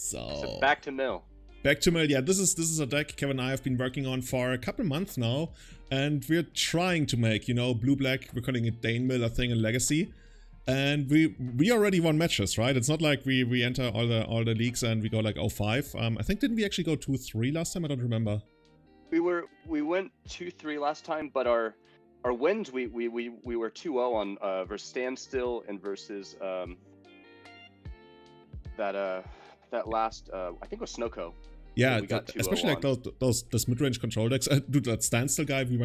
So back to mill. Back to mill. Yeah, this is a deck Kevin and I have been working on for a couple months now, and we're trying to make, you know, blue-black. We're calling it Dane mill, a thing in Legacy, and we already won matches, right? It's not like we enter all the leagues and we go like 0-5. I think didn't we actually go 2-3 last time? I don't remember. We went 2-3 last time, but our wins we were 2-0 on versus Standstill and versus that last I think it was Snowco. Yeah, especially like those mid-range control decks. Dude, that Standstill guy, we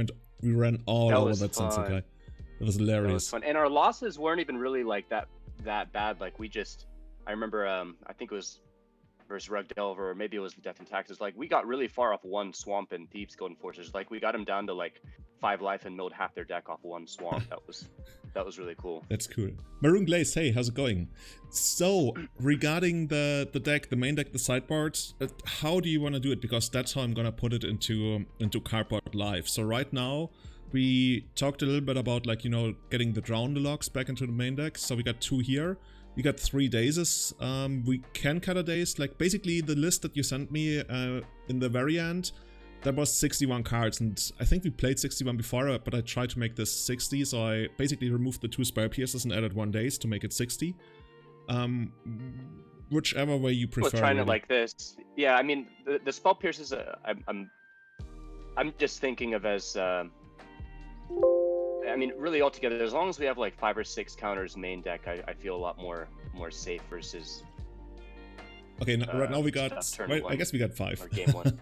ran all over that Standstill guy. It was hilarious. That was fun. And our losses weren't even really like that bad. Like I remember I think it was versus Rug Delver, or maybe it was Death and Taxes. Like we got really far off one swamp and Thieves Golden Forces. Like we got them down to like 5 life and milled half their deck off one swamp. that was really cool. That's cool. Maroon Glaze, hey, how's it going? So regarding the deck, the main deck, the sideboard, how do you want to do it? Because that's how I'm gonna put it into Cardboard Live. So right now we talked a little bit about, like, you know, getting the Drown the Lochs back into the main deck. So we got 2 here. We got 3 Dazes. We can cut a Daze. Like, basically, the list that you sent me in the very end, that was 61 cards. And I think we played 61 before, but I tried to make this 60. So I basically removed the 2 Spell Pierces and added 1 Daze to make it 60. Whichever way you prefer. Well, trying it like this. Yeah, I mean, the Spell Pierces, I'm just thinking of as... I mean, really altogether, as long as we have like 5 or 6 counters main deck, I feel a lot more safe versus. Okay, right now we got. Right, I guess we got 5. Or game 1.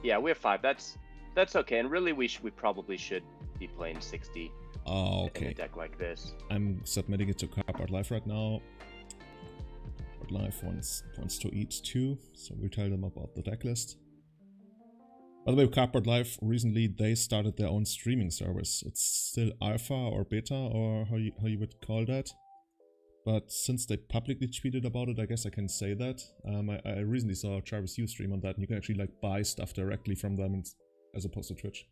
Yeah, we have 5. That's okay, and really we probably should be playing 60. Oh, okay. In a deck like this. I'm submitting it to Cardboard Live right now. Cardboard Live wants to eat too, so we'll tell them about the deck list. By the way, Cardboard Live, recently they started their own streaming service. It's still alpha or beta, or how you would call that. But since they publicly tweeted about it, I guess I can say that. I recently saw Travis Yu stream on that, and you can actually like buy stuff directly from them as opposed to Twitch.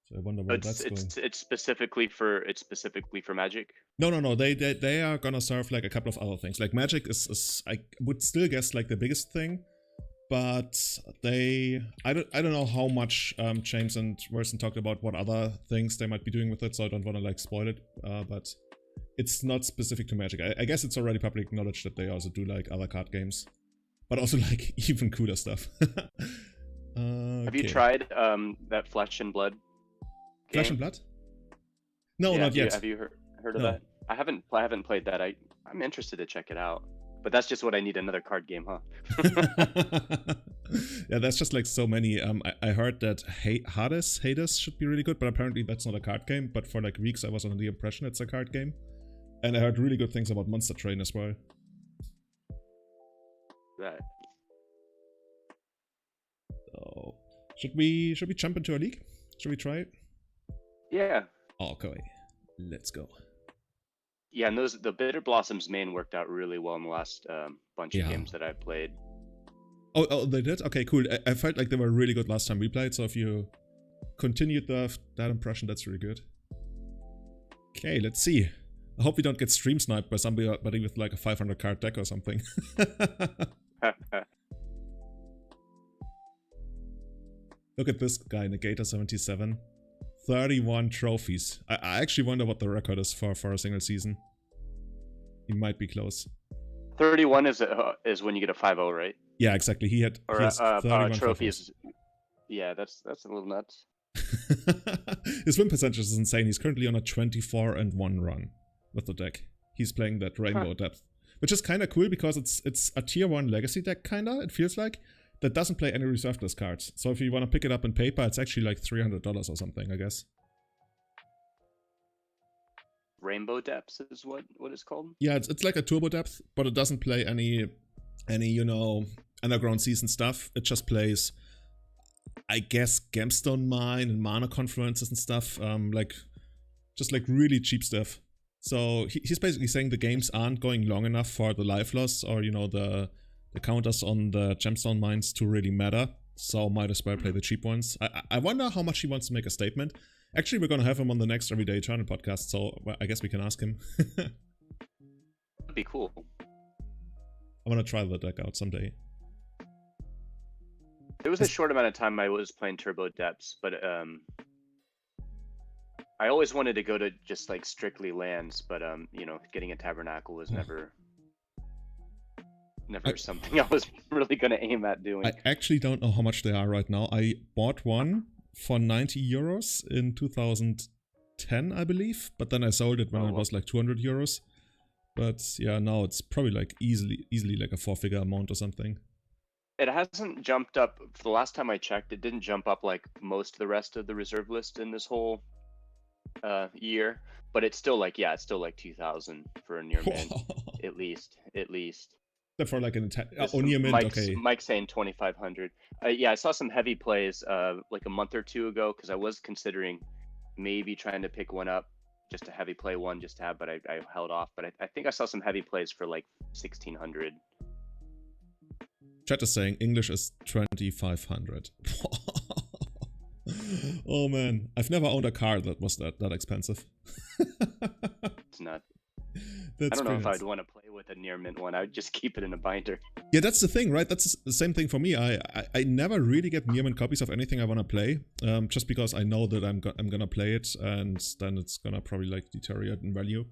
So I wonder where that's going. It's specifically for Magic? No. They are gonna serve like a couple of other things. Like Magic is I would still guess like the biggest thing. But I don't know how much James and Wilson talked about what other things they might be doing with it, so I don't want to like spoil it. But it's not specific to Magic. I guess it's already public knowledge that they also do like other card games, but also like even cooler stuff. Have you tried that Flesh and Blood game? Flesh and Blood? No, yeah, not yet. Have you heard of that? I haven't played that. I'm interested to check it out. But that's just what I need, another card game, huh? Yeah, that's just like so many. I heard that Hades should be really good, but apparently that's not a card game. But for like weeks I was under the impression it's a card game. And I heard really good things about Monster Train as well. Right. So, should we jump into a league? Should we try it? Yeah. Okay, let's go. Yeah, and the Bitterblossom's main worked out really well in the last bunch of games that I played. Oh, they did? Okay, cool. I felt like they were really good last time we played, so if you continued that impression, that's really good. Okay, let's see. I hope we don't get stream sniped by somebody with like a 500 card deck or something. Look at this guy, Negator77. 31 trophies. I actually wonder what the record is for a single season. He might be close. 31 is when you get a 5-0, right? Yeah, exactly. He has 31 trophies. Yeah, that's a little nuts. His win percentage is insane. He's currently on a 24-1 run with the deck. He's playing that Rainbow Depth, which is kind of cool because it's a tier 1 legacy deck, kinda. It feels like. That doesn't play any reserved list cards. So if you want to pick it up in paper, it's actually like $300 or something, I guess. Rainbow Depths is what it's called? Yeah, it's like a turbo depth, but it doesn't play any you know, underground season stuff. It just plays, I guess, Gemstone Mine and Mana Confluences and stuff. Just like really cheap stuff. So he's basically saying the games aren't going long enough for the life loss or, you know, the counters on the gemstone mines to really matter, so might as well play the cheap ones. I wonder how much he wants to make a statement. Actually, we're gonna have him on the next Everyday Eternal podcast, so I guess we can ask him. That'd be cool. I wanna try the deck out someday. There was a short amount of time I was playing Turbo Depths, but I always wanted to go to just like strictly lands, but you know, getting a Tabernacle was never something I was really gonna aim at doing. I actually don't know how much they are right now. I bought one for 90 euros in 2010, I believe, but then I sold it when it was like 200 euros. But yeah, now it's probably like easily like a 4-figure amount or something. It hasn't jumped up. For the last time I checked, it didn't jump up like most of the rest of the reserve list in this whole year, but it's still like, yeah, it's still like 2,000 for a near mint, at least. For like an near mint, okay. Mike's saying 2,500. Yeah, I saw some heavy plays like a month or two ago, because I was considering maybe trying to pick one up, just a heavy play one just to have, but I held off. But I think I saw some heavy plays for like 1,600. Chat is saying English is 2,500. Oh man, I've never owned a car that was that expensive. It's not. I don't know if I'd want to play with a near mint one. I would just keep it in a binder. Yeah, that's the thing, right? That's the same thing for me. I never really get near mint copies of anything I want to play, just because I know that I'm gonna play it, and then it's gonna probably like deteriorate in value.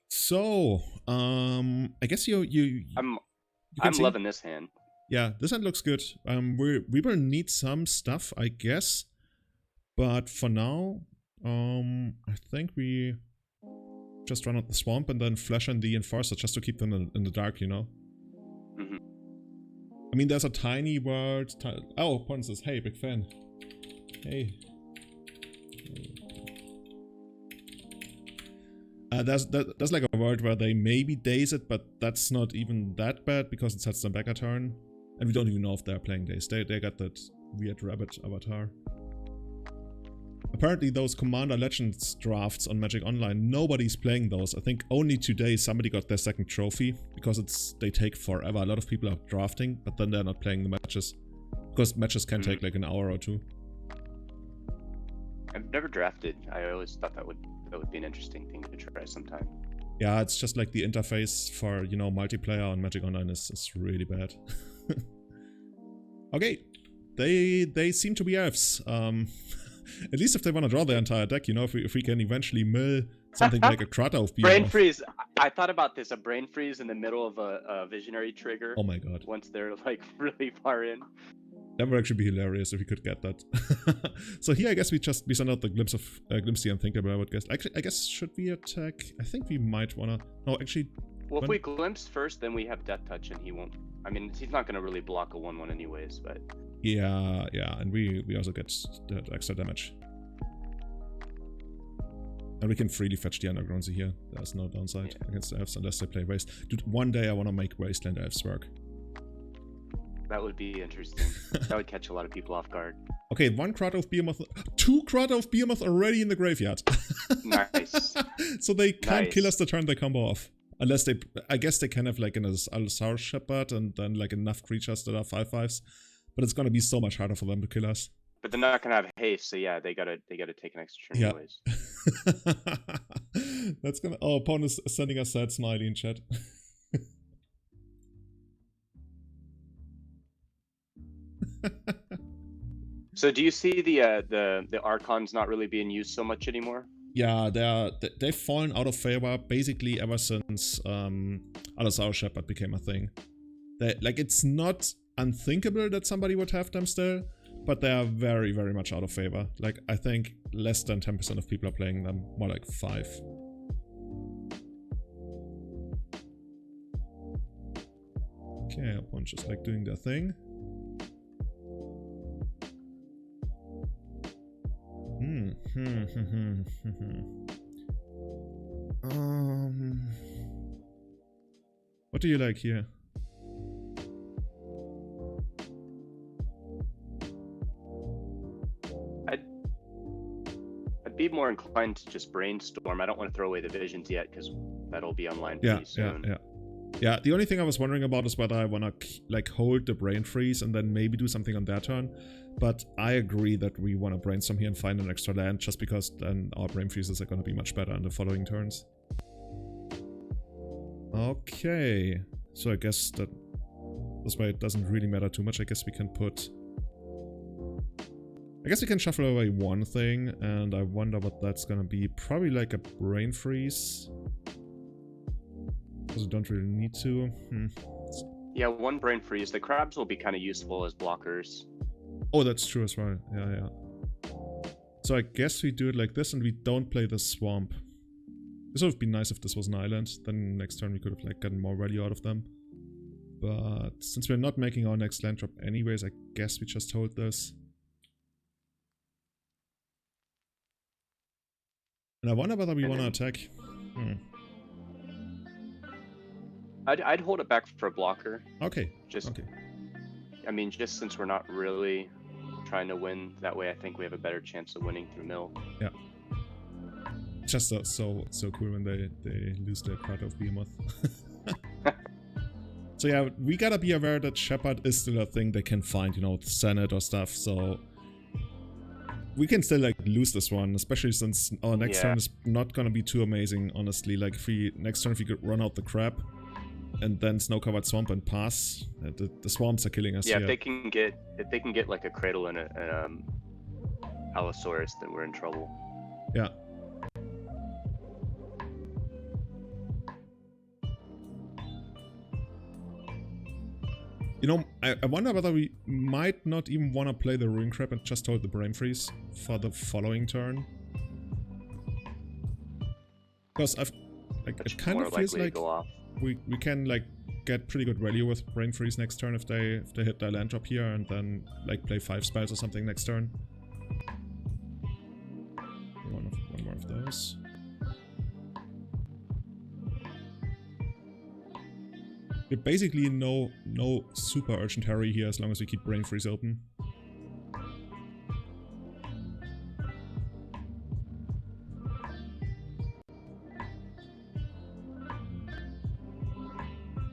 So, I guess I'm loving this hand. Yeah, this hand looks good. We will need some stuff, I guess, but for now, I think we just run out the swamp and then flash in the Enforcer just to keep them in the dark, you know? Mm-hmm. I mean, there's a tiny word... Oh, Pon says, hey, big fan. Hey. There's like a word where they maybe daze it, but that's not even that bad because it sets them back a turn. And we don't even know if they're playing Daze. They got that weird rabbit avatar. Apparently those Commander Legends drafts on Magic Online, nobody's playing those. I think only today somebody got their second trophy, because they take forever. A lot of people are drafting, but then they're not playing the matches. Because matches can take like an hour or two. I've never drafted. I always thought that would be an interesting thing to try sometime. Yeah, it's just like the interface for, you know, multiplayer on Magic Online is really bad. Okay, they seem to be elves. At least if they want to draw their entire deck, you know, if we can eventually mill something like a Kratos. Brain freeze. I thought about this, a brain freeze in the middle of a visionary trigger. Oh my god. Once they're like really far in. That would actually be hilarious if we could get that. So here I guess we send out the Glimpse the Unthinkable, I would guess. Actually, I guess should we attack? I think we might wanna... No, actually... Well, if we glimpse first, then we have Death Touch and he won't... I mean, he's not gonna really block a 1/1 anyways, but... Yeah, and we also get that extra damage. And we can freely fetch the Undergrounds here. There's no downside against the elves unless they play Waste. Dude, one day I want to make Wasteland elves work. That would be interesting. That would catch a lot of people off guard. Okay, 1 Kratos Behemoth... 2 Kratos Behemoth already in the graveyard. Nice. So they can't kill us the turn they combo off. Unless they... I guess they can have like an Allosaurus Shepherd and then like enough creatures that are 5/5s. But it's gonna be so much harder for them to kill us. But they're not gonna have haste, so yeah, they gotta take an extra turn anyways. That's gonna... Oh, Pon is sending us sad smiley in chat. So do you see the Archons not really being used so much anymore? Yeah, they've fallen out of favor basically ever since Allosaurus Shepherd became a thing. It's not unthinkable that somebody would have them still, but they are very, very much out of favor. Like, I think less than 10% of people are playing them, more like 5. Okay, everyone's just like doing their thing. What do you like here? I'd be more inclined to just brainstorm. I don't want to throw away the visions yet because that'll be online pretty soon. Yeah, the only thing I was wondering about is whether I want to like hold the brain freeze and then maybe do something on their turn. But I agree that we want to brainstorm here and find an extra land, just because then our brain freezes are going to be much better in the following turns. Okay, so I guess that this way it doesn't really matter too much. I guess we can put I guess we can shuffle away one thing, and I wonder what that's gonna be. Probably like a Brain Freeze. Because we don't really need to. Yeah, one Brain Freeze. The crabs will be kind of useful as blockers. Oh, that's true as well. Yeah. So I guess we do it like this, and we don't play the swamp. This would have been nice if this was an island. Then next turn we could have like gotten more value out of them. But since we're not making our next land drop anyways, I guess we just hold this. And I wonder whether we want to attack. I'd hold it back for a blocker. Okay. Okay. I mean, just since we're not really trying to win that way, I think we have a better chance of winning through mill. Yeah. Just so cool when they lose their card of Behemoth. So yeah, we gotta be aware that Shepherd is still a thing they can find, you know, Senate or stuff, so we can still like lose this one, especially since our next turn is not gonna be too amazing, honestly. Like next turn if we could run out the crab and then snow covered swamp and pass, the swamps are killing us. Yeah, if they can get like a cradle and a Allosaurus, then we're in trouble. Yeah. You know, I wonder whether we might not even want to play the Ruin Crab and just hold the Brain Freeze for the following turn. Because it kind of feels like we can like get pretty good value with Brain Freeze next turn if they hit their land drop here and then like play 5 spells or something next turn. One more of those. Basically no super urgent hurry here as long as we keep Brain Freeze open.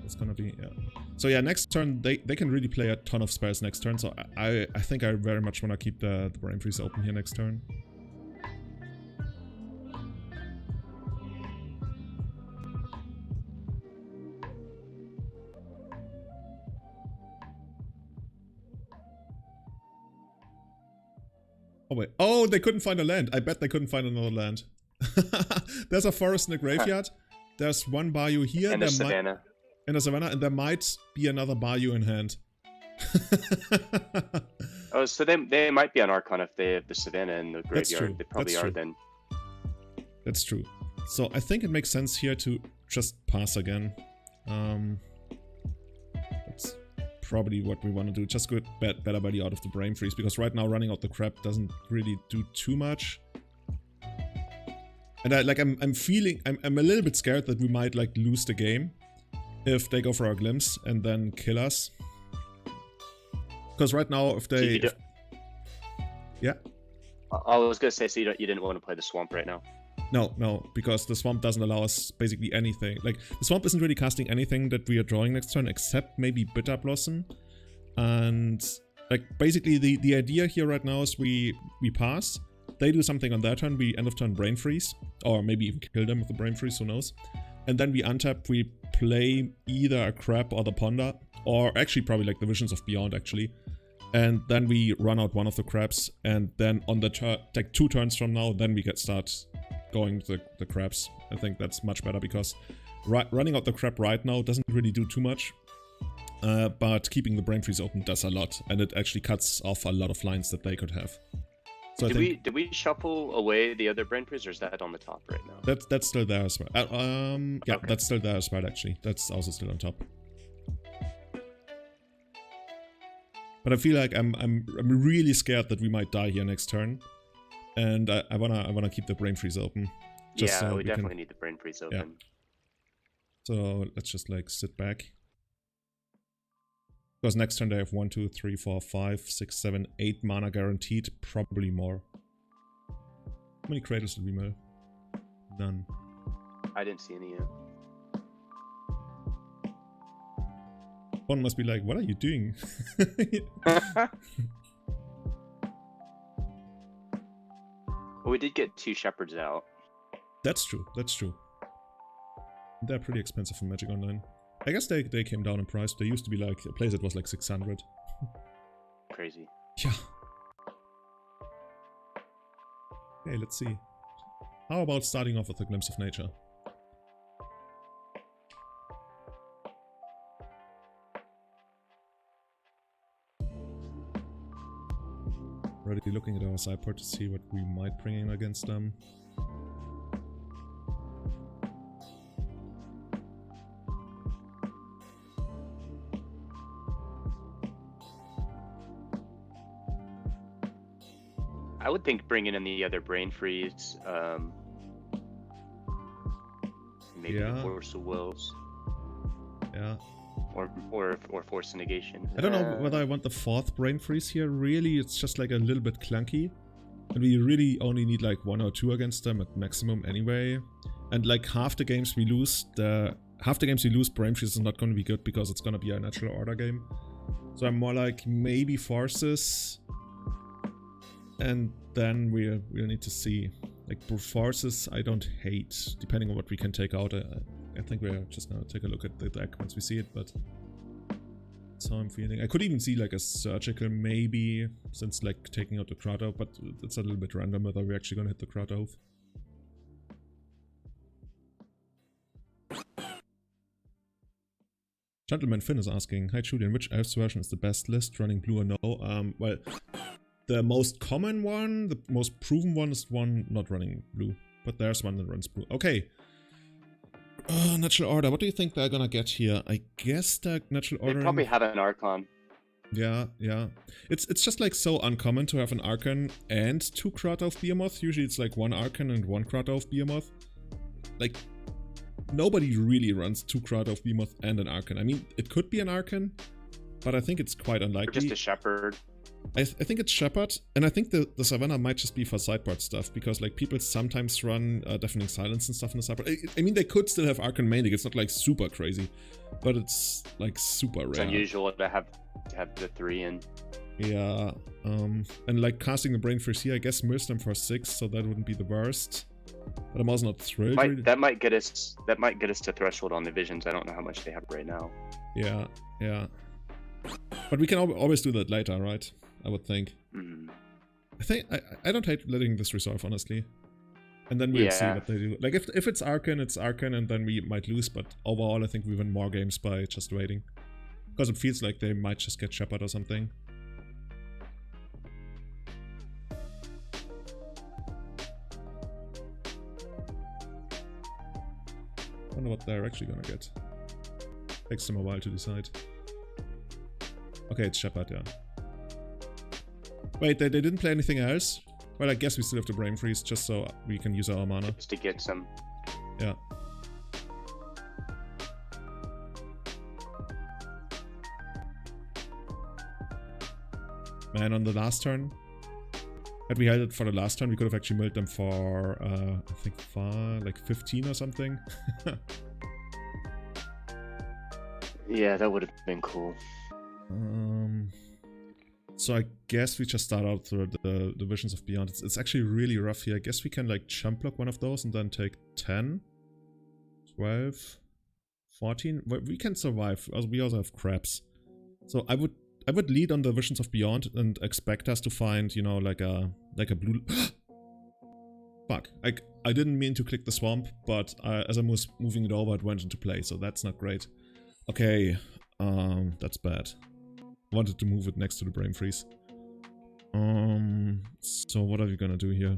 It's gonna be, yeah. So yeah, next turn they can really play a ton of spells next turn, so I think I very much wanna keep the Brain Freeze open here next turn. Oh wait, oh, they couldn't find a land. I bet they couldn't find another land. There's a forest in the graveyard. There's one bayou here. And a savannah. In a savannah, and there might be another bayou in hand. Oh, so they might be on Archon if they have the savannah in the graveyard. That's true. They probably are then. That's true. So I think it makes sense here to just pass again. That's probably what we want to do. Just get better value out of the Brain Freeze, because right now running out the crab doesn't really do too much. And I'm feeling I'm a little bit scared that we might like lose the game if they go for our glimpse and then kill us. Because right now if they yeah. I was gonna say, so you didn't want to play the swamp right now. No, because the swamp doesn't allow us basically anything. Like, the swamp isn't really casting anything that we are drawing next turn, except maybe Bitterblossom. And, like, basically the idea here right now is we pass, they do something on their turn, we end of turn Brain Freeze, or maybe even kill them with the Brain Freeze, who knows. And then we untap, we play either a Crab or the Ponder, or actually probably like the Visions of Beyond, actually. And then we run out one of the crabs, and then on the turn, like 2 turns from now, then we start going the crabs. I think that's much better, because running out the crab right now doesn't really do too much, but keeping the Brain Freeze open does a lot, and it actually cuts off a lot of lines that they could have. So did we shuffle away the other Brain Freeze, or is that on the top right now? That's still there as well. Yeah, okay. That's still there as well, actually. That's also still on top. But I feel like I'm really scared that we might die here next turn, and I wanna keep the Brain Freeze open. Just so we definitely need the Brain Freeze open. Yeah. So let's just like sit back, because next turn they have 1, 2, 3, 4, 5, 6, 7, 8 mana guaranteed, probably more. How many cradles did we mill? None. I didn't see any yet. One must be like, what are you doing? Well, we did get 2 shepherds out. That's true. They're pretty expensive for Magic Online. I guess they came down in price. They used to be like a place that was like 600. Crazy. Yeah. Okay, let's see. How about starting off with a Glimpse of Nature? Already looking at our sideboard to see what we might bring in against them. I would think bringing in the other Brain Freeze, maybe the Force of Wills. Yeah. Or Force of Negation. I don't know whether I want the 4th Brain Freeze here. Really, it's just like a little bit clunky. And we really only need like 1 or 2 against them at maximum anyway. And like half the games we lose, Brain Freeze is not going to be good because it's going to be a natural order game. So I'm more like maybe Forces. And then we'll need to see. Like Forces I don't hate, depending on what we can take out. I think we're just gonna take a look at the deck once we see it, but that's how I'm feeling. I could even see like a Surgical maybe, since like taking out the crowd oath, but it's a little bit random whether we're actually gonna hit the crowd oath. Gentleman Finn is asking, hi Julian, which Elves version is the best list, running blue or no? Well, the most common one, the most proven one is one not running blue, but there's one that runs blue. Okay. Natural Order, what do you think they're gonna get here? I guess the Natural Order... They probably have an Archon. Yeah. It's just like so uncommon to have an Archon and 2 Crowd Oath Behemoth. Usually it's like 1 Archon and 1 Crowd Oath Behemoth. Like, nobody really runs 2 Crowd Oath Behemoth and an Archon. I mean, it could be an Archon, but I think it's quite unlikely. Or just a Shepherd. I think it's Shepherd, and I think the Savannah might just be for sideboard stuff, because like people sometimes run Deafening Silence and stuff in the sideboard. I mean, they could still have Archon Maindeck, it's not like super crazy, but it's like super rare. It's unusual to have the 3 in. Yeah, and like casting the Brain Freeze here, I guess mills them for 6, so that wouldn't be the worst. But I'm also not thrilled. That might get us to Threshold on the Visions. I don't know how much they have right now. Yeah. But we can always do that later, right? I would think. I don't hate letting this resolve, honestly. And then we'll see what they do. Like, if it's Archon, it's Archon, and then we might lose, but overall I think we win more games by just waiting. Because it feels like they might just get Shepherd or something. I wonder what they're actually gonna get. Takes them a while to decide. Okay, it's Shepherd, yeah. Wait, they didn't play anything else? Well, I guess we still have the Brain Freeze, just so we can use our mana. Just to get some. Yeah. Man, on the last turn, had we held it for the last turn, we could have actually milled them for, I think, like 15 or something. Yeah, that would have been cool. So I guess we just start out through the Visions of Beyond. It's actually really rough here. I guess we can like jump block one of those and then take 10, 12, 14. Well, we can survive. We also have crabs. So I would lead on the Visions of Beyond and expect us to find, you know, like a blue... Fuck. I didn't mean to click the swamp, but as I was moving it over, it went into play, so that's not great. Okay, that's bad. I wanted to move it next to the Brain Freeze. So what are we gonna do here?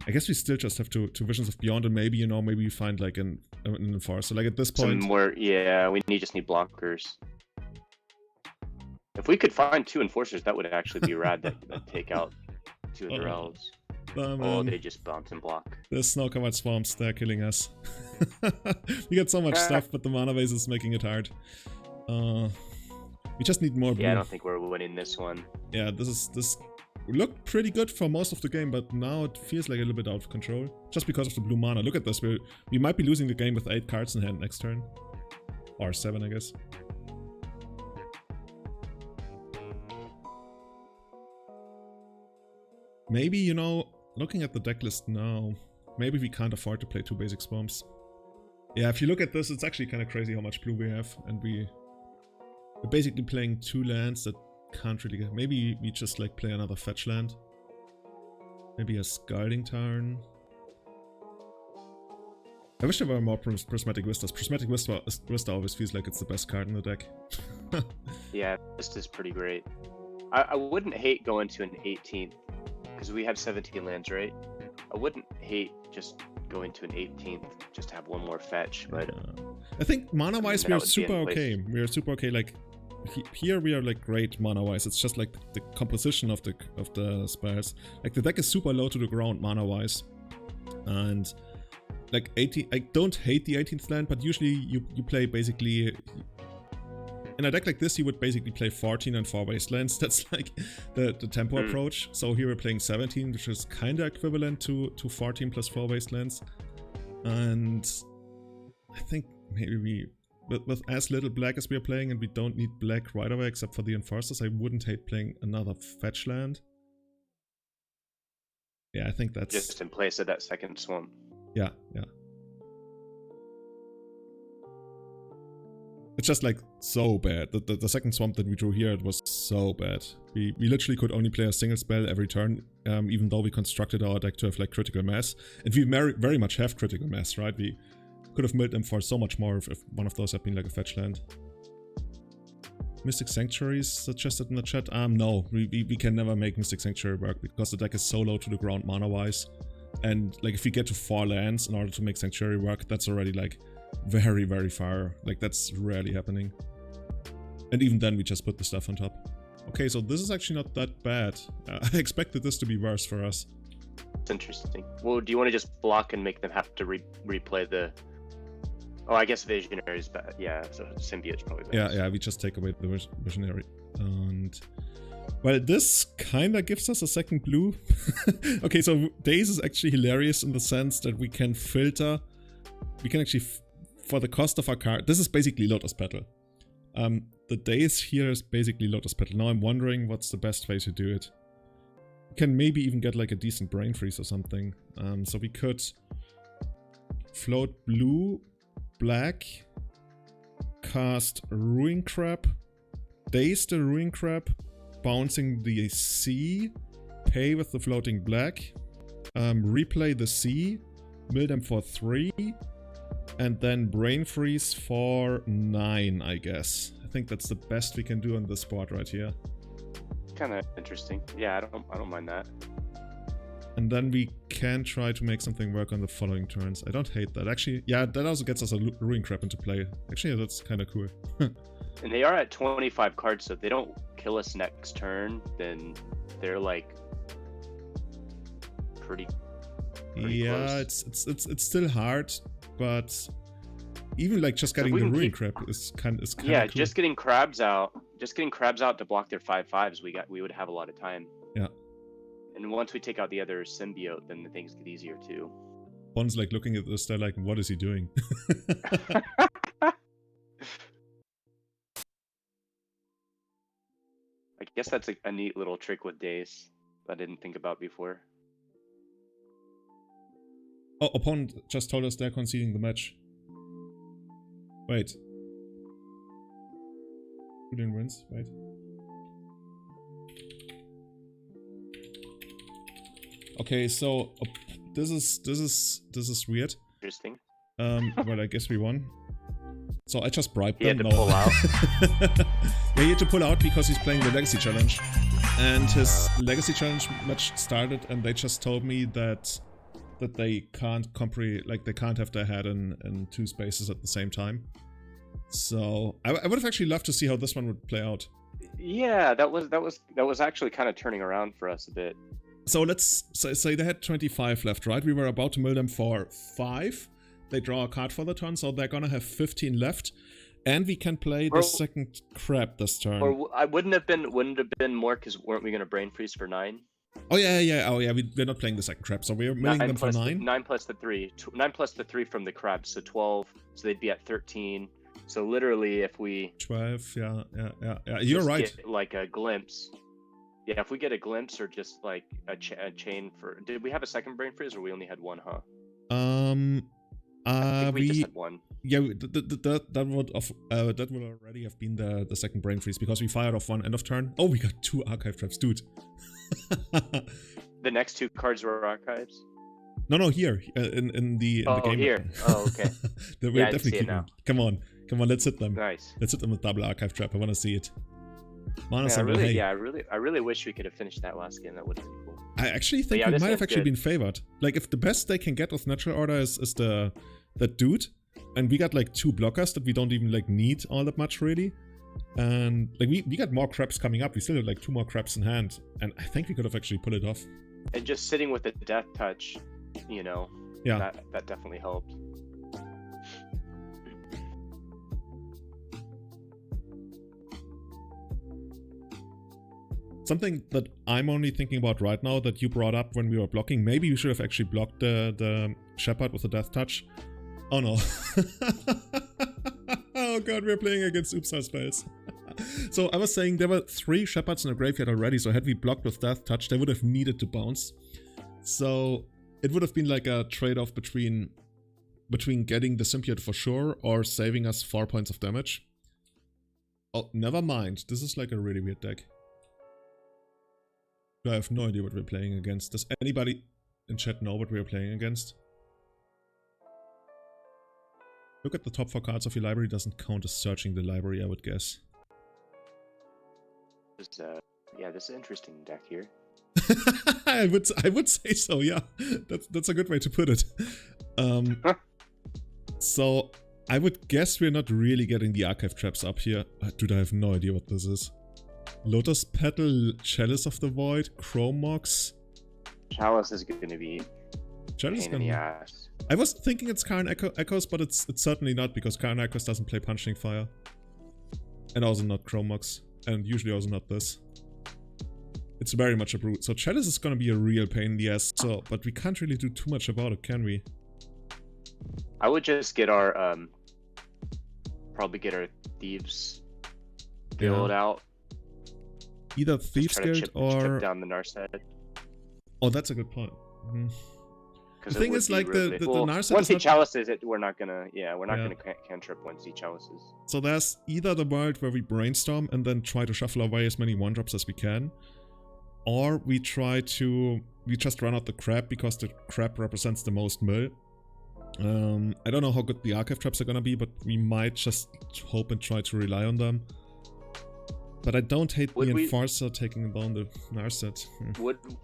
I guess we still just have to Visions of Beyond, and maybe, you know, maybe we find like an Enforcer. Like at this point... we just need blockers. If we could find 2 Enforcers, that would actually be rad, that take out 2 of their elves. Oh, they just bounce and block. The snow-covered swamps, they're killing us. We got so much stuff, but the mana base is making it hard. We just need more blue. Yeah, I don't think we're winning this one. Yeah, this looked pretty good for most of the game, but now it feels like a little bit out of control. Just because of the blue mana. Look at this, we might be losing the game with 8 cards in hand next turn. Or 7, I guess. Maybe, you know, looking at the deck list now, maybe we can't afford to play 2 basic swamps. Yeah, if you look at this, it's actually kind of crazy how much blue we have, and we're basically playing 2 lands that can't really get... Maybe we just like play another fetch land. Maybe a Scalding Tarn. I wish there were more Prismatic Vistas. Prismatic Vista always feels like it's the best card in the deck. Yeah, Vista's pretty great. I wouldn't hate going to an 18th, because we have 17 lands, right? I wouldn't hate just going to an 18th, just to have one more fetch, but... Yeah. I think mana-wise we are super okay. We are super okay, like... Here we are like great mana-wise. It's just like the composition of the spells. Like the deck is super low to the ground mana-wise. And... like 18, I don't hate the 18th land, but usually you play basically... In a deck like this, you would basically play 14 and 4 wastelands. That's like the tempo approach. So here we're playing 17, which is kind of equivalent to 14 plus 4 wastelands. And I think maybe we... With as little black as we are playing, and we don't need black right away except for the Enforcers, I wouldn't hate playing another fetch land. Yeah, I think that's... just in place of that second swamp. Yeah, yeah. It's just like so bad. The second swamp that we drew here, it was so bad. We literally could only play a single spell every turn, even though we constructed our deck to have like critical mass. And we very much have critical mass, right? We could have milled them for so much more if one of those had been like a fetch land. Mystic Sanctuaries suggested in the chat. No, we can never make Mystic Sanctuary work because the deck is so low to the ground mana-wise. And like if we get to 4 lands in order to make Sanctuary work, that's already like very, very far. Like that's rarely happening. And even then we just put the stuff on top. Okay, so this is actually not that bad. I expected this to be worse for us. It's interesting. Well, do you want to just block and make them have to replay the... Oh, I guess Visionary is bad. Yeah, so Symbiote's probably bad. Yeah, we just take away the Visionary. And... well, this kinda gives us a second blue. Okay, so Daze is actually hilarious in the sense that we can filter... We can actually... for the cost of our card... This is basically Lotus Petal. The Daze here is basically Lotus Petal. Now I'm wondering what's the best way to do it. We can maybe even get like a decent Brain Freeze or something. So we could... float blue... black, cast Ruin Crab, Daze the Ruin Crab, bouncing the sea, pay with the floating black, replay the sea, mill them for 3, and then Brain Freeze for 9, I guess. I think that's the best we can do on this board right here. Kind of interesting. Yeah, I don't mind that. And then we can try to make something work on the following turns. I don't hate that. Actually, yeah, that also gets us a Ruin Crab into play. Actually, that's kind of cool. And they are at 25 cards, so if they don't kill us next turn, then they're like pretty yeah, close. it's still hard, but even like just getting the Ruin Crab is kind of yeah, cool. just getting crabs out to block their 5/5s, we would have a lot of time. Yeah. And once we take out the other symbiote, then the things get easier too. One's like looking at this, they're like, what is he doing? I guess that's a neat little trick with Daze that I didn't think about before. Oh, opponent just told us they're conceding the match. Wait. Julian wins, wait. Okay, so this is weird. Interesting. Well, I guess we won. So I just bribed them. He had to pull out. Yeah, he had to pull out because he's playing the Legacy Challenge, and his Legacy Challenge match started, and they just told me that they can't they can't have their head in 2 spaces at the same time. So I would have actually loved to see how this one would play out. Yeah, that was actually kind of turning around for us a bit. So let's say they had 25 left, right? We were about to mill them for 5. They draw a card for the turn, so they're gonna have 15 left. And we can play the second crab this turn. Or I wouldn't have been more, because weren't we gonna Brain Freeze for 9? Oh yeah. Oh yeah, we're not playing the second crab, so we're milling them for 9. 9 plus the 3. 9 plus the 3 from the crab, so 12. So they'd be at 13. So literally, if we 12, yeah. You're right. Get like a glimpse. Yeah, if we get a glimpse or just like a chain for... Did we have a second Brain Freeze, or we only had one, huh? I think we just had one. Yeah, that would already have been the second brain freeze because we fired off one end of turn. Oh, we got 2 archive traps, dude. The next 2 cards were archives. No, here in the game. Oh, here. Oh, okay. We're definitely keeping. Now. Come on, let's hit them. Nice. Let's hit them with double archive trap. I want to see it. I really wish we could have finished that last game. That would have been cool. I actually think we might have actually been favored. Like, if the best they can get with natural order is that dude, and we got like 2 blockers that we don't even like need all that much really, and like we got more crabs coming up. We still have like 2 more crabs in hand, and I think we could have actually pulled it off. And just sitting with the death touch, you know, yeah, that definitely helped. Something that I'm only thinking about right now that you brought up when we were blocking, maybe we should have actually blocked the Shepherd with the death touch. Oh no. Oh god, we're playing against Upsal spells. So I was saying there were 3 Shepherds in the graveyard already, so had we blocked with death touch, they would have needed to bounce. So it would have been like a trade-off between getting the Symbiote for sure or saving us 4 points of damage. Oh, never mind. This is like a really weird deck. I have no idea what we're playing against. Does anybody in chat know what we're playing against? Look at the top 4 cards of your library. Doesn't count as searching the library, I would guess. Yeah, this is an interesting deck here. I would say so, yeah. That's a good way to put it. So I would guess we're not really getting the archive traps up here. Dude, I have no idea what this is. Lotus Petal, Chalice of the Void, Chrome Mox. Chalice is going to be Chalice pain in the ass. I was thinking it's Karn Echoes, but it's certainly not, because Karn Echoes doesn't play Punching Fire. And also not Chrome Mox. And usually also not this. It's very much a brute. So Chalice is going to be a real pain in the ass. So, but we can't really do too much about it, can we? I would just get our probably get our Thieves build out. Either Thieves Guild or chip down the Narset. Oh, that's a good point. Mm-hmm. The thing is, like, the Narset once he not... chalices it, we're not gonna cantrip once he chalices. So there's either the world where we brainstorm and then try to shuffle away as many 1-drops as we can, or we just run out the crab because the crab represents the most mill. I don't know how good the archive traps are gonna be, but we might just hope and try to rely on them. But I don't hate the Enforcer taking down the Narset.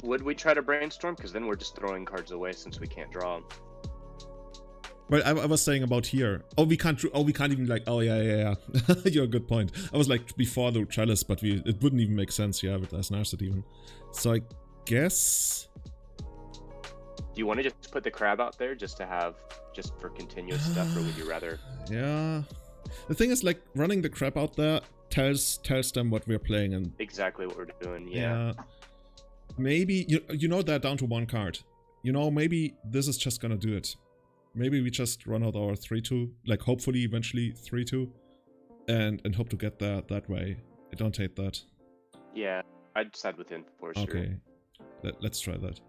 Would we try to brainstorm? Because then we're just throwing cards away since we can't draw them. Well, I was saying about here. Oh, we can't even like. Oh yeah. You're a good point. I was like before the Chalice, but it wouldn't even make sense. Yeah, with as Narset even. So I guess. Do you want to just put the crab out there just for continuous stuff, or would you rather? Yeah. The thing is, like, running the crab out there tells them what we're playing and exactly what we're doing. Yeah. Maybe you know they're down to 1 card. You know, maybe this is just gonna do it. Maybe we just run out our 3-2, like hopefully eventually 3-2, and hope to get there that way. I don't hate that. Yeah, I'd side with him for sure. Okay, let's try that.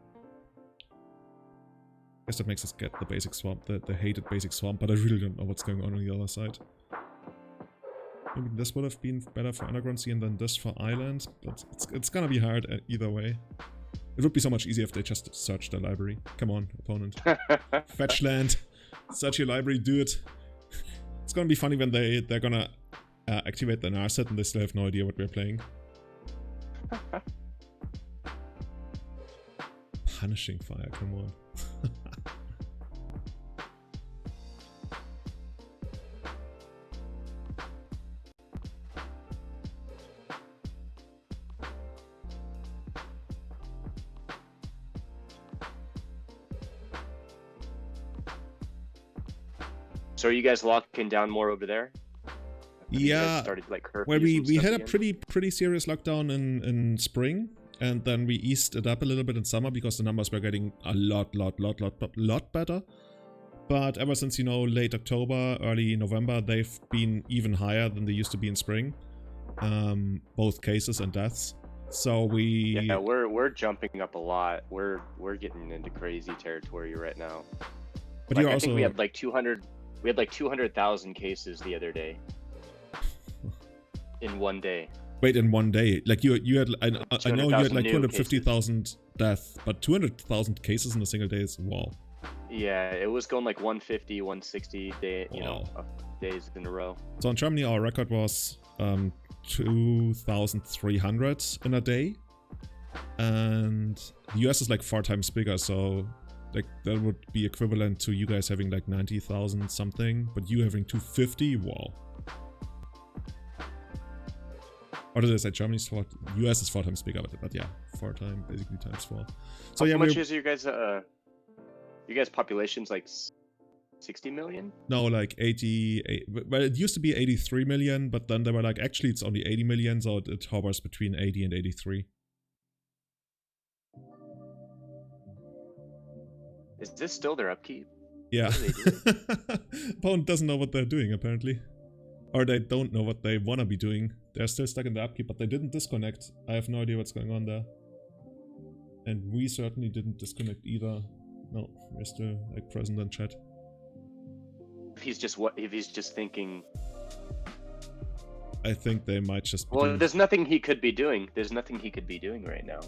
I guess that makes us get the basic swamp, the hated basic swamp, but I really don't know what's going on the other side. Maybe this would have been better for Underground Sea and then this for Island, but it's gonna be hard either way. It would be so much easier if they just searched the library. Come on, opponent. Fetch land. Search your library, do it. It's gonna be funny when they're gonna activate the Narset and they still have no idea what we're playing. Punishing Fire, come on. So are you guys locking down more over there? Yeah. Started, like, well, we had a pretty serious lockdown in spring, and then we eased it up a little bit in summer because the numbers were getting a lot better. But ever since, late October, early November, they've been even higher than they used to be in spring. Both cases and deaths. So we're jumping up a lot. We're getting into crazy territory right now. But like, you're I also... think we had like 200,000 cases the other day. In one day. Wait, in one day? Like you had... I know you had like 250,000 deaths, but 200,000 cases in a single day is wow. Yeah, it was going like 150, 160 days in a row. So in Germany, our record was 2,300 in a day. And the US is like 4 times bigger, so like that would be equivalent to you guys having like 90,000 something, but you having 250, wow. Or did I say Germany's 4? US is 4 times bigger, but yeah, 4 times, basically times 4. So How yeah, much is your guys' population's like 60 million? No, like 80, well, it used to be 83 million, but then they were like, actually it's only 80 million, so it hovers between 80 and 83. Is this still their upkeep? Yeah. Opponent doesn't know what they're doing, apparently. Or they don't know what they want to be doing. They're still stuck in the upkeep, but they didn't disconnect. I have no idea what's going on there. And we certainly didn't disconnect either. No, we're still like present in chat. If he's just thinking... I think they might just be Well, there's nothing he could be doing. There's nothing he could be doing right now.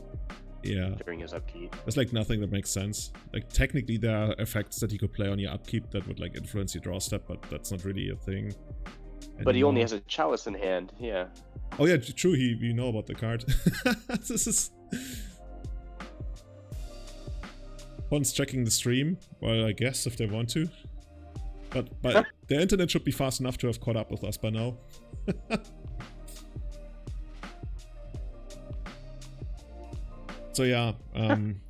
Yeah. During his upkeep. There's like nothing that makes sense. Like technically there are effects that you could play on your upkeep that would like influence your draw step, but that's not really a thing. But he only has a chalice in hand, yeah. Oh yeah, true, we know about the card. This is... One's checking the stream, well I guess if they want to. But the internet should be fast enough to have caught up with us by now. So yeah,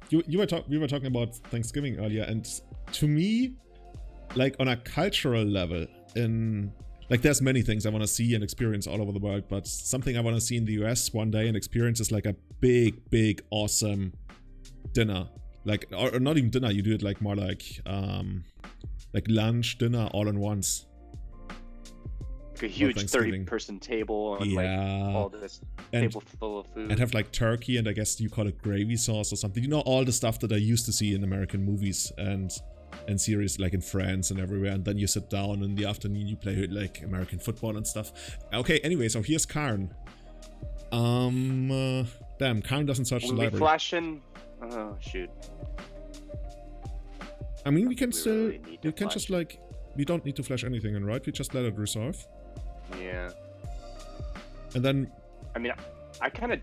we were talking about Thanksgiving earlier, and to me, like on a cultural level, like there's many things I want to see and experience all over the world, but something I want to see in the US one day and experience is like a big, awesome dinner. Like, or not even dinner, you do it like more like lunch, dinner, all in once. Like a huge 30-person table and like all this table full of food. And have like turkey and I guess you call it gravy sauce or something. You know, all the stuff that I used to see in American movies and series like in France and everywhere. And then you sit down in the afternoon, you play like American football and stuff. Okay, anyway, so here's Karn. Damn, Karn doesn't search the library. Flashing... Oh, shoot. I mean, we can still... We can just like... We don't need to flash anything in, right? We just let it resolve. Yeah. And then... I mean, I kind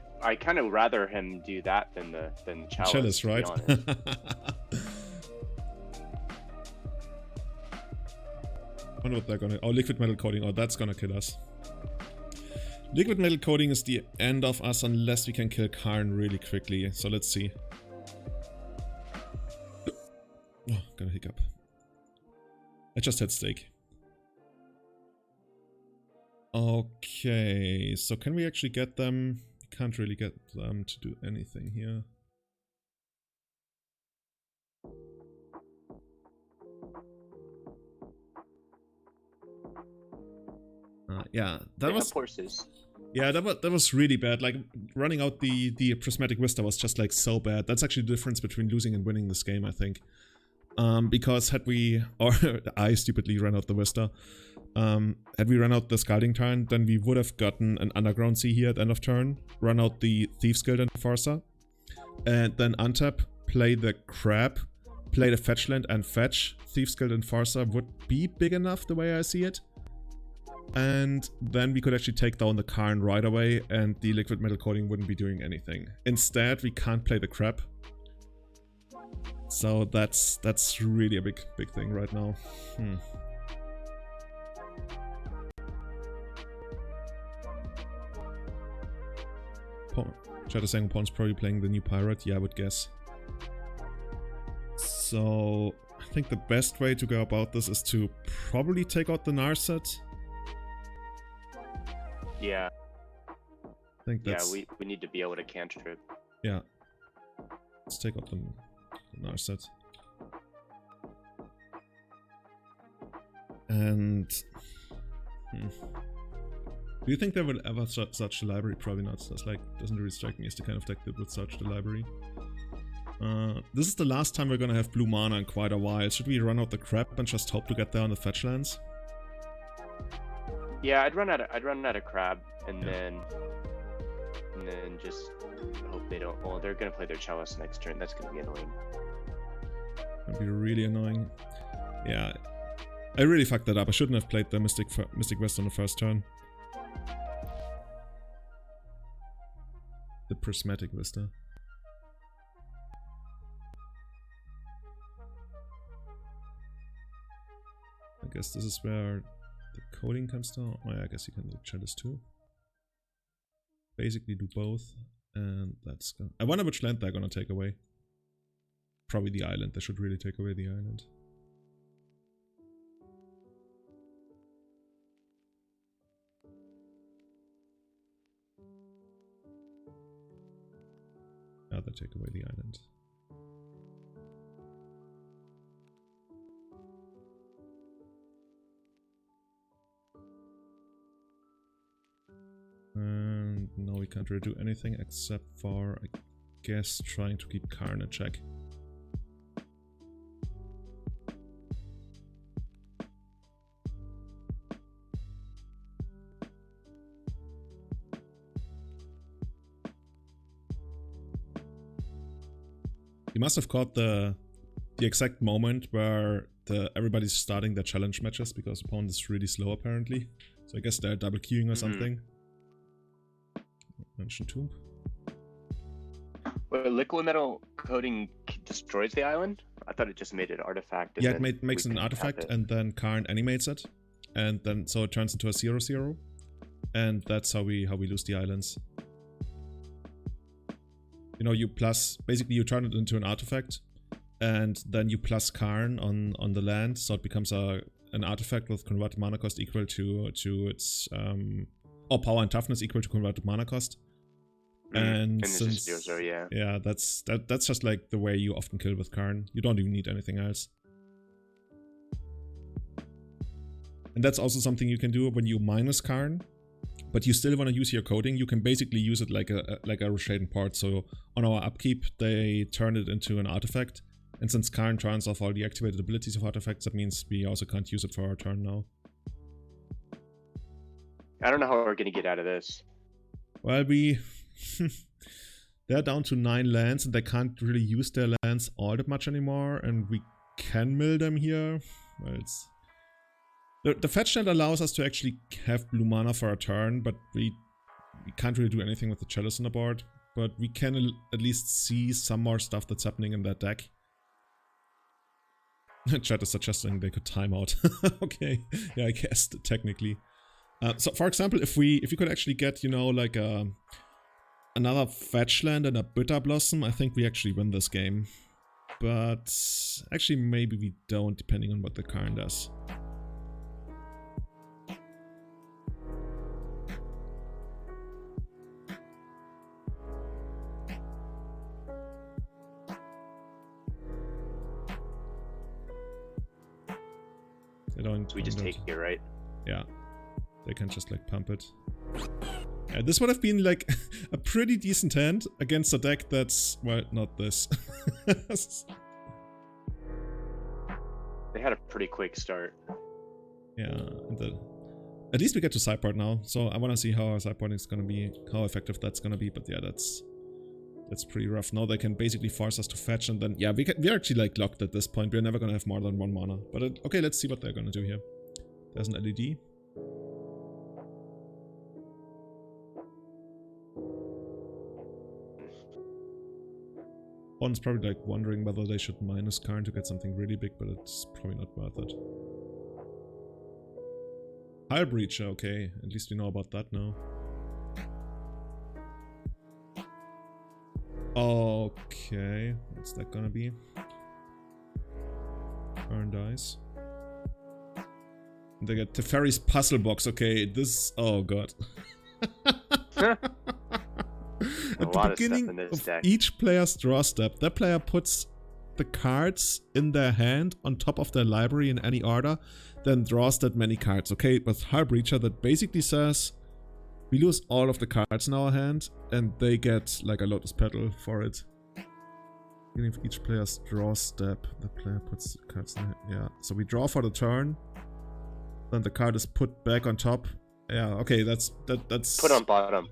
of rather him do that than the chalice. Chalice, right? Wonder what they're gonna... Oh, liquid metal coating. Oh, that's gonna kill us. Liquid metal coating is the end of us unless we can kill Karn really quickly. So let's see. Oh, got a hiccup. I just had steak. Okay, so can we actually get them? We can't really get them to do anything here. Yeah, that was horses. Yeah, that was really bad. Like running out the Prismatic Vista was just like so bad. That's actually the difference between losing and winning this game, I think. Because had we, or I stupidly ran out the Vista, had we run out the Scalding Tarn, then we would have gotten an Underground Sea here at end of turn, run out the Thieves Guild Enforcer, and then untap, play the Crab, play the fetch land and fetch. Thieves Guild Enforcer would be big enough the way I see it. And then we could actually take down the Karn right away and the liquid metal coating wouldn't be doing anything. Instead, we can't play the Crab. So that's really a big thing right now. Chat is saying opponent's probably playing the new pirate. Yeah, I would guess. So I think the best way to go about this is to probably take out the Narset. Yeah. I think that's... Yeah, we need to be able to cantrip. Yeah. Let's take out the Narset. And... Do you think they will ever search the library? Probably not. That's like, doesn't really strike me as the kind of deck that would search the library. This is the last time we're gonna have blue mana in quite a while. Should we run out the crab and just hope to get there on the fetch lands? Yeah, I'd run out of crab and then just hope they don't. Well, they're gonna play their chalice next turn. That's gonna be annoying. That'd be really annoying. Yeah, I really fucked that up. I shouldn't have played the Mystic Vista on the first turn. The Prismatic Vista. I guess this is where the coding comes down. Oh yeah, I guess you can do chalice too. Basically do both, and that's gonna... I wonder which land they're gonna take away. Probably the island. They should really take away the island. Yeah, they take away the island. And now we can't really do anything except for, I guess, trying to keep Karn in check. You must have caught the exact moment where everybody's starting their challenge matches because opponent is really slow apparently. So I guess they're double queuing or something. Ancient Tomb. Well, liquid metal coating destroys the island? I thought it just made an artifact. Yeah, it makes an artifact and then Karn animates it. And then so it turns into a 0/0. And that's how we lose the islands. You know, you plus, basically you turn it into an artifact, and then you plus Karn on the land, so it becomes an artifact with converted mana cost equal to its or power and toughness equal to converted mana cost. And since, it's just 0/0, yeah, that's just like the way you often kill with Karn. You don't even need anything else. And that's also something you can do when you minus Karn. But you still want to use your coding. You can basically use it like a Roshaden part. So on our upkeep, they turn it into an artifact. And since Karn turns off all the activated abilities of artifacts, that means we also can't use it for our turn now. I don't know how we're going to get out of this. Well, they're down to 9 lands, and they can't really use their lands all that much anymore. And we can mill them here. Well, it's... The fetch land allows us to actually have blue mana for a turn, but we can't really do anything with the chalice on the board. But we can at least see some more stuff that's happening in that deck. Chat is suggesting they could time out. Okay, yeah, I guess technically. So for example, if we could actually get, you know, like another fetch land and a Bitterblossom, I think we actually win this game. But actually maybe we don't, depending on what the Karn does. So we just take it, right? Yeah. They can just like pump it. Yeah, this would have been like a pretty decent hand against a deck that's, well, not this. They had a pretty quick start. Yeah, and at least we get to sideboard now, so I want to see how our sideboarding is going to be, how effective that's going to be, but yeah, that's pretty rough. Now they can basically force us to fetch, and then, yeah, we're actually like locked at this point. We're never going to have more than 1 mana. But okay, let's see what they're going to do here. There's an LED. One's probably like wondering whether they should minus Karn to get something really big, but it's probably not worth it. Hull Breacher, okay, at least we know about that now. Okay, what's that gonna be? Karn dies. They get Teferi's Puzzle Box, okay, this... oh god. At the beginning of each player's draw step, that player puts the cards in their hand on top of their library in any order, then draws that many cards. Okay, with Hull Breacher, that basically says we lose all of the cards in our hand, and they get like a Lotus Petal for it. Beginning of each player's draw step, the player puts cards in. Yeah, so we draw for the turn. Then the card is put back on top. Yeah, okay, that's Put on bottom.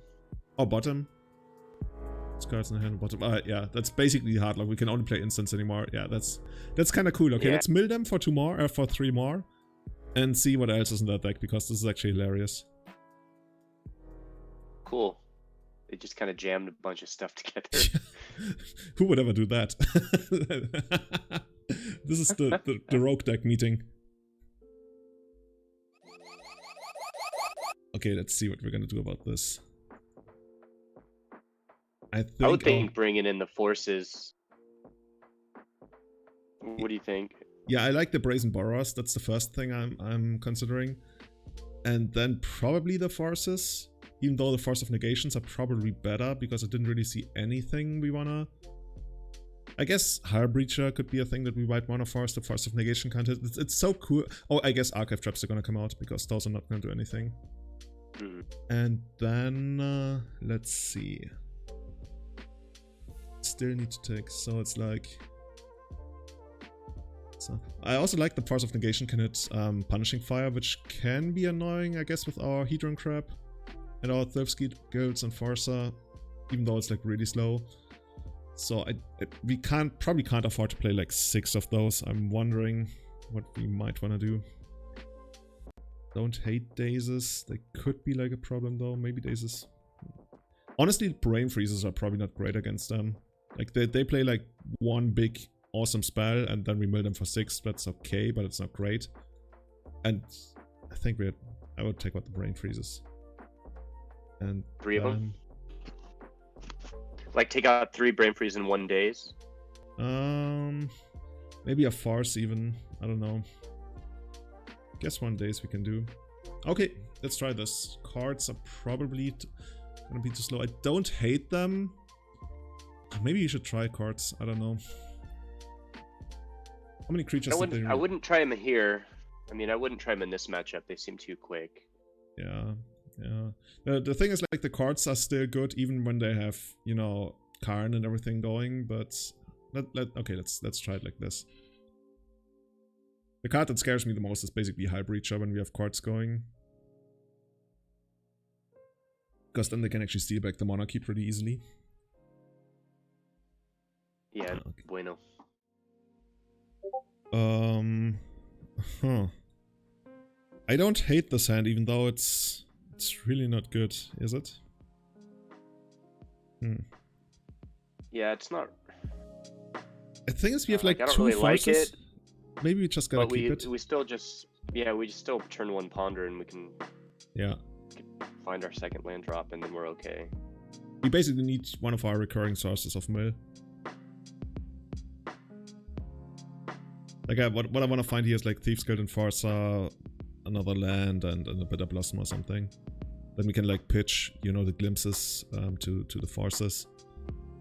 Oh, bottom. It's cards in the hand, bottom. Yeah, that's basically hard luck. We can only play instants anymore. Yeah, that's kind of cool. Okay, let's mill them for 2 more, for 3 more, and see what else is in that deck, because this is actually hilarious. Cool. They just kind of jammed a bunch of stuff together. Who would ever do that? This is the rogue deck meeting. Okay, let's see what we're gonna do about this. I would think bringing in the forces. What do you think? Yeah, I like the Brazen Borrowers. That's the first thing I'm considering, and then probably the forces. Even though the Force of Negations are probably better, because I didn't really see anything we wanna... I guess Higher Breacher could be a thing that we might wanna force. The Force of Negation can't hit. It's so cool. Oh, I guess Archive Traps are gonna come out, because those are not gonna do anything. And then, let's see. Still need to take, so it's like... So, I also like the Force of Negation can hit Punishing Fire, which can be annoying, I guess, with our Hedron Crab. And our Thieves Guilds and Forcer, even though it's like really slow. So we probably can't afford to play like 6 of those. I'm wondering what we might want to do. Don't hate Dazes. They could be like a problem though. Maybe Dazes. Honestly, Brain Freezes are probably not great against them. Like they play like one big awesome spell and then we mill them for 6. That's okay, but it's not great. And I think I would take out the Brain Freezes. And 3 of them? Like take out 3 Brain Freeze in 1 days? Maybe a Farce even. I don't know. Guess 1 days we can do. Okay, let's try this. Cards are probably gonna be too slow. I don't hate them. Maybe you should try cards. I don't know. How many creatures did they... I wouldn't try them here. I mean, I wouldn't try them in this matchup. They seem too quick. Yeah. Yeah. The thing is, like, the cards are still good even when they have, you know, Karn and everything going, but okay, let's try it like this. The card that scares me the most is basically High Breacher when we have cards going. Because then they can actually steal back the Monarchy pretty easily. Yeah, okay. Bueno. I don't hate this hand, even though it's really not good, is it? Yeah, it's not. The thing is, we have like I don't 2 really forces. like it. Maybe we just gotta keep it. We still just, we just still turn 1 Ponder and we can. Yeah. Find our second land drop and then we're okay. We basically need one of our recurring sources of mill. Like what I want to find here is like Thieves Guild and Forcer, another land, and a Bitterblossom or something. Then we can like pitch, you know, the glimpses to the forces,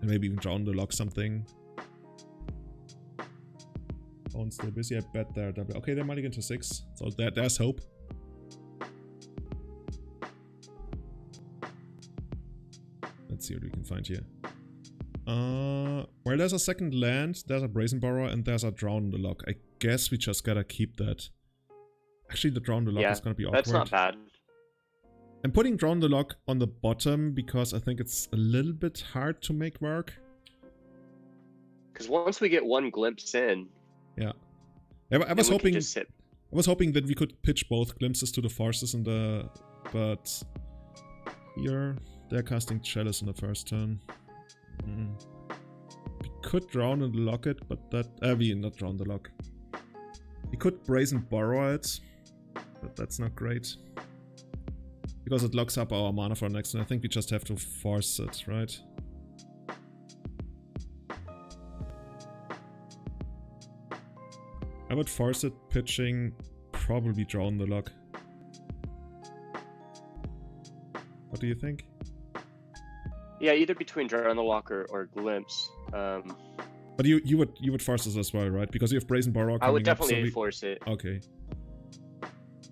and maybe even draw on the Loch something. One's still busy. I bet they're double. Okay, they're mulligan to 6, so there's hope. Let's see what we can find here. Where there's a second land, there's a Brazen Borrower, and there's a Drown on the Loch. I guess we just gotta keep that. Actually, the Drown on the Loch is gonna be awkward. That's not bad. I'm putting Drown on the Loch on the bottom because I think it's a little bit hard to make work. Because once we get 1 glimpse in... Yeah. I was hoping that we could pitch both glimpses to the forces in the... But... Here, they're casting Chalice in the first turn. We could Drown and lock it, but that... we not Drown the Loch. We could Brazen Borrower it, but that's not great. Because it locks up our mana for next, and I think we just have to force it, right? I would force it, pitching, probably Drown the Loch. What do you think? Yeah, either between Drown the Loch or Glimpse. But you would force this as well, right? Because you have Brazen Borrower coming I would definitely up, so force it. Okay.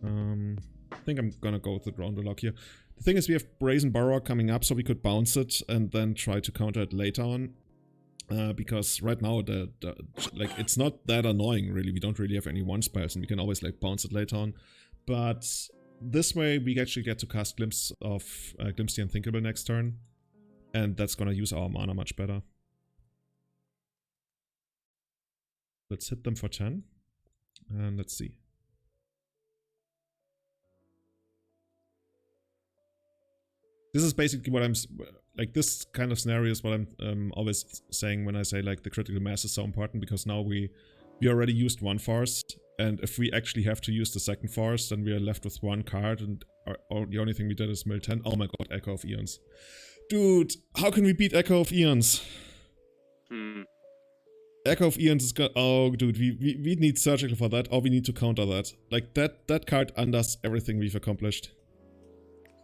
I think I'm gonna go with the Drown the Loch here. The thing is, we have Brazen Borrower coming up, so we could bounce it and then try to counter it later on. because right now like it's not that annoying really. We don't really have any one spells and we can always like bounce it later on. But this way we actually get to cast Glimpse the Unthinkable next turn, and that's gonna use our mana much better. Let's hit them for 10 and let's see. This is basically what I'm like. This kind of scenario is what I'm always saying when I say like the critical mass is so important, because now we already used one force, and if we actually have to use the second force, then we are left with one card, and the only thing we did is mill 10. Oh my god, Echo of Eons, dude! How can we beat Echo of Eons? Echo of Eons is good. Oh, dude, we need Surgical for that, or we need to counter that. Like that card undoes everything we've accomplished.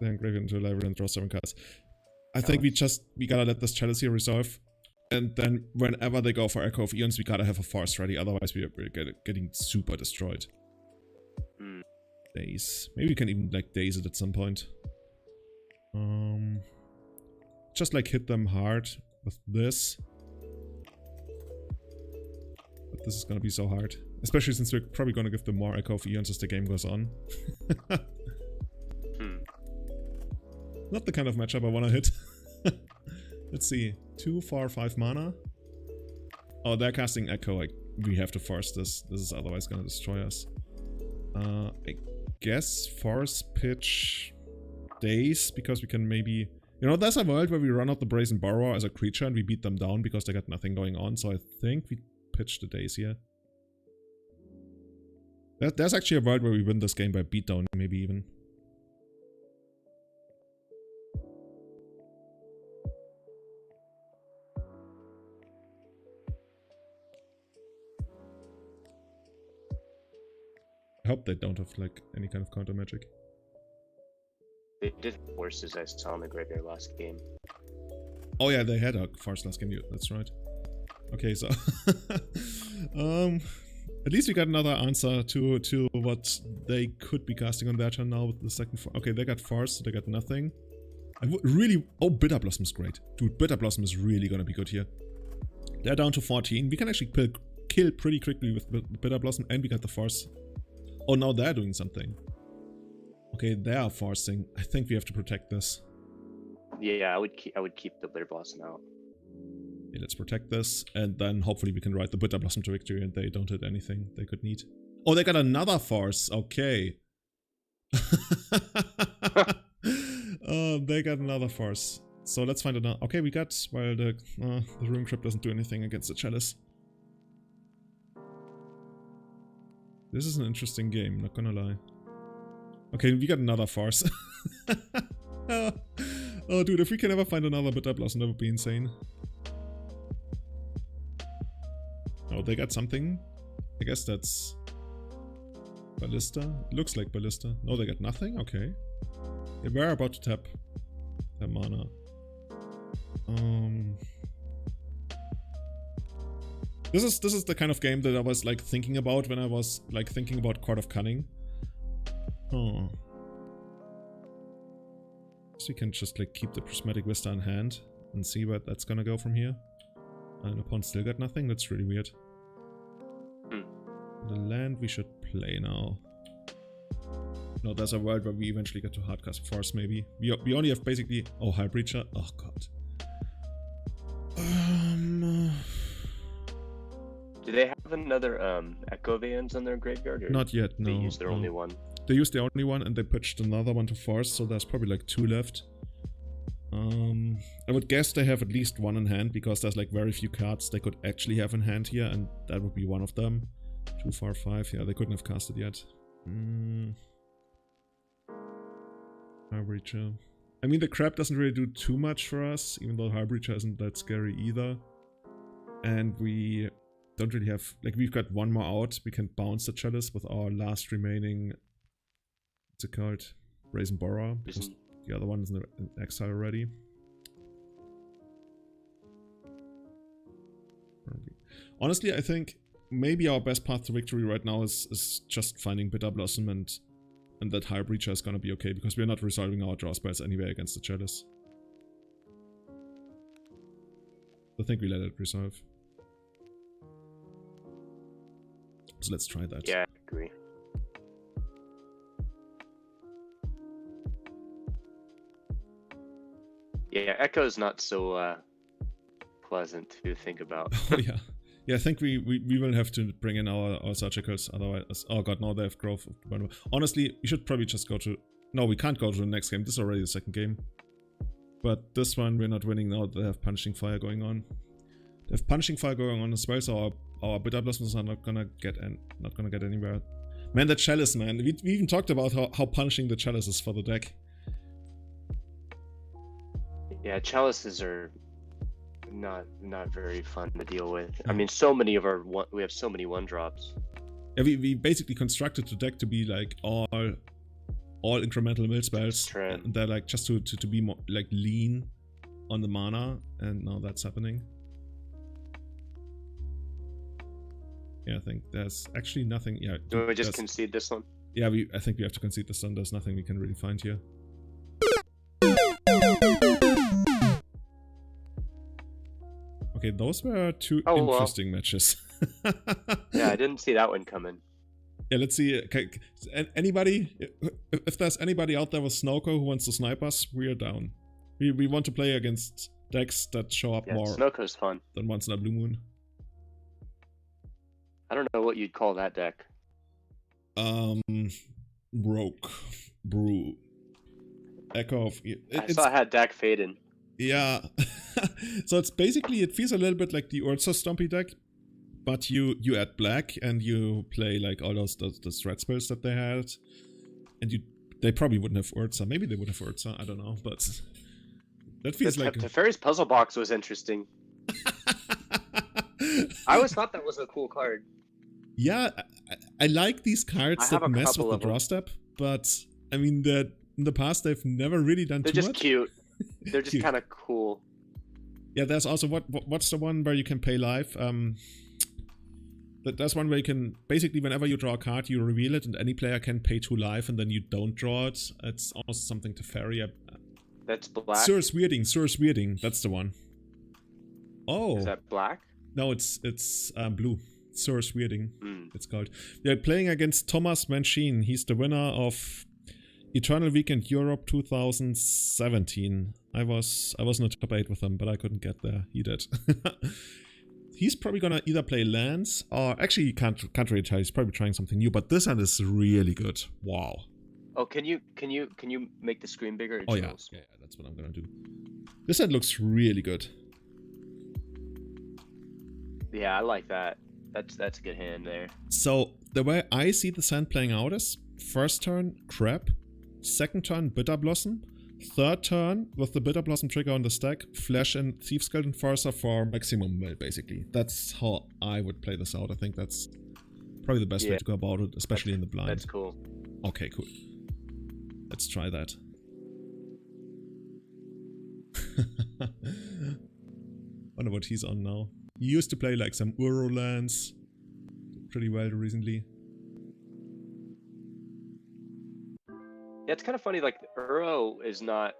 Then grave it into a library and draw 7 cards. I think we gotta let this Chalice here resolve, and then whenever they go for Echo of Eons, we gotta have a force ready, otherwise we're getting super destroyed. Daze. Maybe we can even like Daze it at some point. Just like hit them hard with this. But this is gonna be so hard. Especially since we're probably gonna give them more Echo of Eons as the game goes on. Not the kind of matchup I want to hit. Let's see. 2, 4, 5 mana. Oh, they're casting Echo. Like, we have to force this. This is otherwise going to destroy us. I guess force pitch Daze, because we can maybe... You know, there's a world where we run out the Brazen Borrower as a creature and we beat them down because they got nothing going on. So I think we pitch the Daze here. There's actually a world where we win this game by beatdown, maybe even. I hope they don't have like any kind of counter magic. They did forces, I saw in the graveyard last game. Oh yeah, they had a force last game. That's right. Okay, so at least we got another answer to what they could be casting on their turn now with the second. Okay, they got force, so they got nothing. I would really. Oh, Bitterblossom is great, dude. Bitterblossom is really gonna be good here. They're down to 14. We can actually kill pretty quickly with Bitterblossom, and we got the force. Oh, now they're doing something. Okay, they are forcing. I think we have to protect this. Yeah, I would keep the Bitterblossom out. Okay, let's protect this, and then hopefully we can ride the Bitterblossom to victory, and they don't hit anything they could need. Oh, they got another force. Okay. Oh, they got another force. So let's find another. Okay, we got. While the Rune Crypt doesn't do anything against the Chalice. This is an interesting game, not gonna lie. Okay, we got another force. Oh, dude, if we can ever find another Bitterblossom, that would be insane. Oh, they got something. I guess that's... Ballista? Looks like Ballista. No, they got nothing? Okay. They were about to tap their mana. This is the kind of game that I was like thinking about when I was like thinking about Court of Cunning. Oh. So we can just like keep the Prismatic Vista in hand and see where that's gonna go from here. And opponent still got nothing. That's really weird. The land we should play now. No, there's a world where we eventually get to hardcast force maybe. We only have basically... Oh, High Breacher. Oh god. Do they have another Echo Vans in their graveyard? Or not yet, no. They use their only one? They used the only one and they pitched another one to force, so there's probably like 2 left. I would guess they have at least 1 in hand, because there's like very few cards they could actually have in hand here, and that would be one of them. 2, 4, 5, yeah, they couldn't have cast it yet. High Breacher. I mean, the crab doesn't really do too much for us, even though High Breacher isn't that scary either. And we don't really have... Like, we've got 1 more out. We can bounce the Chalice with our last remaining... What's it called? Brazen Borrower. Because the other one is in exile already. Honestly, I think maybe our best path to victory right now is just finding Bitterblossom, and that High Breacher is gonna be okay, because we're not resolving our draw spells anyway against the Chalice. I think we let it resolve. So let's try that. Yeah, I agree. Yeah, Echo's not so pleasant to think about. Oh yeah. Yeah, I think we will have to bring in our surgicals, otherwise... Oh god, now they have growth. Honestly, we should probably just go to... No, we can't go to the next game. This is already the second game. But this one we're not winning now. They have Punishing Fire going on. They have Punishing Fire going on as well, so our Bitterblossoms are not gonna get anywhere. Man, that Chalice, man. We even talked about how punishing the Chalice is for the deck. Yeah, Chalices are not very fun to deal with. I mean, so many of we have so many 1-drops. Yeah, we basically constructed the deck to be like all incremental mill spells. And they're like just to be more like lean on the mana, and now that's happening. Yeah, I think there's actually nothing. Yeah. Do we just concede this one? Yeah, I think we have to concede this one. There's nothing we can really find here. Okay, those were two interesting matches. Yeah, I didn't see that one coming. Yeah, let's see. Okay, anybody? If there's anybody out there with Snowco who wants to snipe us, we're down. We want to play against decks that show up more. Snowco's fun Than once in a blue moon. I don't know what you'd call that deck. Rogue, Brew, Echo of... I saw I had Dak Faden. Yeah. So it's basically, it feels a little bit like the Urza Stompy deck, but you add black and you play like all those red spells that they had, and they probably wouldn't have Urza. Maybe they would have Urza, I don't know, but that feels like... Teferi's Puzzle Box was interesting. I always thought that was a cool card. Yeah, I like these cards that mess with the draw step, but I mean, in the past they've never really done too much. They're just cute. They're just kind of cool. Yeah, there's also what's the one where you can pay live? There's one where you can basically, whenever you draw a card, you reveal it, and any player can pay 2 life, and then you don't draw it. It's almost something to Teferi. That's black. Source Weirding. That's the one. Oh, is that black? No, it's blue. Source Weirding. It's called. They're playing against Thomas Manchin. He's the winner of Eternal Weekend Europe 2017. I was in the top 8 with him, but I couldn't get there. He did. He's probably gonna either play lands or actually can't really tell. He's probably trying something new. But this hand is really good. Wow. Oh, can you make the screen bigger? Oh yeah, that's what I'm gonna do. This hand looks really good. Yeah, I like that. That's a good hand there. So the way I see this hand playing out is first turn Crab, second turn Bitterblossom, third turn with the Bitterblossom trigger on the stack, flash in Thieves Guild Enforcer for maximum mill, basically. That's how I would play this out. I think that's probably the best way to go about it, especially in the blind. That's cool. Okay, cool. Let's try that. Wonder what he's on now. He used to play like some Uro lands pretty well recently. Yeah, it's kind of funny, like, Uro is not,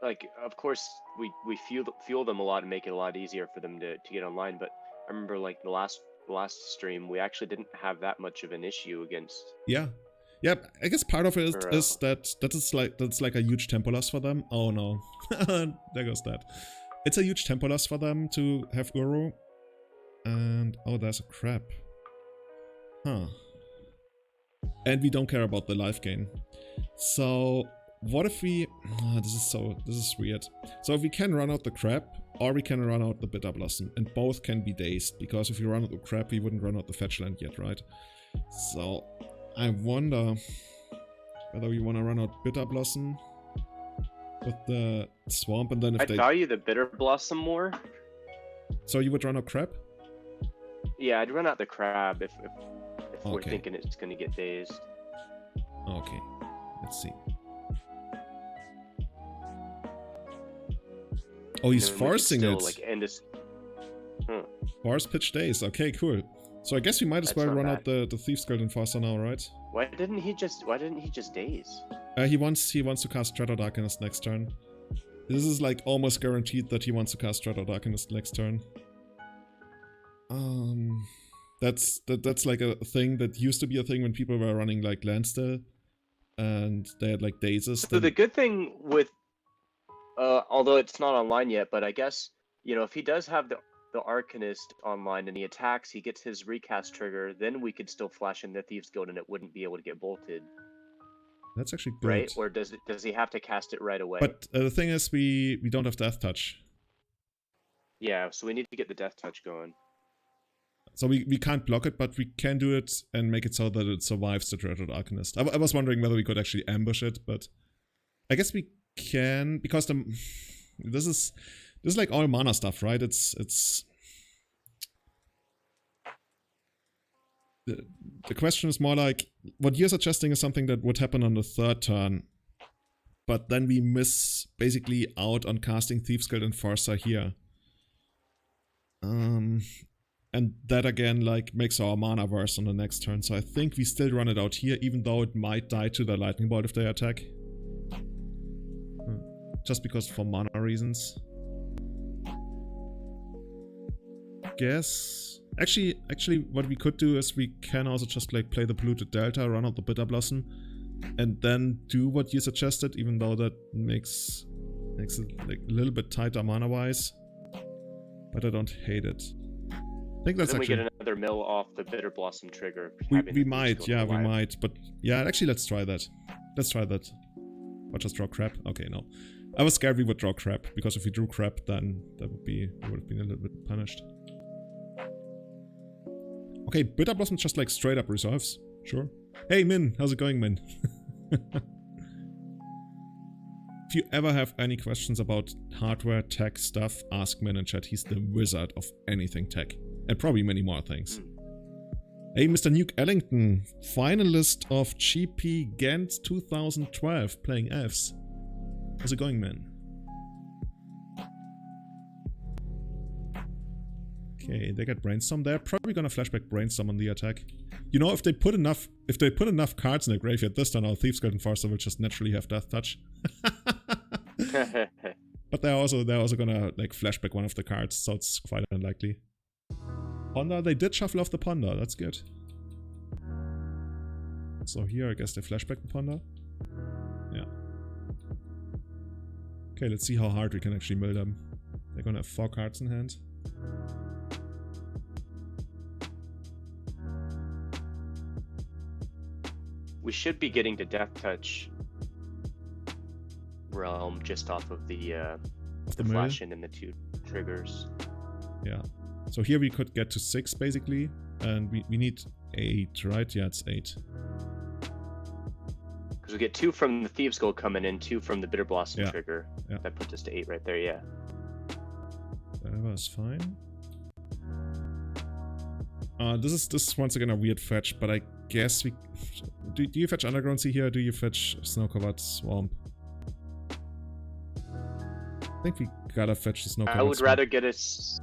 like, of course, we fuel them a lot and make it a lot easier for them to get online, but I remember, like, the last stream, we actually didn't have that much of an issue against... Yeah. Yeah, I guess part of it is that's like a huge tempo loss for them. Oh no. There goes that. It's a huge tempo loss for them to have Uro. And oh, there's a crab. Huh. And we don't care about the life gain. So what if we... this is weird. So if we can run out the crab, or we can run out the Bitterblossom, and both can be dazed, because if you run out the crab, we wouldn't run out the fetch land yet, right? So I wonder whether we want to run out Bitterblossom with the swamp, and then if I'd value the Bitterblossom more. So you would run out crab? Yeah, I'd run out the crab if we're thinking it's going to get dazed. Okay, let's see. Oh, he's forcing it. Like, end this... Force pitch Daze. Okay, cool. So I guess we might as well run out the Thieves Guild Enforcer now, right? Why didn't he just daze? He wants to cast Shadow Darkness next turn. This is like almost guaranteed that he wants to cast Dread Arcanist next turn. That's like a thing that used to be a thing when people were running like Landstill, and they had like Dazes. So the good thing with, although it's not online yet, but I guess, you know, if he does have the Arcanist online and he attacks, he gets his recast trigger, then we could still flash in the Thieves Guild and it wouldn't be able to get bolted. That's actually good. Right? Or does he have to cast it right away? But the thing is, we don't have Death Touch. Yeah, so we need to get the Death Touch going. So we can't block it, but we can do it and make it so that it survives the Dreaded Arcanist. I was wondering whether we could actually ambush it, but I guess we can, because this is like all mana stuff, right? It's the question is more like, what you're suggesting is something that would happen on the third turn, but then we miss basically out on casting Thieves Guild Enforcer here. And that again like makes our mana worse on the next turn, so I think we still run it out here, even though it might die to the Lightning Bolt if they attack. Just because for mana reasons. Guess... Actually what we could do is we can also just like play the Polluted Delta, run out the Bitterblossom, and then do what you suggested, even though that makes it like a little bit tighter mana-wise. But I don't hate it. I think that's then actually... we get another mill off the Bitterblossom trigger. We might, yeah, we might. But yeah, actually, let's try that. Let's try that. Or just draw Crab? Okay, no. I was scared we would draw Crab, because if we drew Crab, then we would have been a little bit punished. Okay, Bitterblossom just like straight up resolves. Sure. Hey, Min! How's it going, Min? If you ever have any questions about hardware, tech stuff, ask Min in chat. He's the wizard of anything tech. And probably many more things. Hey, Mr. Nuke Ellington, finalist of GP Ghent 2012, playing Fs. How's it going, man? Okay, they got Brainstorm. They're probably gonna flashback Brainstorm on the attack. You know, if they put enough cards in the graveyard this turn, our Thieves Guild Enforcer will just naturally have Death Touch. But they're also gonna like flashback one of the cards, so it's quite unlikely. Ponder, they did shuffle off the Ponder, that's good. So here I guess they flashback the Ponder. Yeah. Okay, let's see how hard we can actually mill them. They're gonna have 4 cards in hand. We should be getting to Death Touch realm just off of the flash in and the 2 triggers. Yeah. So here we could get to 6 basically, and we need 8, right? Yeah, it's 8. Because we get 2 from the Thieves Gold coming in, 2 from the Bitterblossom trigger. Yeah. That puts us to 8 right there, yeah. That was fine. This is once again a weird fetch, but I guess we... Do you fetch Underground Sea here, or do you fetch Snow-Covered Swamp? I think we gotta fetch the Snow-Covered Swamp. I would rather get us...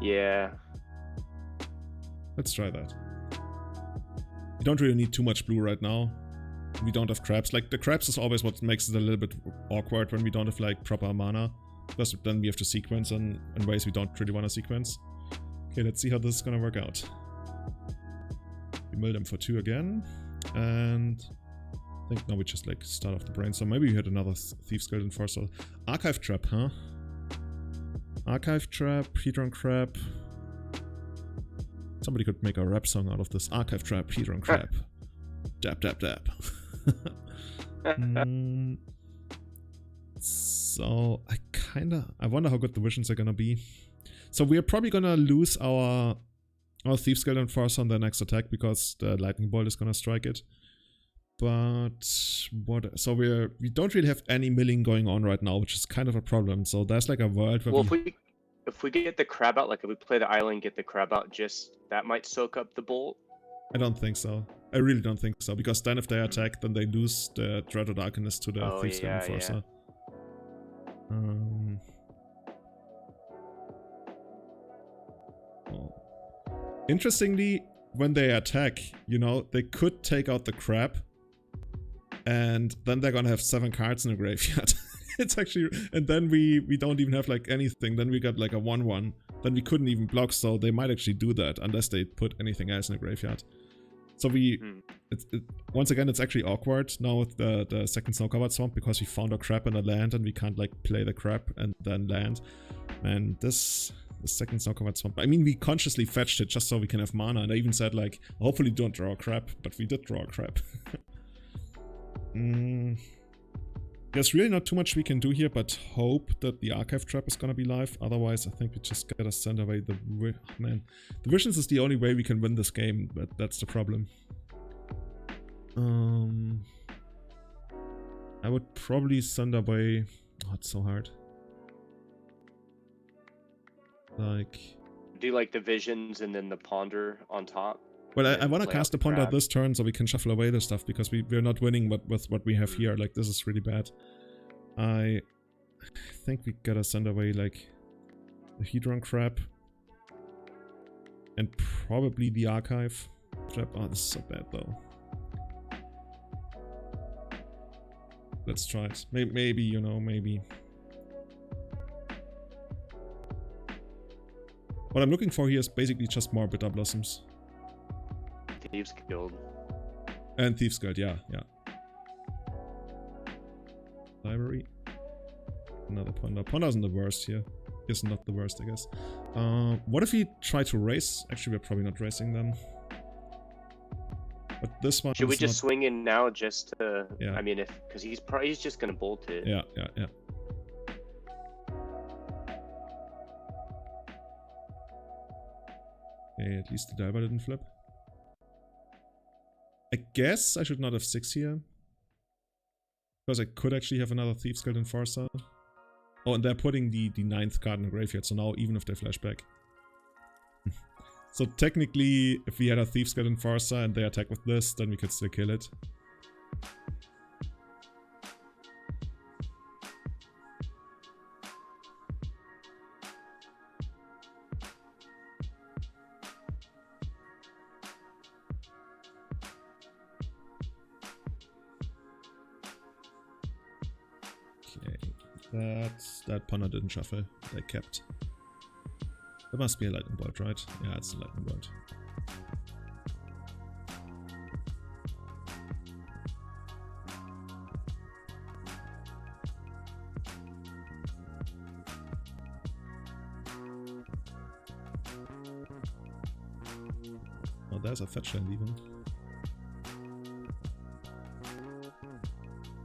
Yeah. Let's try that. We don't really need too much blue right now. We don't have crabs. Like, the crabs is always what makes it a little bit awkward when we don't have, like, proper mana. Because then we have to sequence in ways we don't really want to sequence. Okay, let's see how this is gonna work out. We mill them for 2 again. And... I think now we just, like, start off the Brainstorm. Maybe we hit another Thieves Guild Enforcer. Archive Trap, huh? Archive Trap, Hedron Crab. Somebody could make a rap song out of this. Archive Trap, Hedron Crab. Dab, dab, dab. So, I wonder how good the visions are gonna be. So we're probably gonna lose our Thieves Guild Enforcer on the next attack because the Lightning Bolt is gonna strike it. But what? So we don't really have any milling going on right now, which is kind of a problem. So there's like a world where if we get the crab out, like if we play the island, get the crab out, just that might soak up the bolt. I don't think so. I really don't think so, because then if they attack, then they lose the Dreaded Arcanist to the Thieves Guild Enforcer. Interestingly, when they attack, you know, they could take out the crab, and then they're gonna have 7 cards in the graveyard. It's actually, and then we don't even have like anything. Then we got like a 1/1. Then we couldn't even block, so they might actually do that unless they put anything else in the graveyard. So once again, it's actually awkward now with the second snow-covered swamp because we found a crab in a land and we can't like play the crab and then land. And the second snow-covered swamp, I mean, we consciously fetched it just so we can have mana, and I even said like, hopefully don't draw a crab, but we did draw a crab. There's really not too much we can do here, but hope that the archive trap is gonna be live. Otherwise, I think we just gotta send away the... Man, the visions is the only way we can win this game, but that's the problem. I would probably send away... Oh, it's so hard. Like... Do like the visions and then the ponder on top? Well, I want to cast the ponder this turn so we can shuffle away the stuff, because we're not winning with what we have here. Like, this is really bad. I think we gotta send away, like, the Hedron Crab. And probably the archive trap. Oh, this is so bad, though. Let's try it. Maybe, you know, maybe. What I'm looking for here is basically just more Bitterblossoms. Thieves Guild. And Thieves Guild, yeah. Library. Another Ponder. Ponder isn't the worst here. Is not the worst, I guess. What if we try to race? Actually, we're probably not racing them. But this one. Should we just swing in now just to... Yeah. I mean, because he's just gonna bolt it. Yeah. Okay, at least the diver didn't flip. I guess I should not have 6 here. Because I could actually have another Thieves Guild Enforcer. Oh, and they're putting the 9th card in the graveyard, so now even if they flashback. So technically, if we had a Thieves Guild Enforcer and they attack with this, then we could still kill it. That Ponder didn't shuffle. They kept. There must be a lightning bolt, right? Yeah, it's a lightning bolt. Oh, there's a fetch land even.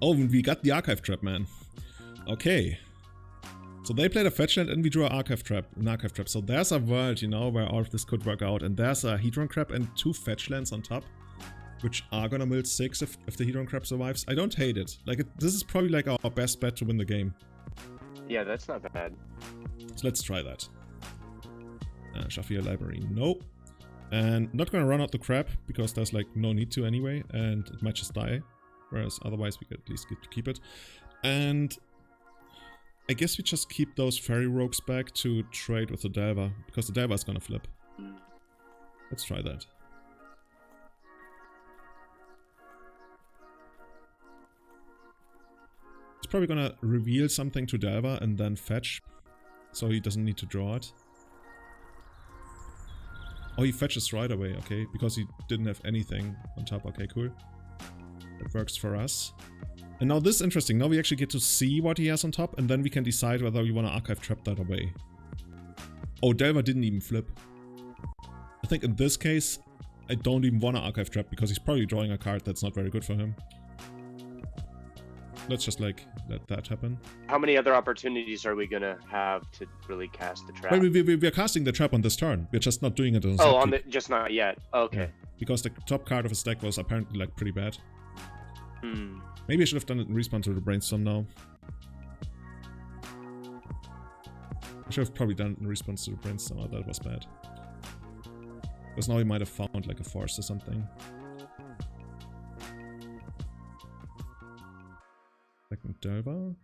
Oh, we got the archive trap, man. Okay. So they played a fetch land and we drew an archive trap. So there's a world, you know, where all of this could work out. And there's a Hedron Crab and 2 fetch lands on top, which are gonna mill 6 if the Hedron Crab survives. I don't hate it. Like, this is probably like our best bet to win the game. Yeah, that's not bad. So let's try that. Shuffle your library. Nope. And not gonna run out the crab, because there's like no need to anyway, and it might just die. Whereas otherwise we could at least get to keep it. And I guess we just keep those fairy rogues back to trade with the Delver, because the Delver is gonna flip. Let's try that. He's probably gonna reveal something to Delver and then fetch, so he doesn't need to draw it. Oh, he fetches right away, okay, because he didn't have anything on top. Okay, cool. That works for us. And now this is interesting. Now we actually get to see what he has on top, and then we can decide whether we want to archive trap that away. Oh, Delver didn't even flip. I think in this case, I don't even want to archive trap, because he's probably drawing a card that's not very good for him. Let's just, like, let that happen. How many other opportunities are we gonna have to really cast the trap? Well, we're casting the trap on this turn. We're just not doing it on Oh, just not yet. Okay. Yeah, because the top card of his deck was apparently, like, pretty bad. Maybe I should have done it in respawn to the Brainstorm now. I should have probably done it in response to the Brainstorm. Oh, that was bad. Because now he might have found like a force or something. Second Delver.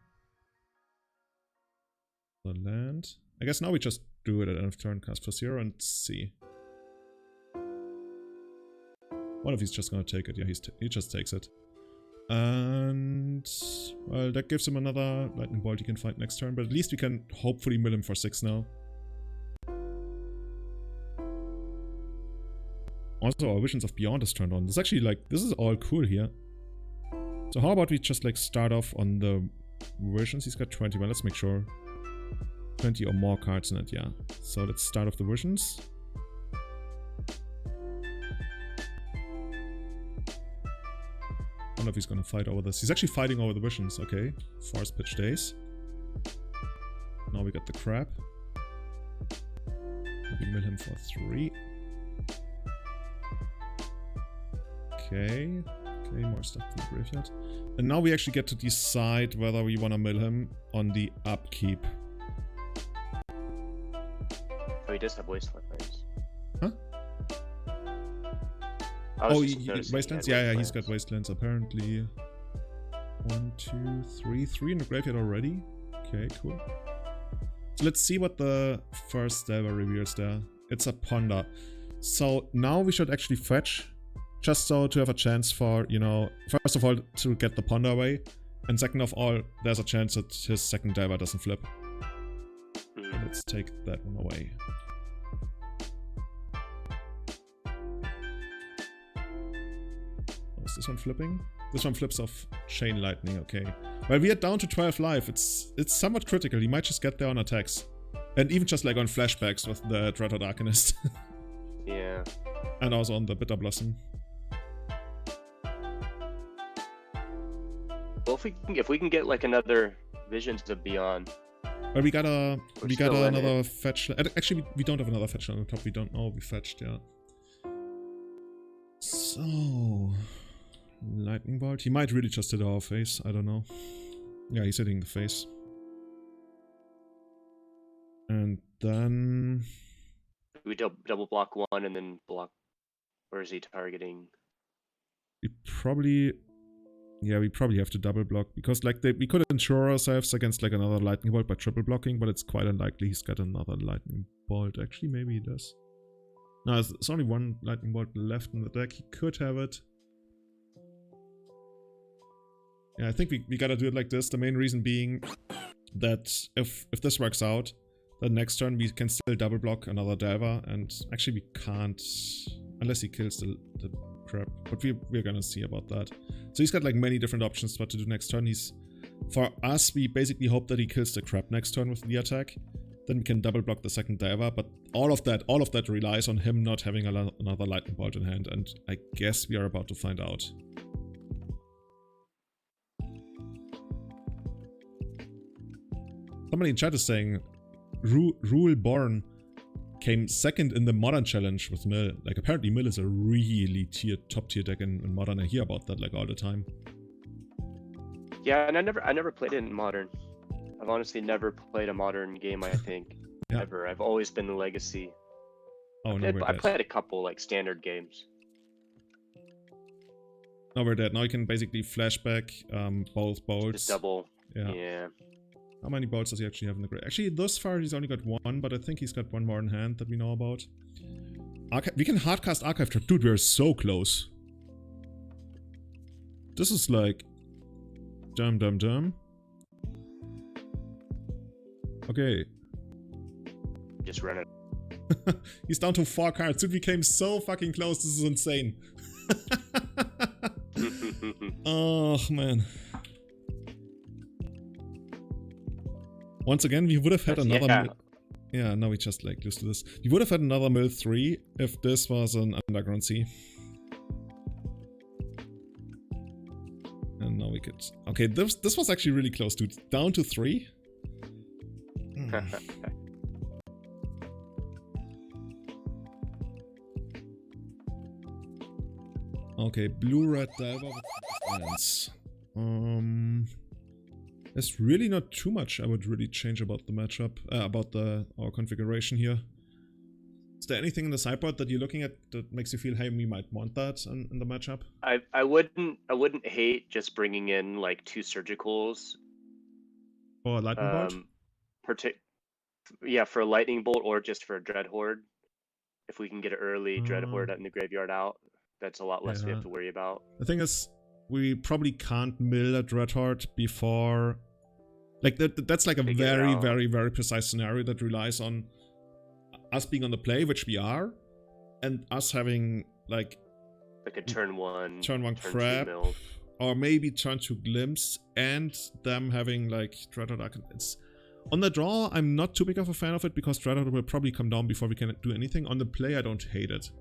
The land. I guess now we just do it at end of turn, cast for 0 and see. One of these just gonna take it. Yeah, he just takes it. And Well, that gives him another lightning bolt he can fight next turn, but at least we can hopefully mill him for 6 now. Also, our Visions of Beyond is turned on. This is actually like, this is all cool here. So how about we just like start off on the Visions? He's got 21, let's make sure. 20 or more cards in it, yeah. So let's start off the Visions. I don't know if he's gonna fight over this. He's actually fighting over the Visions, okay. Force pitch Daze. Now we got the Crab. We mill him for 3. Okay, more stuff in the graveyard. And now we actually get to decide whether we want to mill him on the upkeep. Oh, he does have Wastelands. Huh? Wastelands? Yeah, he's got Wastelands apparently. 1, 2, 3. 3 in the graveyard already. Okay, cool. So let's see what the first Delver reveals there. It's a Ponder. So now we should actually fetch. Just so to have a chance for, you know, first of all, to get the Ponder away. And second of all, there's a chance that his second Delver doesn't flip. So let's take that one away. Oh, is this one flipping? This one flips off Chain Lightning, okay. Well, we are down to 12 life. It's somewhat critical. He might just get there on attacks. And even just like on flashbacks with the Dreadhorde Arcanist. Yeah. And also on the Bitterblossom. Well, if we can get like another Visions of Beyond. Well, we got another fetch. Actually, we don't have another fetch on the top. We don't know. We fetched, yeah. So, Lightning Bolt. He might really just hit our face. I don't know. Yeah, he's hitting the face. And then we double block 1 and then block. Or is he targeting? We probably have to double block because like we could ensure ourselves against like another lightning bolt by triple blocking, but it's quite unlikely he's got another lightning bolt. Actually, maybe he does. No, there's only one lightning bolt left in the deck. He could have it. Yeah, I think we gotta do it like this. The main reason being that if this works out, then next turn we can still double block another Delver, and actually we can't unless he kills the Crab. But we're gonna see about that. So he's got like many different options what to do next turn. For us, we basically hope that he kills the Crab next turn with the attack. Then we can double block the second Delver, but all of that relies on him not having another lightning bolt in hand, and I guess we are about to find out. Somebody in chat is saying Rule Born came second in the Modern Challenge with Mill. Like, apparently Mill is a really top tier deck in Modern. I hear about that like all the time. Yeah, and I never played it in Modern. I've honestly never played a Modern game, I think. Yeah. Ever. I've always been the Legacy. Oh, no, I played a couple like standard games. No, we're dead. Now you can basically flashback both bolts. Just double. Yeah. How many bolts does he actually have in the grave? Actually, thus far he's only got 1, but I think he's got 1 more in hand that we know about. We can hardcast Archive Trap. Dude, we're so close. This is like... Dumb. Okay. Just run it. He's down to 4 cards. Dude, we came so fucking close. This is insane. Oh, man. Once again, we would have had another... Yeah, now we just like lose to this. We would have had another mill 3 if this was an Underground Sea. And now we could... Okay, this was actually really close, dude. Down to 3? Okay, blue-red Delver with lands. There's really not too much I would really change about the matchup, about our configuration here. Is there anything in the sideboard that you're looking at that makes you feel, hey, we might want that in the matchup? I wouldn't hate just bringing in like 2 surgicals. Or a lightning bolt? Yeah, for a lightning bolt or just for a Dreadhorde. If we can get an early Dreadhorde in the graveyard out, that's a lot less we have to worry about. The thing is, we probably can't mill a Dreadhorde before... Like, that's like a Figure it very, out. very, very precise scenario that relies on us being on the play, which we are, and us having, like a turn 1 turn 2 Crab, mill. or maybe turn 2 Glimpse, and them having, like, Dreadhorde. It's... On the draw, I'm not too big of a fan of it, because Dreadhorde will probably come down before we can do anything. On the play, I don't hate it.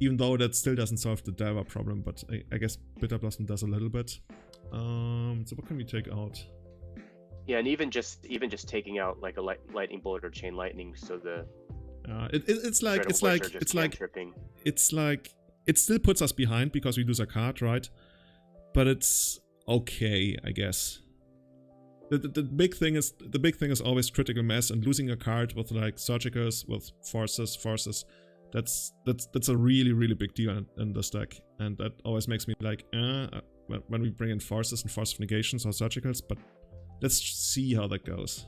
Even though that still doesn't solve the Delver problem, but I guess Bitterblossom does a little bit. So what can we take out? Yeah, and even just taking out like a lightning bolt or chain lightning, so the it's like it still puts us behind because we lose a card, right? But it's okay, I guess. The big thing is always critical mass, and losing a card with like surgicals, with forces. That's a really, really big deal in this deck, and that always makes me like when we bring in forces and Force of Negations or surgicals. But let's see how that goes.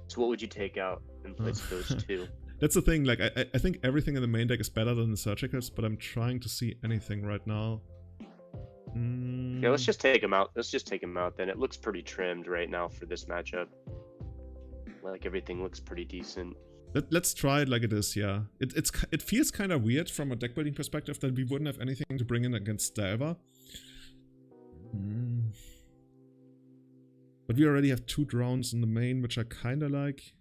So what would you take out in place of those two? That's the thing. Like I think everything in the main deck is better than the surgicals, but I'm trying to see anything right now. Yeah, let's just take him out. Let's just take him out then. It looks pretty trimmed right now for this matchup. Like everything looks pretty decent. Let's try it like it is, yeah. It feels kind of weird from a deck building perspective that we wouldn't have anything to bring in against Delver. But we already have 2 drones in the main, which I kind of like.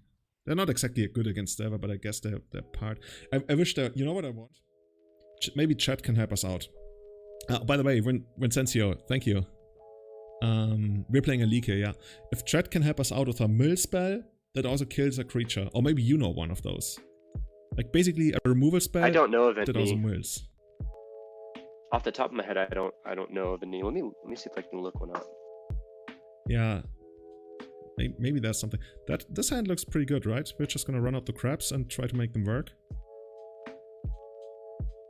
They're not exactly good against Delver, but I guess they're part. I wish that... You know what I want? Maybe chat can help us out. By the way, Vincenzio, thank you. We're playing a leak here, yeah. If chat can help us out with a mill spell that also kills a creature, or maybe you know one of those. Like basically a removal spell. I don't know of any. That also mills. Off the top of my head, I don't know of any. Let me see if I can look one up. Yeah. Maybe there's something. This hand looks pretty good, right? We're just gonna run out the crabs and try to make them work.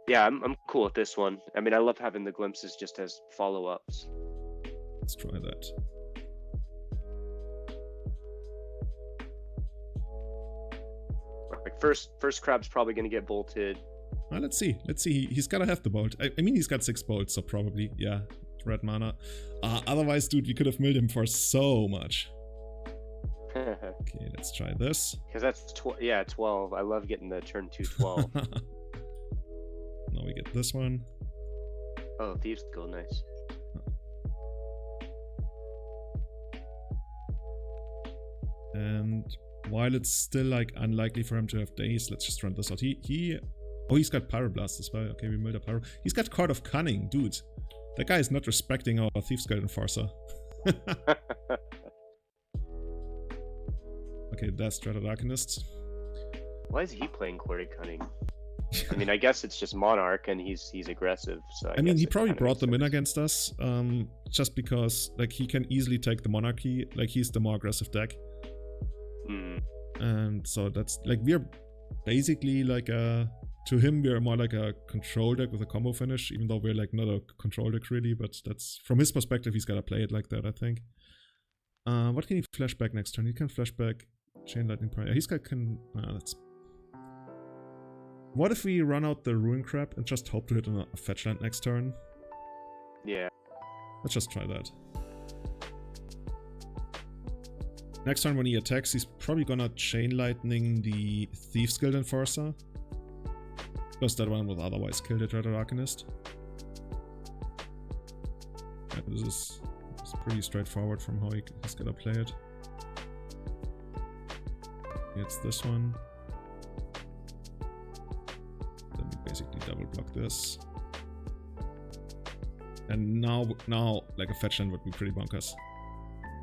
Yeah, I'm cool with this one. I mean, I love having the glimpses just as follow-ups. Let's try that. Like first crab's probably gonna get bolted. Let's see. He's gotta have the bolt. I mean, he's got 6 bolts, so probably, yeah. Red mana. Otherwise, dude, we could have milled him for so much. Okay, let's try this. Because that's 12. I love getting the turn 2 12. Now we get this one. Oh, Thieves go nice. And while it's still like unlikely for him to have Daze, let's just run this out. Oh, he's got Pyroblast as well. Okay, we milled a Pyro. He's got Court of Cunning, dude. That guy is not respecting our Thieves Guild Enforcer. Okay, that's Dreaded Arcanist. Why is he playing Court of Cunning? I mean, I guess it's just Monarch and he's aggressive. So I mean, he probably brought them in against us, just because like he can easily take the Monarchy. Like he's the more aggressive deck. And so that's like we're basically like to him we're more like a control deck with a combo finish, even though we're like not a control deck really, but that's from his perspective he's gotta play it like that, I think. What can he flash back next turn? He can flash back Chain Lightning Prayer. He's got that's... What if we run out the Ruin Crab and just hope to hit a fetch land next turn? Yeah. Let's just try that. Next turn when he attacks, he's probably gonna Chain Lightning the Thieves Guild Enforcer. Because that one would otherwise kill the Dreaded Arcanist. Yeah, this is pretty straightforward from how he's gonna play it. It's this one. Then we basically double block this. And now like a fetch land would be pretty bonkers.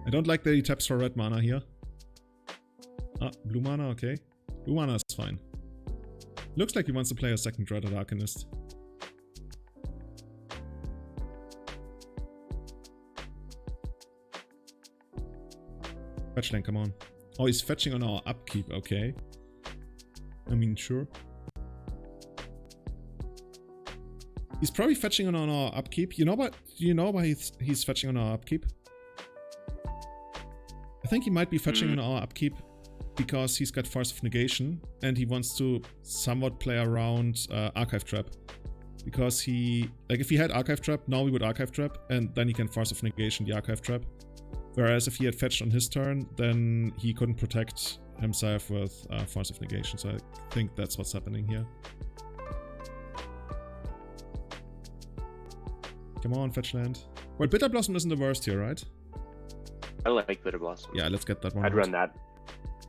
I don't like that he taps for red mana here. Blue mana, okay. Blue mana is fine. Looks like he wants to play a second Dreaded Arcanist. Fetch land, come on. Oh, he's fetching on our upkeep, okay. I mean, sure. He's probably fetching on our upkeep. You know what? Do you know why he's fetching on our upkeep? I think he might be fetching on our upkeep because he's got Force of Negation and he wants to somewhat play around Archive Trap. because he, like if he had Archive Trap, now we would Archive Trap, and then he can Force of Negation the Archive Trap. Whereas if he had fetched on his turn, then he couldn't protect himself with Force of Negation, so I think that's what's happening here. Come on, fetch land. Well, Bitterblossom isn't the worst here, right? I like Bitterblossom. Yeah, let's get that one. I'd run that.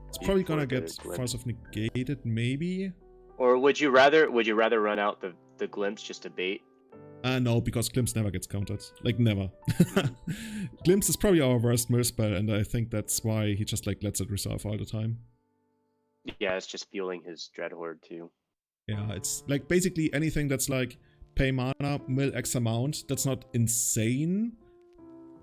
It's probably gonna get Force of Negated, maybe. Or would you rather run out the Glimpse just to bait? No, because Glimpse never gets countered. Like, never. Glimpse is probably our worst mill spell, and I think that's why he just, like, lets it resolve all the time. Yeah, it's just fueling his Dreadhorde, too. Yeah, it's, like, basically anything that's, like, pay mana, mill X amount, that's not insane.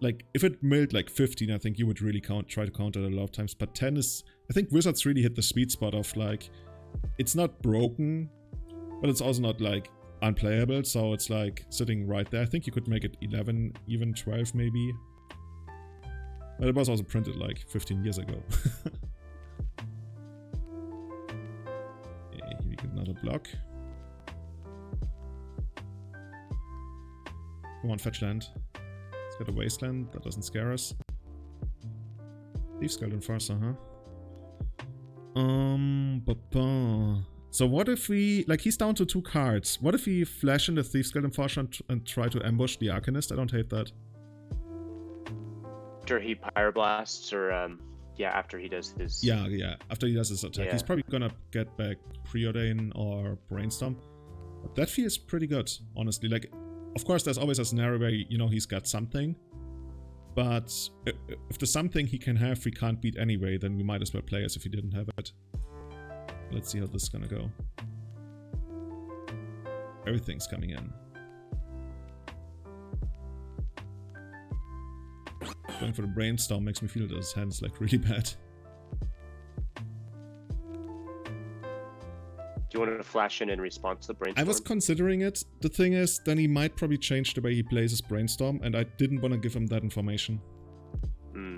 Like, if it milled, like, 15, I think you would really try to counter it a lot of times. But 10 is... I think Wizards really hit the sweet spot of, like... It's not broken, but it's also not, like... unplayable, so it's like sitting right there. I think you could make it 11, even 12 maybe. But it was also printed like 15 years ago. Okay, here we get another block. Come on, fetch land. Let's get a wasteland, that doesn't scare us. Leave Scalding Tarn, So what if we, like, he's down to 2 cards. What if we flash in the Thieves Scalding Tarn and try to ambush the Arcanist? I don't hate that. After he Pyroblasts, or yeah, after he does his... Yeah, after he does his attack. Yeah. He's probably gonna get back Preordain or Brainstorm. But that feels pretty good, honestly. Like, of course, there's always a scenario where, you know, he's got something. But if the something he can have we can't beat anyway, then we might as well play as if he didn't have it. Let's see how this is gonna go. Everything's coming in. Going for the Brainstorm makes me feel that his hand's like really bad. Do you want to flash in response to the Brainstorm? I was considering it. The thing is, then he might probably change the way he plays his Brainstorm, and I didn't want to give him that information. Hmm.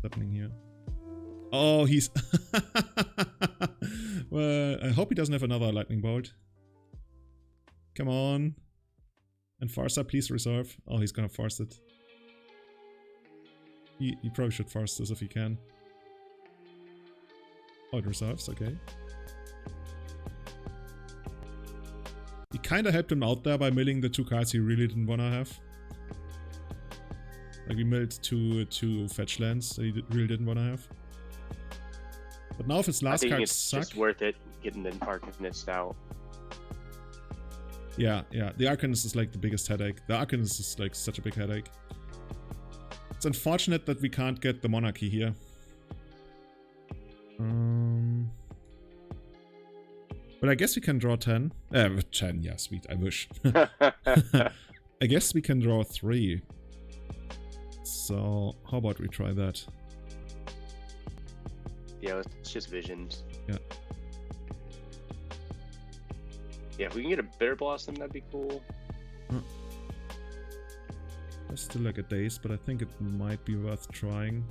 Happening here. Oh, he's... Well, I hope he doesn't have another lightning bolt. Come on. And Farsa, please reserve. Oh, he's gonna force it. He probably should force this if he can. Oh, it reserves, okay. He kinda helped him out there by milling the 2 cards he really didn't wanna have. Like, we milled two fetch lands that he really didn't want to have. But now if his last card suck... it's just worth it, getting the Arcanist out. Yeah. The Arcanist is like the biggest headache. The Arcanist is like such a big headache. It's unfortunate that we can't get the Monarchy here. But I guess we can draw 10. 10, yeah, sweet, I wish. I guess we can draw 3. So, how about we try that? Yeah, it's just visions. Yeah. Yeah, if we can get a Bitterblossom, that'd be cool. I still like a Daze, but I think it might be worth trying.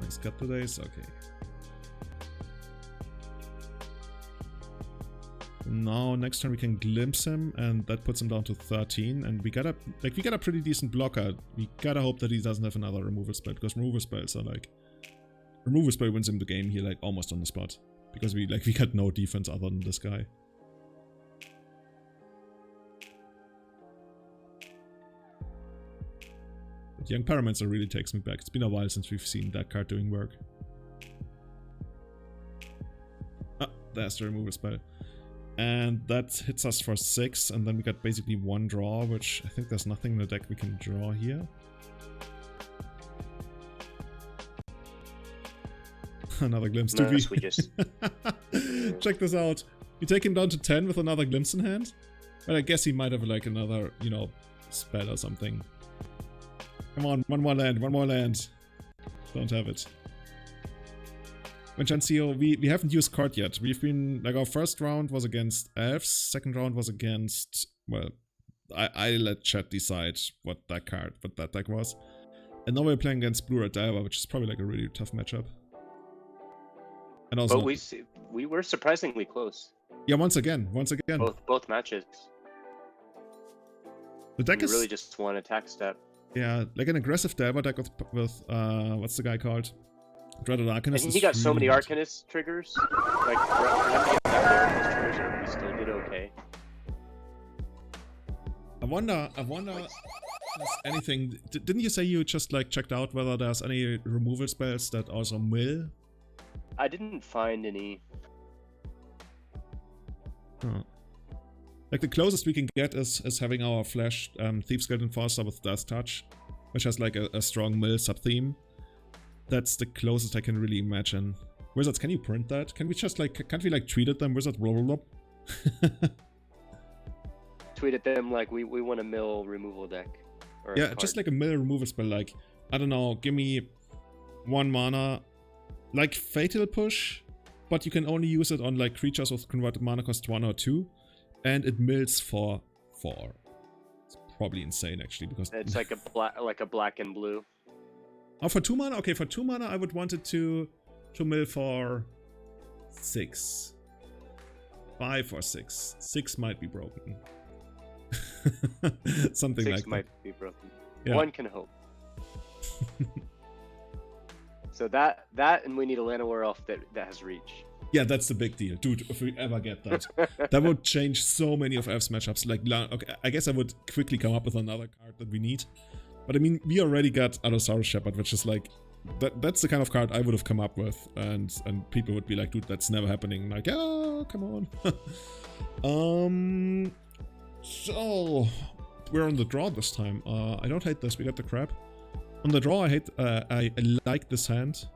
Nice, got the Daze, okay. Now next turn we can glimpse him, and that puts him down to 13, and we got a pretty decent blocker. We gotta hope that he doesn't have another removal spell, because removal spells are like... Removal spell wins him the game here, like, almost on the spot. Because we got no defense other than this guy. But Young Pyromancer really takes me back. It's been a while since we've seen that card doing work. Ah, there's the removal spell. And that hits us for 6, and then we got basically 1 draw, which I think there's nothing in the deck we can draw here. Another Glimpse to be. We just... Check this out. You take him down to 10 with another Glimpse in hand? But I guess he might have like another, you know, spell or something. Come on, one more land. Don't have it. Vincencio, we haven't used card yet. We've been, like, our first round was against elves, second round was against, well, I let chat decide what that deck was. And now we're playing against Blue Red Delver, which is probably like a really tough matchup. And also, but we were surprisingly close. Yeah, once again. Both matches. The deck is really just one attack step. Yeah, like an aggressive Delver deck with what's the guy called? Dreaded Arcanist. And he got so many Arcanist triggers. Like for him to get that Arcanist triggers, we still did okay. I wonder if there's anything. Didn't you say you just like checked out whether there's any removal spells that also mill? I didn't find any. Huh. Like the closest we can get is having our Flash Thieves Guild Enforcer with Death Touch, which has like a strong mill sub-theme. That's the closest I can really imagine. Wizards, can you print that? Can we just like, can't we like tweet at them, Wizard roll up? Tweet at them like we want a mill removal deck. Or yeah, just like a mill removal spell, like, I don't know, give me 1 mana, like Fatal Push, but you can only use it on like creatures with converted mana cost 1 or 2, and it mills for 4. It's probably insane actually, because it's like a black and blue. Oh, for 2 mana? Okay, for 2 mana I would want it to mill for 6. 5 or 6. 6 might be broken. Something 6 like that. might be broken. Yeah. One can hope. So that and we need a Llanowar elf that has reach. Yeah, that's the big deal. Dude, if we ever get that. That would change so many of F's matchups. Like, okay, I guess I would quickly come up with another card that we need. But I mean, we already got Allosaurus Shepherd, which is like, that's the kind of card I would have come up with. And people would be like, dude, that's never happening. Like, oh, come on. So, we're on the draw this time. I don't hate this. We got the crab. On the draw, I like this hand.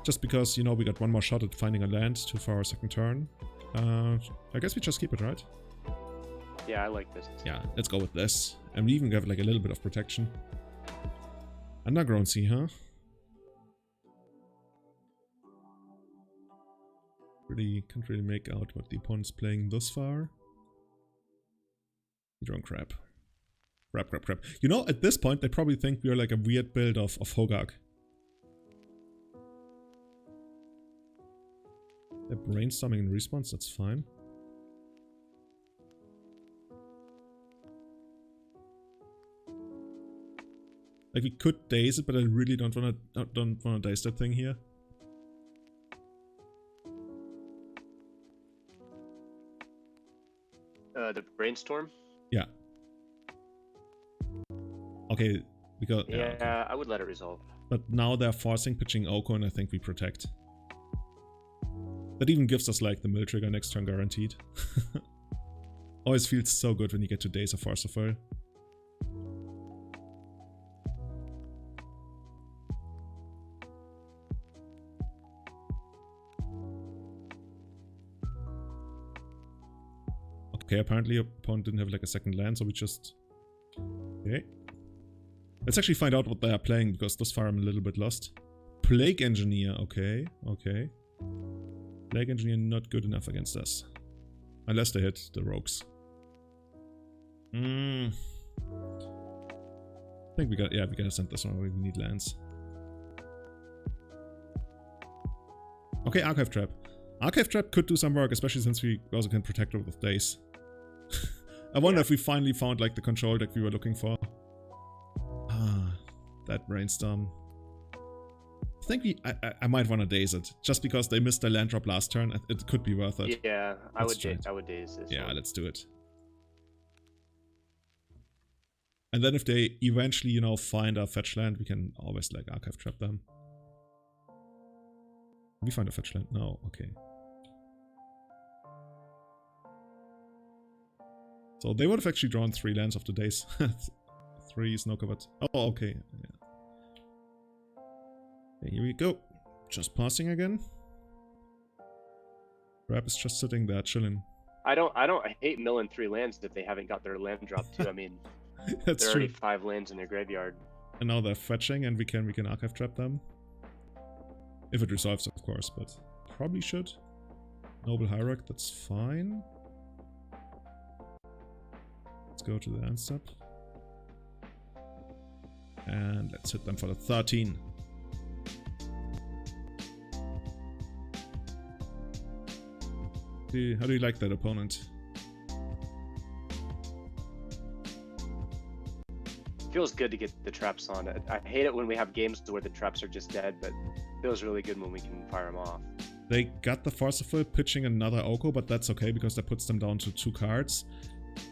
Just because, you know, we got one more shot at finding a land for our second turn. I guess we just keep it, right? Yeah, I like this. Yeah, let's go with this. And we even have like a little bit of protection. Underground Sea, huh? Can't really make out what the opponent's playing thus far. Hedron Crab. Crab. You know, at this point, they probably think we're like a weird build of Hogak. They're brainstorming in response, that's fine. Like, we could daze it, but I really don't wanna daze that thing here. The Brainstorm? Yeah. Okay, because... Yeah, okay. I would let it resolve. But now they're forcing pitching Oko, and I think we protect. That even gives us, like, the mill trigger next turn guaranteed. Always feels so good when you get to Daze or Force of Will. Okay, apparently opponent didn't have like a second land, so we just... Okay. Let's actually find out what they are playing, because thus far I'm a little bit lost. Plague Engineer, okay. Plague Engineer not good enough against us. Unless they hit the rogues. I think we gotta send this one, we need lands. Okay, Archive Trap. Archive Trap could do some work, especially since we also can protect it with Daze. I wonder if we finally found like the control deck we were looking for. That Brainstorm. I think I might want to Daze it, just because they missed their land drop last turn. It could be worth it. Yeah, I would Daze this. Yeah, one. let's do it. And then if they eventually, you know, find a fetch land, we can always like Archive Trap them. We find a fetch land? No, okay. So they would have actually drawn 3 lands of the days. 3 snow covered. Oh, okay. Yeah. Okay, here we go. Just passing again. Crab is just sitting there chilling. I hate milling 3 lands if they haven't got their land drop too. I mean, that's there are true. already 5 lands in their graveyard. And now they're fetching, and we can Archive Trap them. If it resolves, of course, but probably should. Noble Hierarch, that's fine. Let's go to the end step. And let's hit them for the 13. How do you like that opponent? Feels good to get the traps on. I hate it when we have games where the traps are just dead, but it feels really good when we can fire them off. They got the Forceful pitching another Oko, but that's okay because that puts them down to 2 cards.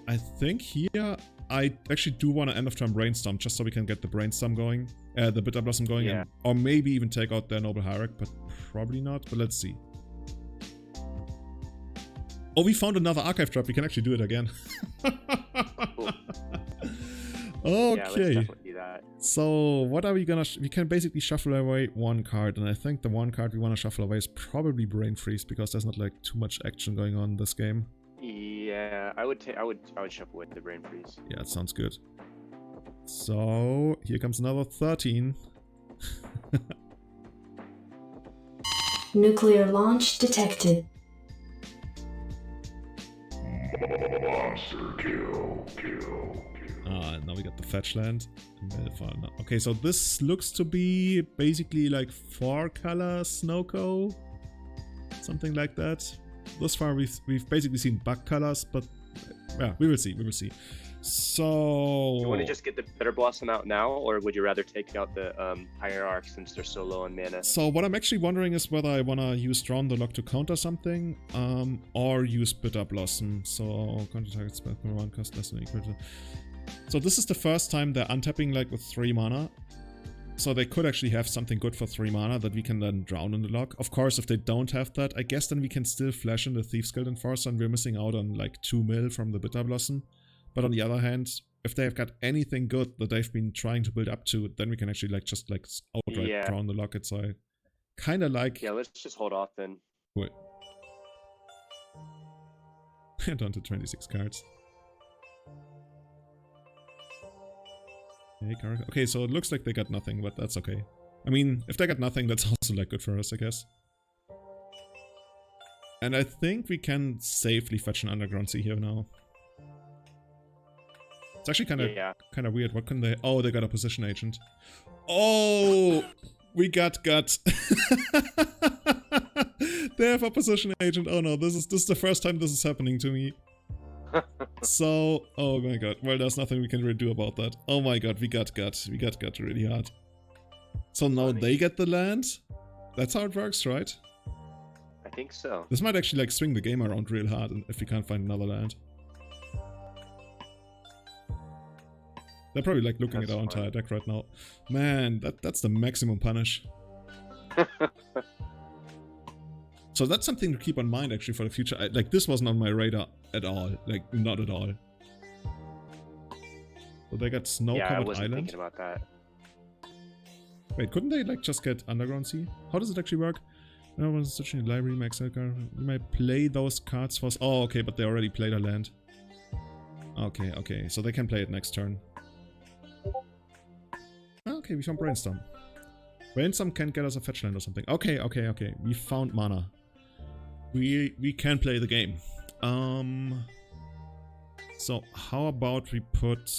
I think here I actually do want to end of turn Brainstorm just so we can get the Brainstorm going, the Bitterblossom going, Yeah. and, or maybe even take out their Noble Hierarch, but probably not. But let's see. Oh, we found another archive trap. We can actually do it again. Cool. Okay. Yeah, let's definitely do that. So what are we gonna... we can basically shuffle away 1 card, and I think the 1 card we want to shuffle away is probably Brain Freeze, because there's not like too much action going on in this game. Yeah, I would shuffle away the Brain Freeze. Yeah, it sounds good. So here comes another 13. Nuclear launch detected. Monster kill. Ah, now we got the fetch land. Okay, so this looks to be basically like 4-color Snowco. Something like that. Thus far we've basically seen bug colors, but yeah, we will see. So... You want to just get the Bitterblossom out now, or would you rather take out the Hierarch since they're so low on mana? So what I'm actually wondering is whether I want to use Drawn the Loch to counter something, or use Bitterblossom. So counter target spell per 1 cost less than or equal to... So this is the first time they're untapping like with 3 mana. So they could actually have something good for 3 mana that we can then drown in the Loch. Of course, if they don't have that, I guess then we can still flash in the Thieves Guild Enforcer and we're missing out on like 2 mil from the Bitterblossom. But on the other hand, if they've got anything good that they've been trying to build up to, then we can actually like just like outright drown the Loch. So I kind of like... Yeah, let's just hold off then. Wait. Down to 26 cards. Okay, so it looks like they got nothing, but that's okay. I mean, if they got nothing, that's also like good for us, I guess. And I think we can safely fetch an Underground Sea here now. It's actually kind of weird. What can they... Oh, they got a Position Agent. Oh, we got gut. They have a Position Agent. Oh no, this is the first time this is happening to me. So, oh my god. Well, there's nothing we can really do about that. Oh my god, we got gut. We got gut really hard. So now they get the land? That's how it works, right? I think so. This might actually like swing the game around real hard if we can't find another land. They're probably like looking at our entire deck right now. Man, that's the maximum punish. So that's something to keep in mind actually for the future. Like this wasn't on my radar at all. Like not at all. So they got snow-covered I wasn't island. thinking about that. Wait, couldn't they like just get Underground Sea? How does it actually work? No one's searching the library, max card. You might play those cards first. Oh, okay, but they already played a land. Okay, so they can play it next turn. Okay, we found Brainstorm. Brainstorm can get us a fetch land or something. Okay. We found mana. We can play the game. So how about we put...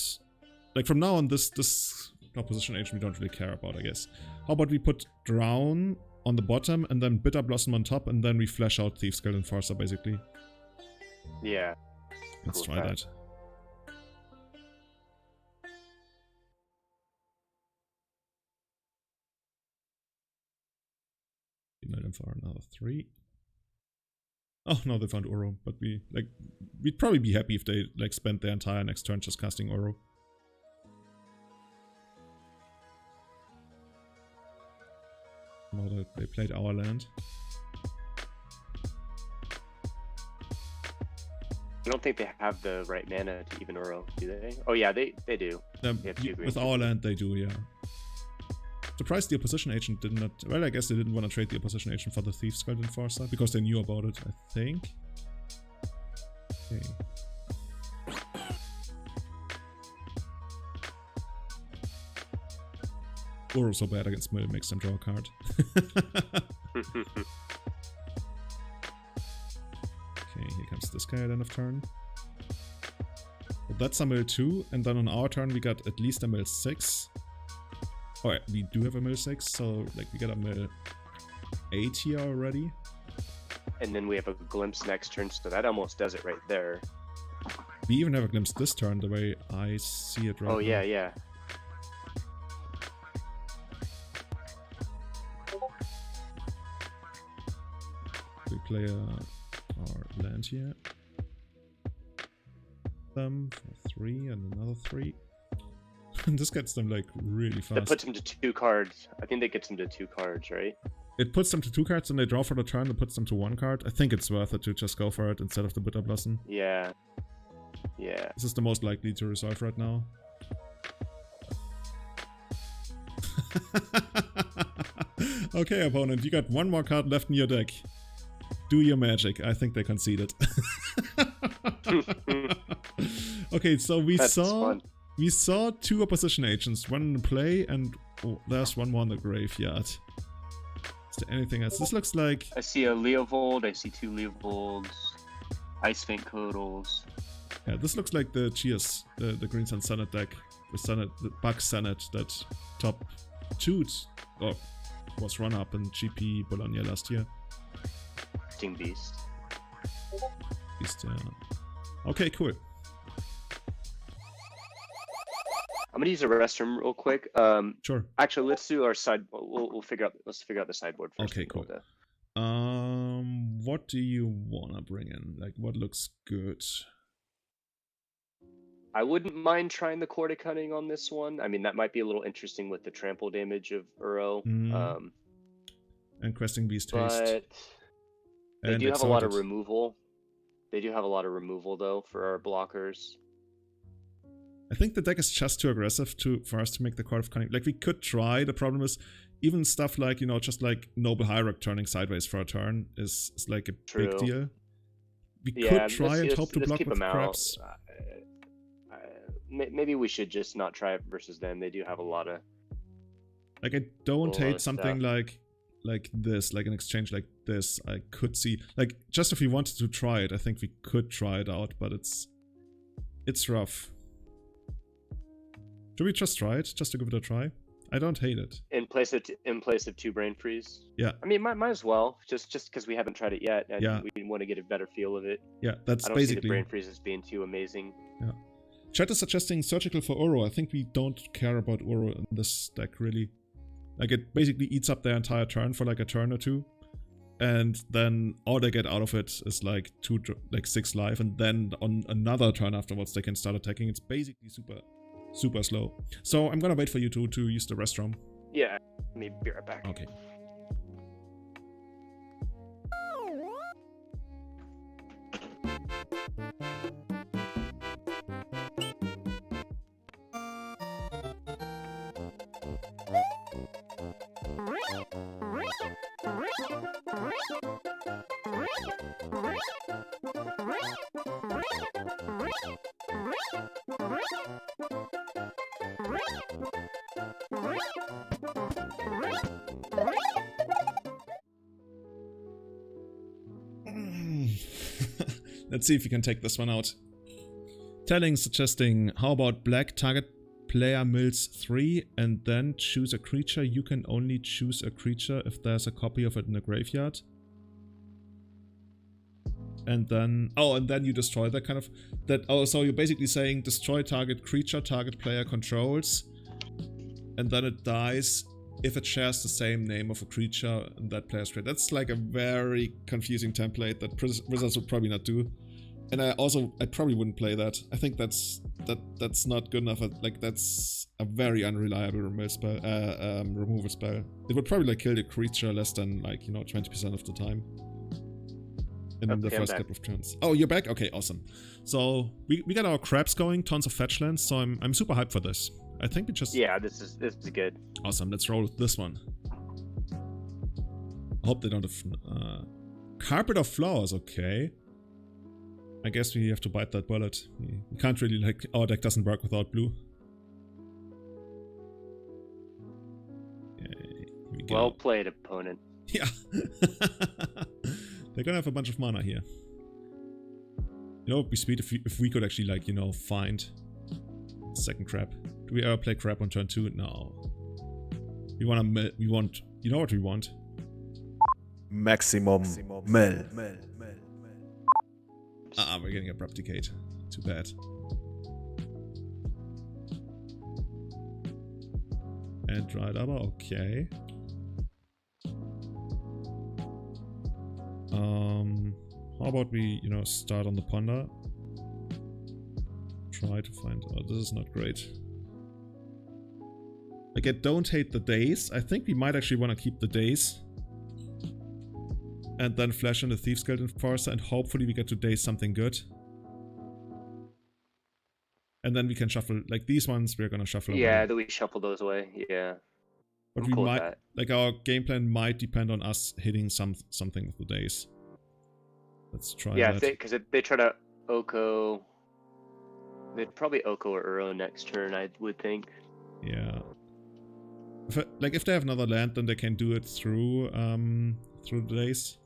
Like from now on, this Position Agent we don't really care about, I guess. How about we put Drown on the bottom and then Bitterblossom on top, and then we flash out Thieves Guild Enforcer, basically. Yeah. Let's Cool try that. Mill them for another 3. Oh no, they found Uro, but we'd probably be happy if they like spent their entire next turn just casting Uro. Now that they played our land. I don't think they have the right mana to even Uro, do they? Oh yeah, they do. They have 2 green. With our land, they do, yeah. Surprised the Opposition Agent did not... Well, I guess they didn't want to trade the Opposition Agent for the Thieves Guild Enforcer, because they knew about it, I think. Okay. Uro so bad against mill makes them draw a card. Okay, here comes this guy at end of turn. Well, that's a mill 2, and then on our turn we got at least a mill 6. Oh yeah, we do have a mill 6, so like we got a mill 8 here already. And then we have a glimpse next turn, so that almost does it right there. We even have a glimpse this turn, the way I see it right now. Oh yeah, yeah. We play our land here. Them for 3 and another 3. And this gets them like really fast. That puts them to 2 cards. I think that gets them to 2 cards, right? It puts them to 2 cards and they draw for the turn. It puts them to 1 card. I think it's worth it to just go for it instead of the Bitterblossom. Yeah. Yeah. This is the most likely to resolve right now. Okay, opponent, you got 1 more card left in your deck. Do your magic. I think they conceded. Okay, so we saw 2 opposition agents, 1 in the play, and there's 1 more in the graveyard. Is there anything else? This looks like... I see a Leovold, I see 2 Leovolds, Ice Fink Codals. Yeah, this looks like the Cheers, the Green Sun Senate deck. The Bug Senate that top 2 or was run up in GP Bologna last year. Beast. Beast, yeah. Okay, cool. I'm gonna use a restroom real quick. Sure. Actually, let's do our side. We'll figure out. Let's figure out the sideboard first. Okay, cool. What do you wanna bring in? Like, what looks good? I wouldn't mind trying the Court of Cunning on this one. I mean, that might be a little interesting with the trample damage of Uro. And Questing Beast but Haste. They do have a lot of removal. They do have a lot of removal though for our blockers. I think the deck is just too aggressive for us to make the Court of Cunning. Like, we could try. The problem is, even stuff like, you know, just like Noble Hierarch turning sideways for a turn is like a big deal. We could try and hope to block with crabs. Maybe we should just not try it versus them. They do have a lot of... Like, I don't hate something like this, like an exchange like this. I could see, like, just if we wanted to try it, I think we could try it out, but it's rough. Should we just try it, just to give it a try? I don't hate it. In place of 2 Brain Freeze. Yeah. I mean, might as well, just because we haven't tried it yet, and yeah. we want to get a better feel of it. Yeah, that's I don't basically. see the Brain Freeze as being too amazing. Yeah. Chat is suggesting Surgical for Uro. I think we don't care about Uro in this deck really. Like, it basically eats up their entire turn for like a turn or 2. And then all they get out of it is like 6 life, and then on another turn afterwards they can start attacking. It's basically super slow. So I'm gonna wait for you to use the restroom. Yeah, let me be right back. Okay. Let's see if we can take this one out. Telling, suggesting, how about black target player mills 3 and then choose a creature? You can only choose a creature if there's a copy of it in the graveyard. And then, and then you destroy that kind of, so you're basically saying destroy target creature, target player controls, and then it dies if it shares the same name of a creature in that player's graveyard. That's like a very confusing template that Wizards would probably not do. And I probably wouldn't play that. I think that's not good enough. Like, that's a very unreliable removal spell. It would probably like kill the creature less than, like, you know, 20% of the time. In the first couple of turns. Oh, you're back? Okay, awesome. So we got our crabs going, tons of fetch lands, so I'm super hyped for this. I think we just... Yeah, this is good. Awesome, let's roll with this one. I hope they don't have... Carpet of Flowers, okay. I guess we have to bite that bullet. We can't really, like, our deck doesn't work without blue. Well played, opponent. Yeah. They're gonna have a bunch of mana here. You know, it'd be sweet if we could actually, like, you know, find second crab. Do we ever play crab on turn 2? No. We want, you know what we want? Maximum Mel. Ah, we're getting Abrupt Decayed. Too bad. And Dried Arbor, okay. How about we, you know, start on the Ponder? Try to find... Oh, this is not great. Like, I don't hate the Daze. I think we might actually want to keep the Daze. And then flash in the Thieves Guild Enforcer, and hopefully we get to Daze something good. And then we can shuffle, like these ones, we're gonna shuffle Yeah, away. that we shuffle those away, yeah. But I'm we cool with might, that. like, our game plan might depend on us hitting something with the Daze. Let's try Yeah, that. because if they try to Oko... They'd probably Oko or Uro next turn, I would think. Yeah. If they have another land, then they can do it through the Daze.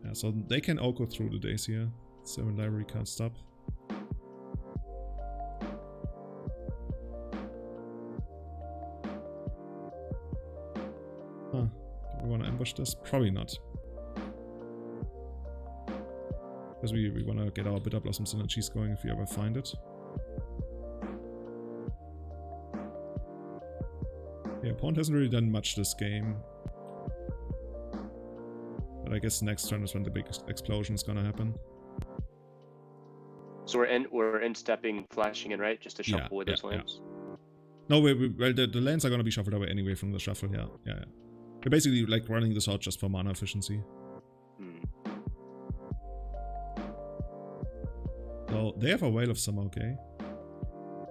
Yeah, so they can Oko through the Daze here. 7 library can't stop. Huh. Do we want to ambush this? Probably not. Because we want to get our Bitterblossom synergies going if we ever find it. Yeah, Pawn hasn't really done much this game. But I guess next turn is when the big explosion is gonna happen. So we're in stepping, flashing in, right? Just to shuffle away those lands. No, well, the lands are gonna be shuffled away anyway from the shuffle, yeah. We're basically like running this out just for mana efficiency. So they have a Whale of Summer, okay?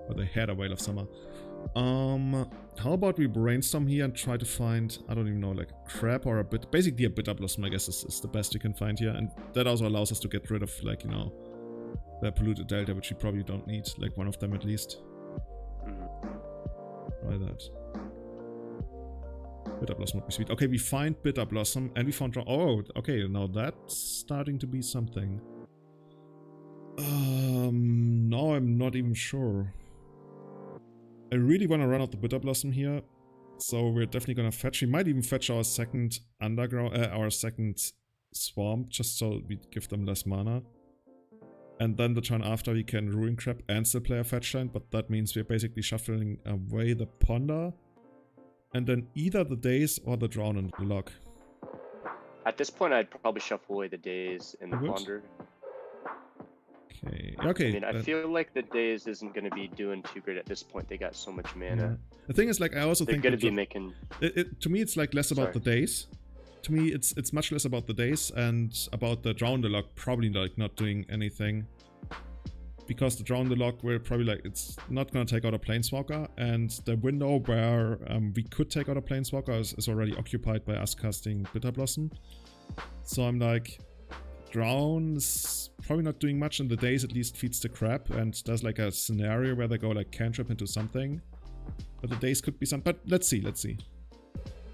Or they had a Whale of Summer. How about we brainstorm here and try to find, I don't even know, like a crab or a bit, basically a Bitterblossom, I guess is the best you can find here. And that also allows us to get rid of, like, you know, the Polluted Delta, which we probably don't need, like one of them at least. Try that. Bitterblossom would be sweet. Okay, we find Bitterblossom and we found... Oh, okay, now that's starting to be something. Now I'm not even sure. I really want to run out the Bitterblossom here, so we're definitely gonna fetch. We might even fetch our second underground, our second swamp, just so we give them less mana. And then the turn after we can Ruin Crab and still play a fetch land, but that means we're basically shuffling away the Ponder, and then either the Daze or the Drown and the Loch. At this point, I'd probably shuffle away the Daze and the You would? Ponder. Okay, okay. I mean, I feel like the Daze isn't going to be doing too great at this point. They got so much mana. Yeah. The thing is, like, I also They're think going to that be making... to me, it's like less about the Daze. To me, it's much less about the Daze and about the Drown the Loch probably like not doing anything. Because the Drown the Loch, we're probably like, it's not gonna take out a Planeswalker, and the window where we could take out a Planeswalker is already occupied by us casting Bitterblossom. So I'm like, Drown is probably not doing much, and the Daze at least feeds the crab, and there's like a scenario where they go like cantrip into something. But the Daze could be some, but let's see.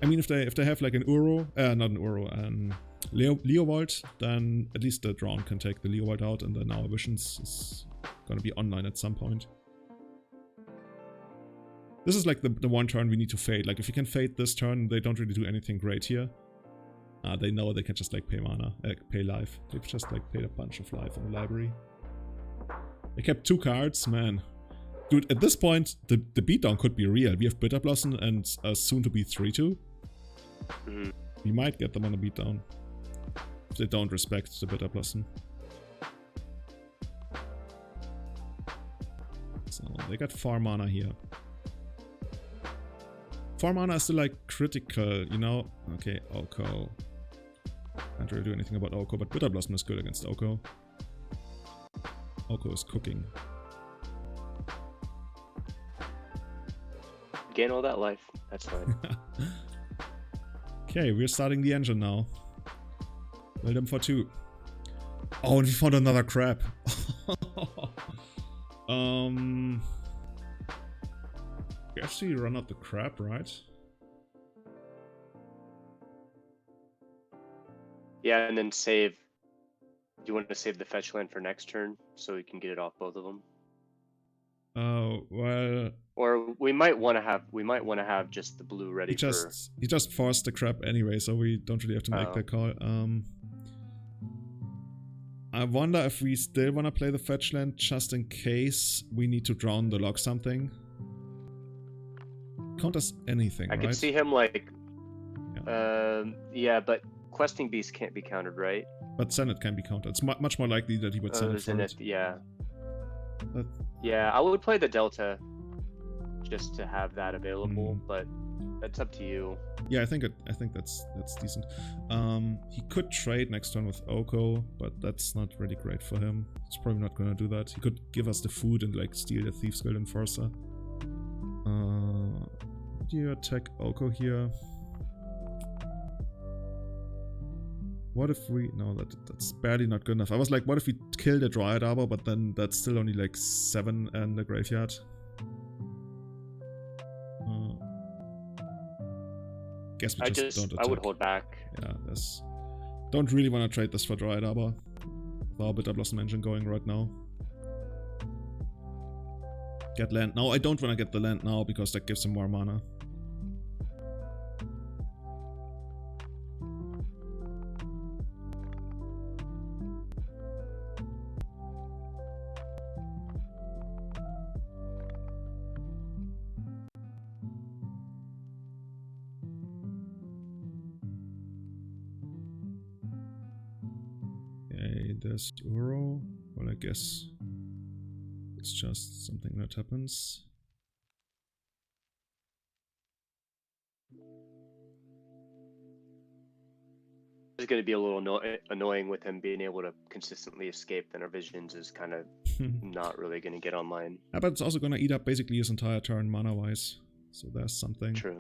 I mean, if they have like an Uro, not an Uro, Leovold, then at least the Drown can take the Leovold out, and then our Visions is gonna be online at some point. This is like the one turn we need to fade. Like, if you can fade this turn, they don't really do anything great here. They know they can just like pay mana, pay life. They've just like paid a bunch of life in the library. They kept 2 cards, man. Dude, at this point, the beatdown could be real. We have Bitterblossom and soon to be 3-2. We might get them on a beatdown. If they don't respect the Bitterblossom. So, they got 4 mana here. 4 mana is still like critical, you know? Okay, Oko. Can't really do anything about Oko, but Bitterblossom is good against Oko. Oko is cooking. Gain all that life. That's fine. Okay, we're starting the engine now. Well done for 2. Oh, and we found another crab. We actually run out the crab, right? Yeah, and then save. Do you want to save the fetch land for next turn so we can get it off both of them? Oh, well, Or we might want to have just the blue ready he just forced the crab anyway, so we don't really have to make that call. I wonder if we still want to play the fetch land just in case we need to drown the Loch something. Counters anything, I right? could see him like, yeah, but questing beast can't be countered, right? But Zenith can be countered. It's much more likely that he would Zenith for it. Yeah. But yeah, I would play the Delta just to have that available, but that's up to you. Yeah, I think that's decent. He could trade next turn with Oko, but that's not really great for him. He's probably not gonna do that. He could give us the food and like steal the Thieves Guild Enforcer. Do you attack Oko here? What if we... No, that's barely not good enough. I was like, what if we kill the Dryad Arbor, but then that's still only like 7 in the graveyard? Guess we just don't attack. I would hold back. Yeah, don't really want to trade this for Dryad Arbor. With our Bitterblossom engine going right now. Get land. No, I don't want to get the land now because that gives him more mana. There's Uro. Well, I guess it's just something that happens. It's going to be a little annoying with him being able to consistently escape, then our visions is kind of not really going to get online. Yeah, but it's also going to eat up basically his entire turn mana-wise. So there's something. True.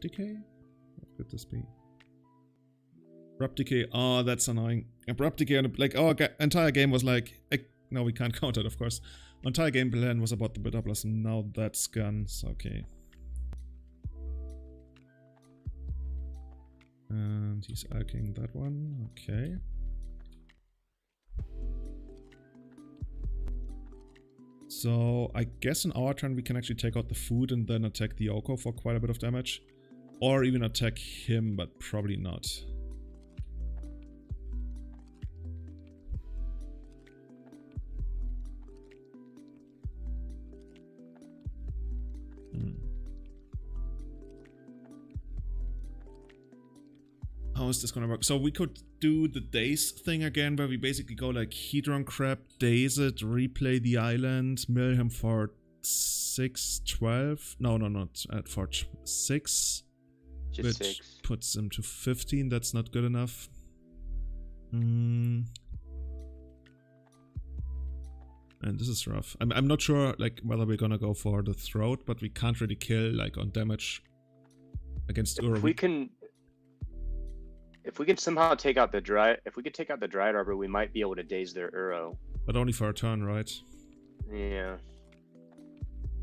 Decay? What could this be? Abrupt Decay. Oh, that's annoying. Abrupt Decay, like our entire game was like... no, we can't count it, of course. Our entire game plan was about the Bitterblossom. Now that's gone. So, okay. And he's alking that one. Okay. So, I guess in our turn we can actually take out the food and then attack the Oko for quite a bit of damage. Or even attack him, but probably not. How is this gonna work? So we could do the Daze thing again, where we basically go like Hedron Crab, Daze it, replay the island, mill him for 6, 12. No, not for 6. Just which 6. Puts him to 15. That's not good enough. And this is rough. I'm not sure like whether we're gonna go for the throat, but we can't really kill like on damage against Uro. If we can somehow take out the Dryad Arbor, we might be able to Daze their Uro. But only for a turn, right? Yeah.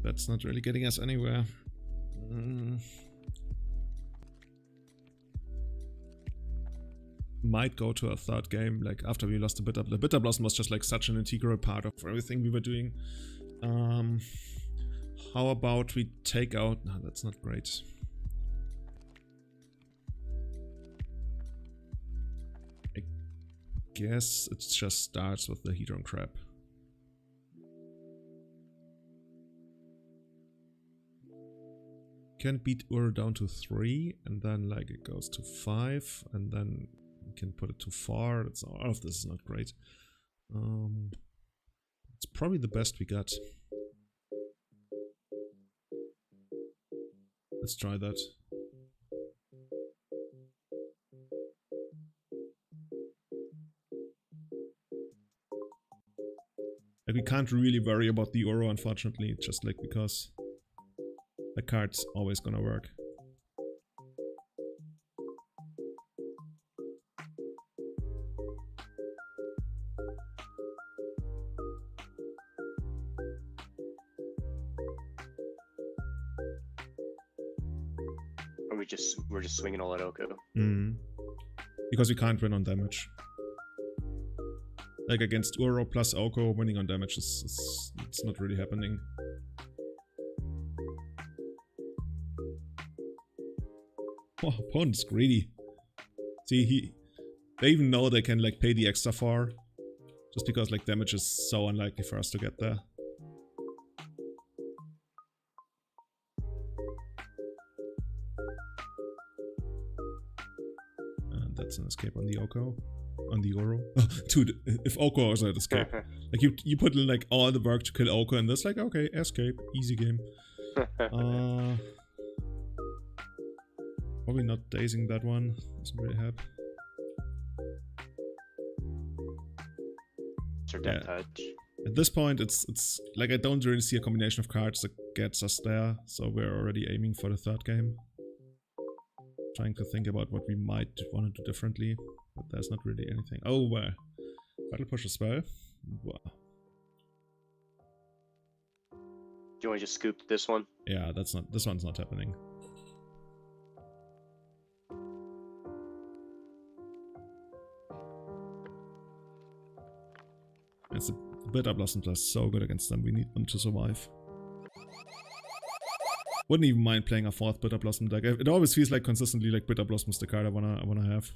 That's not really getting us anywhere. Might go to a third game, like after we lost the Bitterblossom. The Bitterblossom was just like such an integral part of everything we were doing. How about we take out... No, that's not great. I guess it just starts with the Hedron Crab. Can beat Ur down to 3, and then like it goes to 5, and then we can put it to 4. It's all of this is not great. It's probably the best we got. Let's try that. Like we can't really worry about the Uro, unfortunately, just like because the card's always gonna work. we're just swinging all at Oko. Because we can't win on damage. Like against Uro plus Oko, winning on damage is it's not really happening. Oh, opponent's greedy. See, they even know they can like pay the extra for, just because like damage is so unlikely for us to get there. And that's an escape on the Oko. On the Oro. Oh, dude, if Oko is an escape. Like you put in like all the work to kill Oko and that's like, okay, escape, easy game. Probably not dazing that one. Doesn't really help. Death touch. At this point, it's like I don't really see a combination of cards that gets us there, so we're already aiming for the third game. Trying to think about what we might want to do differently, but there's not really anything. Oh, Battle Push as well. Wow. Do you want to just scoop this one? Yeah, this one's not happening. It's the Bitterblossoms are so good against them, we need them to survive. Wouldn't even mind playing a fourth Bitterblossom deck. It always feels like consistently like Bitterblossom is the card I wanna have.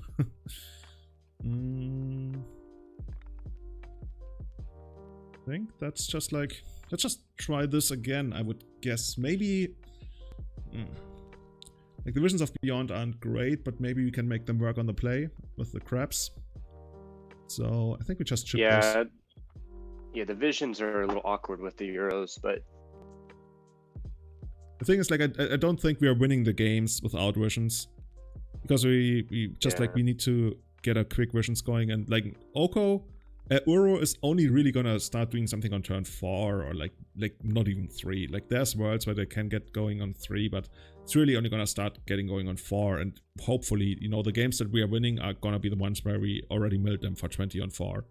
I think that's just like, let's just try this again, I would guess. Maybe like the Visions of Beyond aren't great, but maybe we can make them work on the play with the crabs. So I think we just chip this. Yeah, the visions are a little awkward with the Euros, but the thing is, like, I don't think we are winning the games without visions, because we just like we need to get a quick visions going, and like Oko, Uro is only really gonna start doing something on turn 4 or like not even 3. Like there's worlds where they can get going on 3, but it's really only gonna start getting going on 4, and hopefully, you know, the games that we are winning are gonna be the ones where we already milled them for 20 on 4.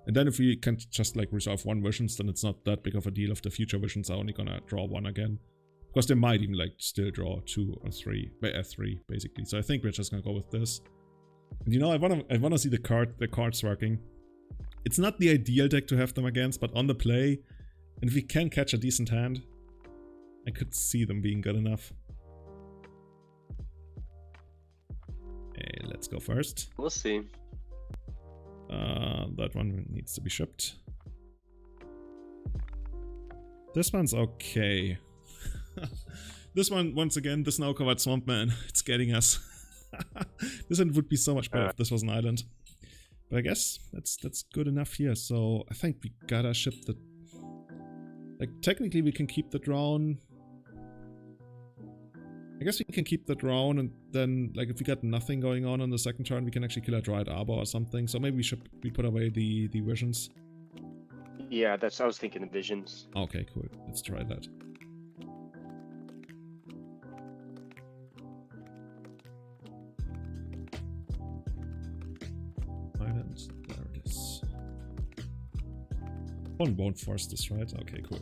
And then if we can just like resolve one visions, then it's not that big of a deal if the future visions are only gonna draw 1 again. Because they might even like still draw 2 or 3, F3 basically. So I think we're just gonna go with this. And you know, I wanna see the cards working. It's not the ideal deck to have them against, but on the play, and if we can catch a decent hand, I could see them being good enough. Hey, let's go first. We'll see. That one needs to be shipped. This one's okay. This one, once again, the snow-covered swamp man. It's getting us. This one would be so much better if this was an island. But I guess that's good enough here. So I think we gotta ship the... Like, technically we can keep the drone. I guess we can keep the drone, and then, like, if we got nothing going on the second turn, we can actually kill a Dryad Arbor or something. So maybe we put away the visions. Yeah, I was thinking the visions. Okay, cool. Let's try that. Islands. There it is. One won't force this, right? Okay, cool.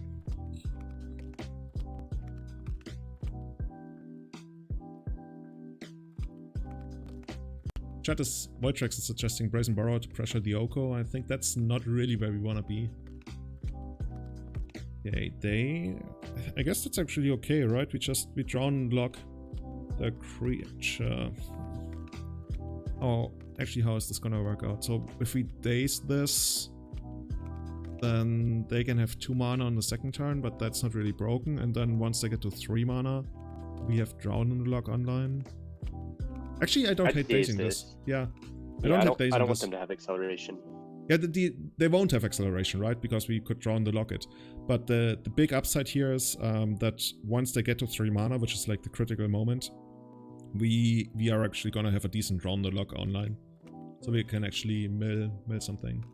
Chat is Voidtrax is suggesting Brazen Borrower to pressure the Oko. I think that's not really where we want to be. Okay, I guess that's actually okay, right? We draw and lock the creature. Oh, actually, how is this gonna work out? So if we Daze this, then they can have 2 mana on the second turn, but that's not really broken. And then once they get to 3 mana, we have Drown and Lock online. Actually, I don't hate dazing this. Yeah, I don't want them to have acceleration. Yeah, they won't have acceleration, right? Because we could draw on the locket. But the big upside here is that once they get to 3 mana, which is like the critical moment, we are actually gonna have a decent draw on the lock online. So we can actually mill something.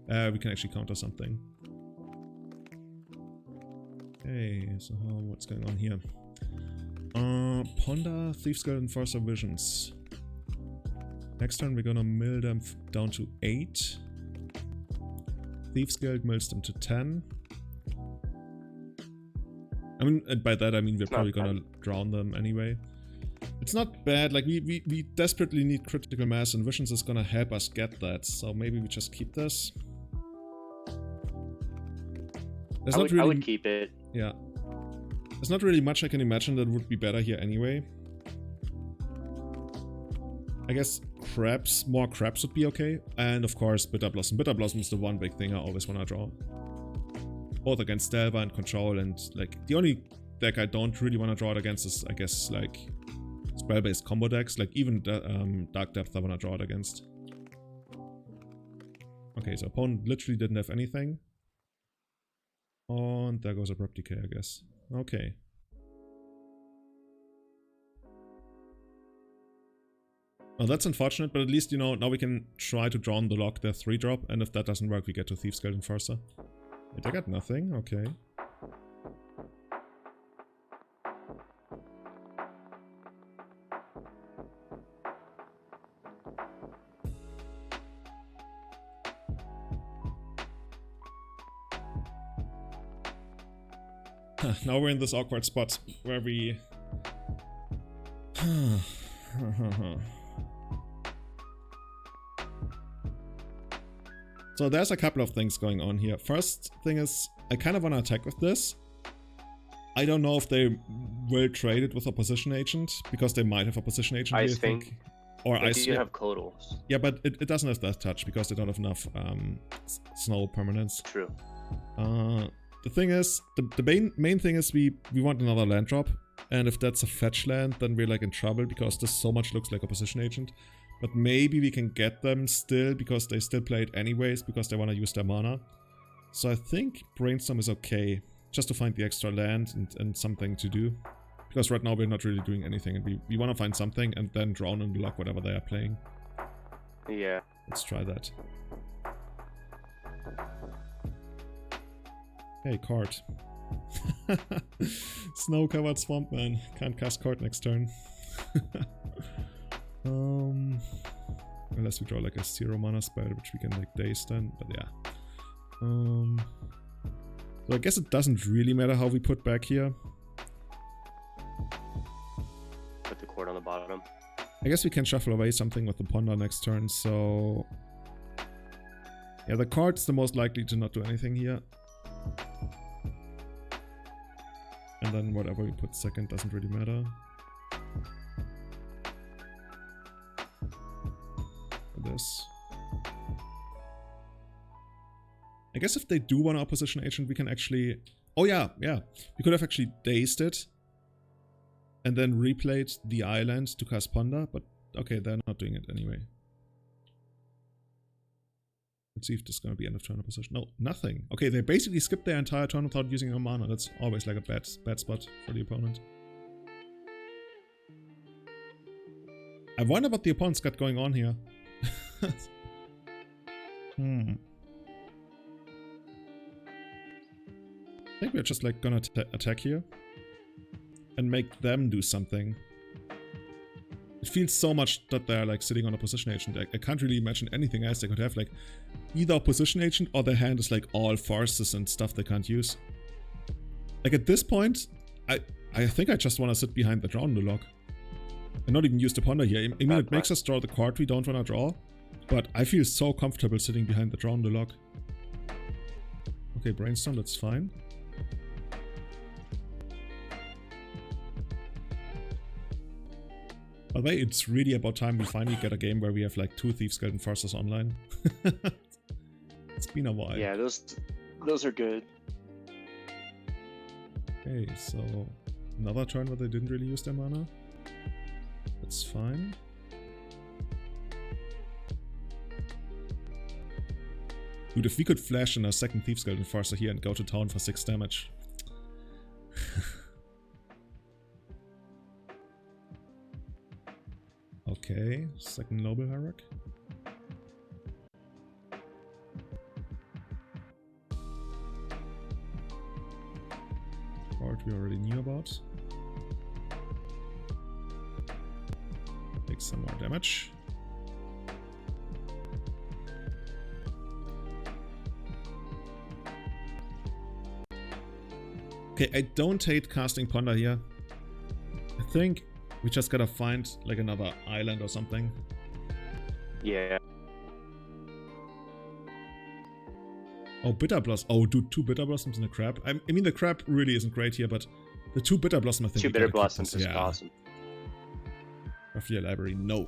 We can actually counter something. Okay, so what's going on here? Ponder, Thieves Guild, and Force of Visions. Next turn we're gonna mill them down to 8. Thieves Guild mills them to 10. I mean, by that I mean we're probably gonna drown them anyway. I It's not bad, like we desperately need critical mass and Visions is gonna help us get that, so maybe we just keep this. I would keep it. Yeah. There's not really much I can imagine that would be better here anyway. I guess more crabs would be okay. And of course, Bitterblossom. Bitterblossom is the one big thing I always want to draw. Both against Delva and Control, and like the only deck I don't really want to draw it against is, I guess, like spell-based combo decks. Like even Dark Depth I want to draw it against. Okay, so opponent literally didn't have anything. And there goes Abrupt Decay, I guess. Okay. Oh, that's unfortunate, but at least, you know, now we can try to draw on the Loch their 3-drop, and if that doesn't work, we get to Thieves Guild Enforcer. Wait, I got nothing? Okay. Now we're in this awkward spot where we... So there's a couple of things going on here. First thing is, I kind of want to attack with this. I don't know if they will trade it with Opposition Agent, because they might have Opposition Agent Ice here, I think. Fang. Or They Ice do have Codals. Yeah, but it doesn't have that touch, because they don't have enough snow permanence. True. The thing is, the main thing is we want another land drop. And if that's a fetch land, then we're like in trouble, because this so much looks like Opposition Agent. But maybe we can get them still, because they still play it anyways, because they want to use their mana. So I think Brainstorm is okay, just to find the extra land and something to do. Because right now we're not really doing anything, and we want to find something and then drown and block whatever they are playing. Yeah. Let's try that. Hey, card. Snow-covered Swampman. Can't cast card next turn. Unless we draw like a 0 mana spell, which we can like Daze then, but yeah. So I guess it doesn't really matter how we put back here. Put the Court on the bottom. I guess we can shuffle away something with the Ponder next turn, so... Yeah, the card's the most likely to not do anything here. And then whatever we put second doesn't really matter. This. I guess if they do want an Opposition Agent, we can actually... Oh yeah, yeah. We could have actually dazed it. And then replayed the island to cast Ponder, but okay, they're not doing it anyway. Let's see if this is going to be end of turn opposition. No, nothing. Okay, they basically skipped their entire turn without using a mana. That's always like a bad spot for the opponent. I wonder what the opponent's got going on here. I think we're just like gonna attack here and make them do something. It feels so much that they're like sitting on a Opposition Agent. I can't really imagine anything else they could have. Like either Opposition Agent or their hand is like all forces and stuff they can't use. Like at this point, I think I just want to sit behind the draw on the Loch and not even use the Ponder here. I mean, it makes us draw the card we don't want to draw, but I feel so comfortable sitting behind the draw on the Loch. Okay, Brainstorm, that's fine. By the way, it's really about time we finally get a game where we have like 2 Thieves Guild Enforcers online. It's been a while. Yeah, those are good. Okay, so another turn where they didn't really use their mana. That's fine. Dude, if we could flash in a second Thieves Guild Enforcer here and go to town for 6 damage. Okay, second Noble Hierarch. Card we already knew about. Take some more damage. Okay, I don't hate casting Ponder here. I think We just gotta find like another island or something. Yeah. Oh, Bitterblossom. Oh, dude, 2 Bitterblossoms and a crab. I mean, the crab really isn't great here, but the 2 Bitterblossom, I think. 2 we gotta keep Bitterblossoms this. is awesome. Raffia Library, no.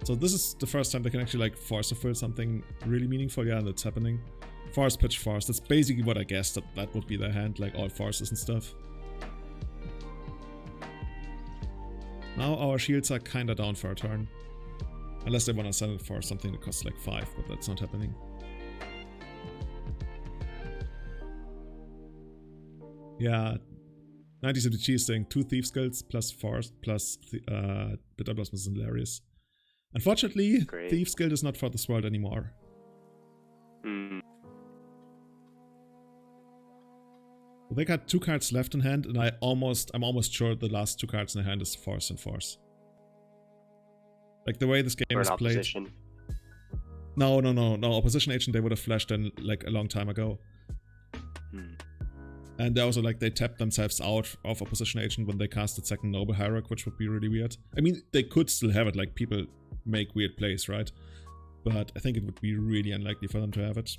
So this is the first time they can actually like force to fill something really meaningful. Yeah, that's happening. Force, pitch, force. That's basically what I guessed that would be their hand, like all forces and stuff. Now our shields are kinda down for a turn. Unless they want to sell it for something that costs like 5, but that's not happening. Yeah, 90 CDG is saying 2 Thieves Guilds plus Force plus Bitterblossom is hilarious. Unfortunately, Great. Thieves Guild is not for this world anymore. Mm. They got 2 cards left in hand, and I'm almost sure the last 2 cards in the hand is Force and Force. Like the way this game is played. Opposition. No. Opposition agent they would have flashed in like a long time ago. And they also like they tapped themselves out of opposition agent when they casted second noble hierarch, which would be really weird. I mean, they could still have it. Like people make weird plays, right? But I think it would be really unlikely for them to have it.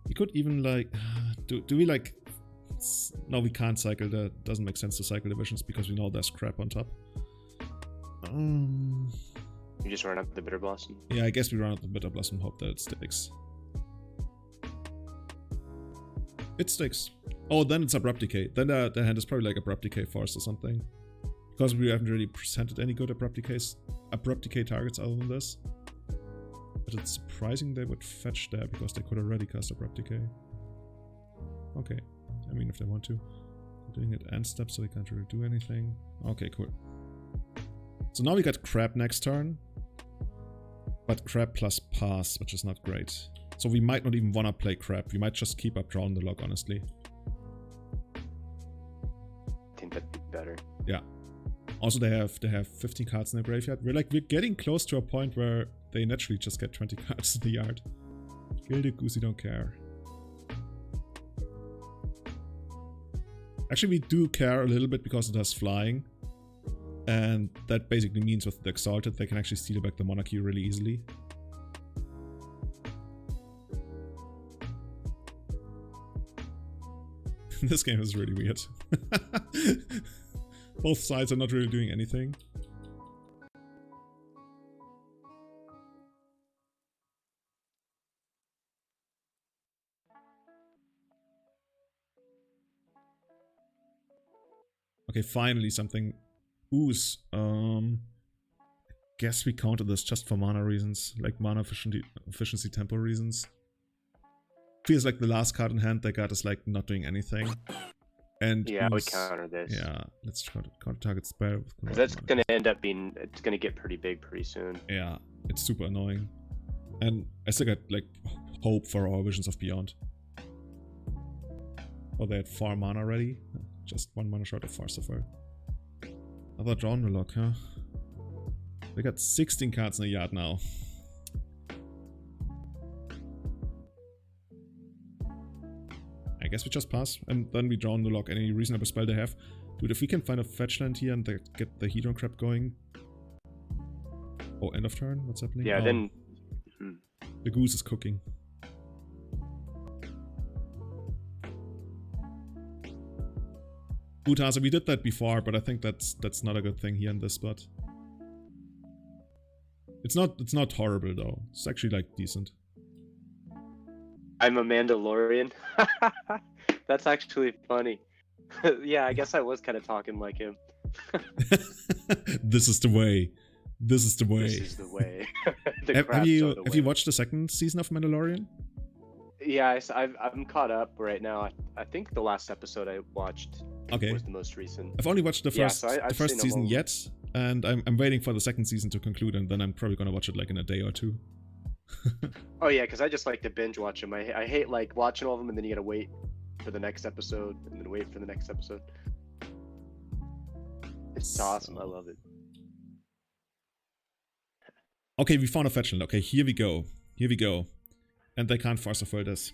We could even like do we like. No, we can't cycle. That doesn't make sense to cycle divisions because we know there's crap on top. You just run up the Bitterblossom. Yeah, I guess we run out the Bitterblossom, hope that it sticks. It sticks. Oh, then it's Abrupt Decay. Then the hand is probably like Abrupt Decay Force or something. Because we haven't really presented any good Abrupt Decay targets other than this. But it's surprising they would fetch there because they could already cast Abrupt Decay. Okay. I mean, if they want to. They're doing it end step, so they can't really do anything. Okay, cool. So now we got Crab next turn. But Crab plus pass, which is not great. So we might not even want to play Crab. We might just keep up Drawn the Loch, honestly. I think that'd be better. Yeah. Also, they have 15 cards in the graveyard. We're getting close to a point where they naturally just get 20 cards in the yard. Kill the goosey, don't care. Actually, we do care a little bit because it has flying. And that basically means with the Exalted, they can actually steal back the Monarchy really easily. This game is really weird. Both sides are not really doing anything. Okay, finally something. Ooze. Guess we counted this just for mana reasons, like mana efficiency tempo reasons. Feels like the last card in hand they got is like not doing anything. And yeah, we counter this. Yeah, let's try to counter target spell. Because that's gonna end up being, it's gonna get pretty big pretty soon. Yeah, it's super annoying. And I still got like hope for our Visions of Beyond. Oh, they had 4 mana already. Just 1 mana short of Force of Negation. Another Drawn the Loch, huh? They got 16 cards in the yard now. I guess we just pass, and then we Drawn the Loch any reasonable spell they have. Dude, if we can find a fetch land here and get the Hedron Crab going. Oh, end of turn? What's happening? Yeah, oh, then... the goose is cooking. Butasa, we did that before, but I think that's not a good thing here in this spot. It's not horrible though. It's actually like decent. I'm a Mandalorian. That's actually funny. Yeah, I guess I was kind of talking like him. This is the way. This is the way. This is the way. Have you watched the second season of Mandalorian? Yeah, I'm caught up right now. I think the last episode I watched was the most recent. I've only watched the first I've first season yet, and I'm waiting for the second season to conclude, and then I'm probably gonna watch it like in a day or two. Oh yeah, because I just like to binge watch them. I hate like watching all of them and then you gotta wait for the next episode and then wait for the next episode. It's awesome. I love it. Okay, we found a fetch land. Okay, here we go. here we go. And they can't Force of Will this.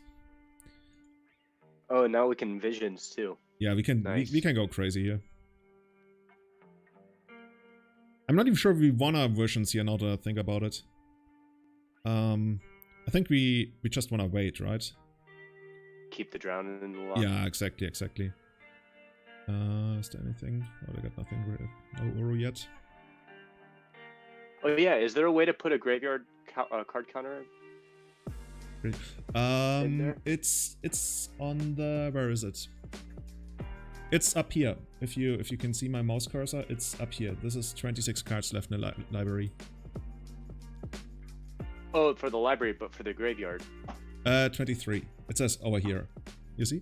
Oh, now we can visions too. Yeah, we can Nice. we can go crazy here. I'm not even sure if we wanna visions here now that I think about it. I think we just wanna wait, right? Keep the drown in the lock. Yeah, exactly. Is there anything? Oh, they got nothing. No Uru yet. Oh yeah, is there a way to put a graveyard card counter? Great. there? It's on the, where is it? It's up here. If you can see my mouse cursor, it's up here. This is 26 cards left in the library. Oh, for the library, but for the graveyard. 23. It says over here. You see?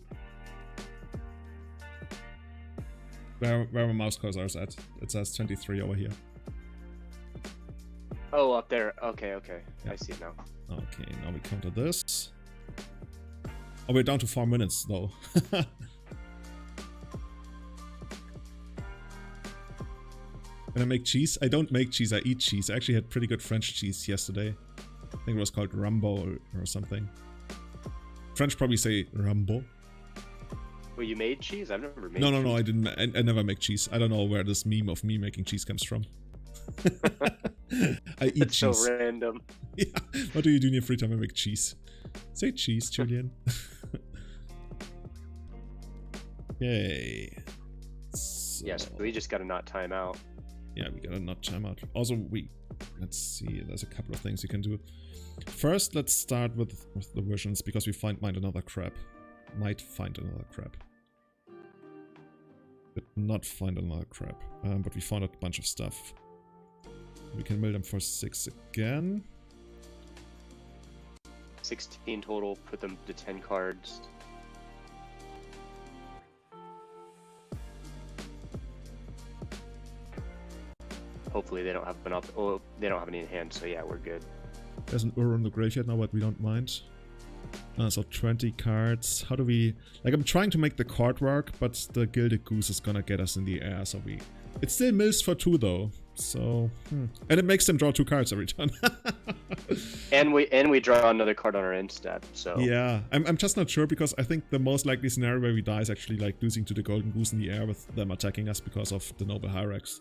Where my mouse cursor is at. It says 23 over here. Oh, up there. Okay. Yeah. I see it now. Okay, now we counter this. Oh, we're down to 4 minutes though. When I make cheese, I don't make cheese, I eat cheese. I actually had pretty good French cheese yesterday. I think it was called Rambo or something. French probably say Rambo. Well, you made cheese? I've never made No, cheese. I didn't. I never make cheese. I don't know where this meme of me making cheese comes from. I eat It's cheese. so random. Yeah. What do you do in your free time? I make cheese. Say cheese, Julian. Yay. Yes, we just gotta not time out. Yeah, we gotta not time out. Also, let's see, there's a couple of things you can do. First, let's start with the visions, because we might another crab. Might find another crab. Did not find another crab, but we found a bunch of stuff. We can mill them for 6 again. 16 total, put them to 10 cards. Hopefully they don't have they don't have any in hand, so yeah, we're good. There's an Ur in the graveyard now, but we don't mind. So 20 cards. How do we... Like, I'm trying to make the card work, but the Gilded Goose is gonna get us in the air, so we... It still mills for 2 though, so... And it makes them draw 2 cards every turn. And we draw another card on our end step, so... Yeah, I'm just not sure, because I think the most likely scenario where we die is actually like losing to the Golden Goose in the air with them attacking us because of the Noble Hyrax.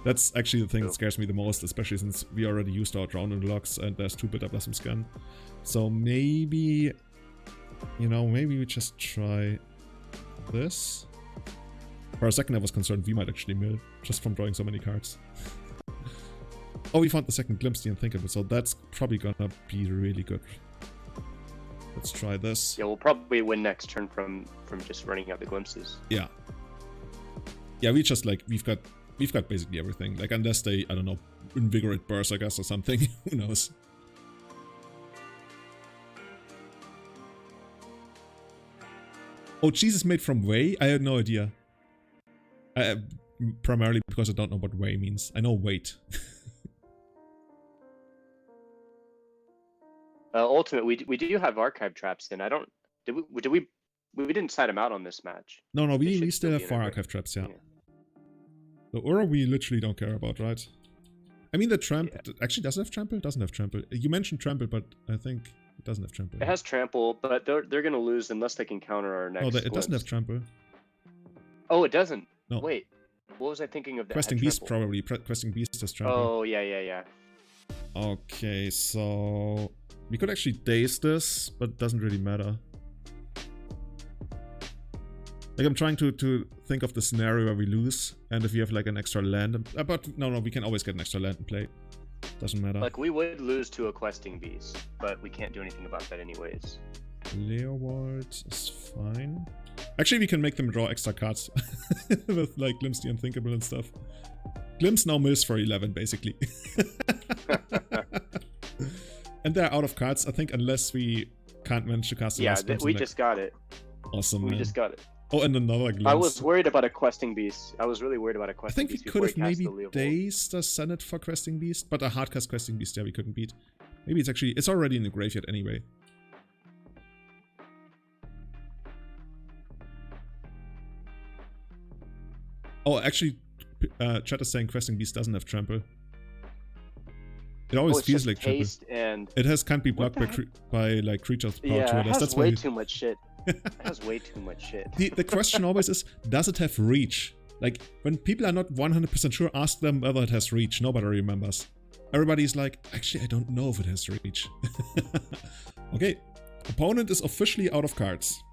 That's actually the thing that scares me the most, especially since we already used our Drown in the Lochs and there's 2 Bitterblossoms gone. So maybe, you know, maybe we just try this. For a second I was concerned we might actually mill, just from drawing so many cards. Oh, we found the second Glimpse the Unthinkable, so that's probably gonna be really good. Let's try this. Yeah, we'll probably win next turn from just running out the glimpses. Yeah. Yeah, we just like, we've got basically everything. Like, unless they, I don't know, invigorate Burst, I guess, or something. Who knows? Oh, cheese is made from whey? I had no idea. Primarily because I don't know what whey means. I know weight. Ultimate, we do have archive traps in. I don't... Did we didn't side them out on this match. No, They we should still be have in 4 it, right? archive traps, yeah. The Aura we literally don't care about, right? I mean, the Trample... Yeah. Actually, does it have Trample? It doesn't have Trample. You mentioned Trample, but I think it doesn't have Trample. It has trample, but they're gonna lose unless they can counter our next. Oh, it doesn't have glimpse. Trample. Oh, it doesn't. No. Wait, what was I thinking of? That Questing had Beast, trample? probably. Questing Beast has Trample. Oh yeah. Okay, so... We could actually Daze this, but it doesn't really matter. Like, I'm trying to think of the scenario where we lose, and if we have like an extra land... but no, we can always get an extra land in play. Doesn't matter. Like, we would lose to a questing beast, but we can't do anything about that anyways. Leoward is fine. Actually, we can make them draw extra cards with like Glimpse the Unthinkable and stuff. Glimpse now mills for 11, basically. And they're out of cards, I think, unless we can't manage to cast the Yeah, last Glimpse we in the- just got it. Awesome, We man. just got it. Oh, and another Glimpse. I was worried about a questing beast. I was really worried about a I questing think we beast. could have before he cast maybe the Leovold. dazed the Senate for Questing Beast, but a hardcast Questing Beast, yeah, we couldn't beat. Maybe it's already in the graveyard anyway. Oh, actually, chat is saying Questing Beast doesn't have Trample. It always it's feels just like triple. haste and It can't be What blocked the by like creatures. yeah, it has That's way why. too much shit. It has way too much shit. The question always is, does it have reach? Like, when people are not 100% sure, ask them whether it has reach. Nobody remembers. Everybody's like, actually, I don't know if it has reach. Okay, opponent is officially out of cards.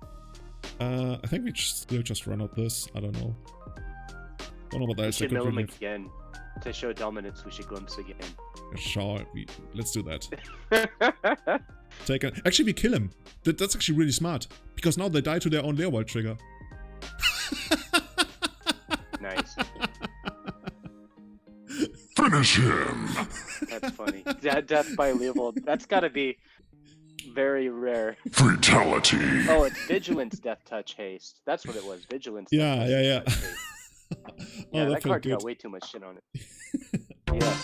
I think we still just run out this. I don't know. Don't know what We else I should could mill him really... again. To show dominance, we should glimpse again. Sure, let's do that. Actually, we kill him. That's actually really smart. Because now they die to their own Leerwald trigger. Nice. Finish him! That's funny. Death by Leerwald. That's gotta be very rare. Fatality! Oh, it's Vigilance Death Touch Haste. That's what it was. Vigilance Yeah, Death yeah, Touch Haste. Yeah, that card got way too much shit on it. Yeah.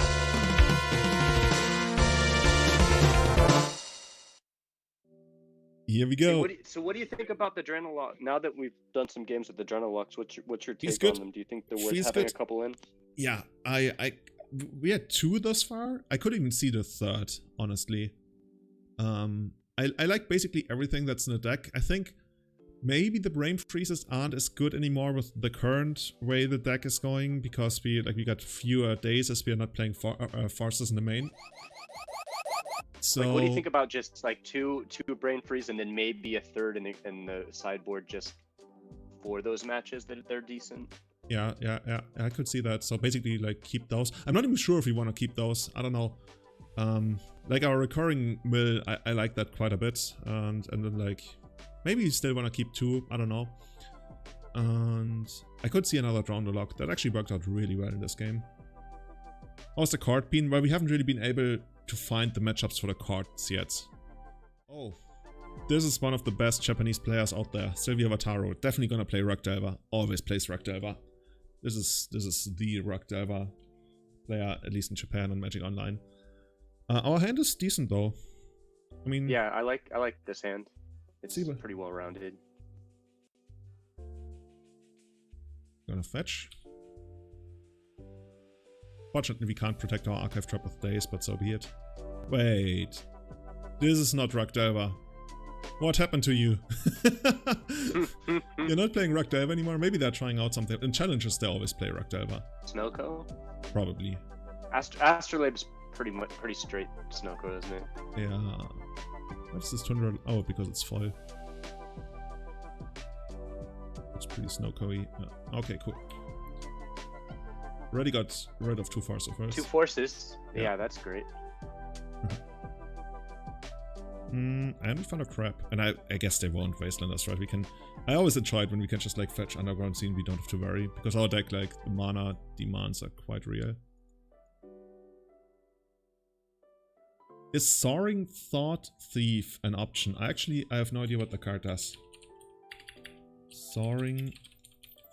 Here we go. So what do you think about the Loch? Now that we've done some games with the Lochs, what's your He's take good. on them? Do you think they're worth He's having good. a couple in? Yeah, we had 2 thus far. I couldn't even see the third, honestly. I like basically everything that's in the deck. I think maybe the brain freezes aren't as good anymore with the current way the deck is going, because we got fewer days as we are not playing forces in the main. So Like, what do you think about just like two brain freeze and then maybe a third in the sideboard just for those matches that they're decent? Yeah, I could see that. So basically, like, keep those. I'm not even sure if we want to keep those. I don't know. Like our recurring mill, I like that quite a bit, and then like maybe you still want to keep 2. I don't know. And I could see another draw on the Loch. That actually worked out really well in this game. How's the card been? Well, we haven't really been able to find the matchups for the cards yet. Oh, this is one of the best Japanese players out there. Sylvia Vataro, definitely gonna play Rock Delver. Always plays Rock Delver. This is the Rock Delver player, at least in Japan on Magic Online. Our hand is decent though. I mean, Yeah, I like this hand. It's See what- pretty well rounded. gonna fetch. Fortunately, we can't protect our archive trap with Daze, but so be it. Wait, this is not Rock Delver. What happened to you? You're not playing Rock Delver anymore? Maybe they're trying out something. In challenges, they always play Rock Delver. Snowco? Probably. Astrolabe's pretty straight Snowco, isn't it? Yeah. What's this 200? Oh, because it's foil. It's pretty Snowco-y. Okay, cool. Already got rid of 2 force first. 2 forces. Yeah. Yeah, that's great. And we found a crab. And I guess they won't Wastelanders, right? We can... I always enjoy it when we can just like fetch Underground Scene. We don't have to worry. Because our deck, like, the mana demands are quite real. Is Soaring Thought Thief an option? I have no idea what the card does. Soaring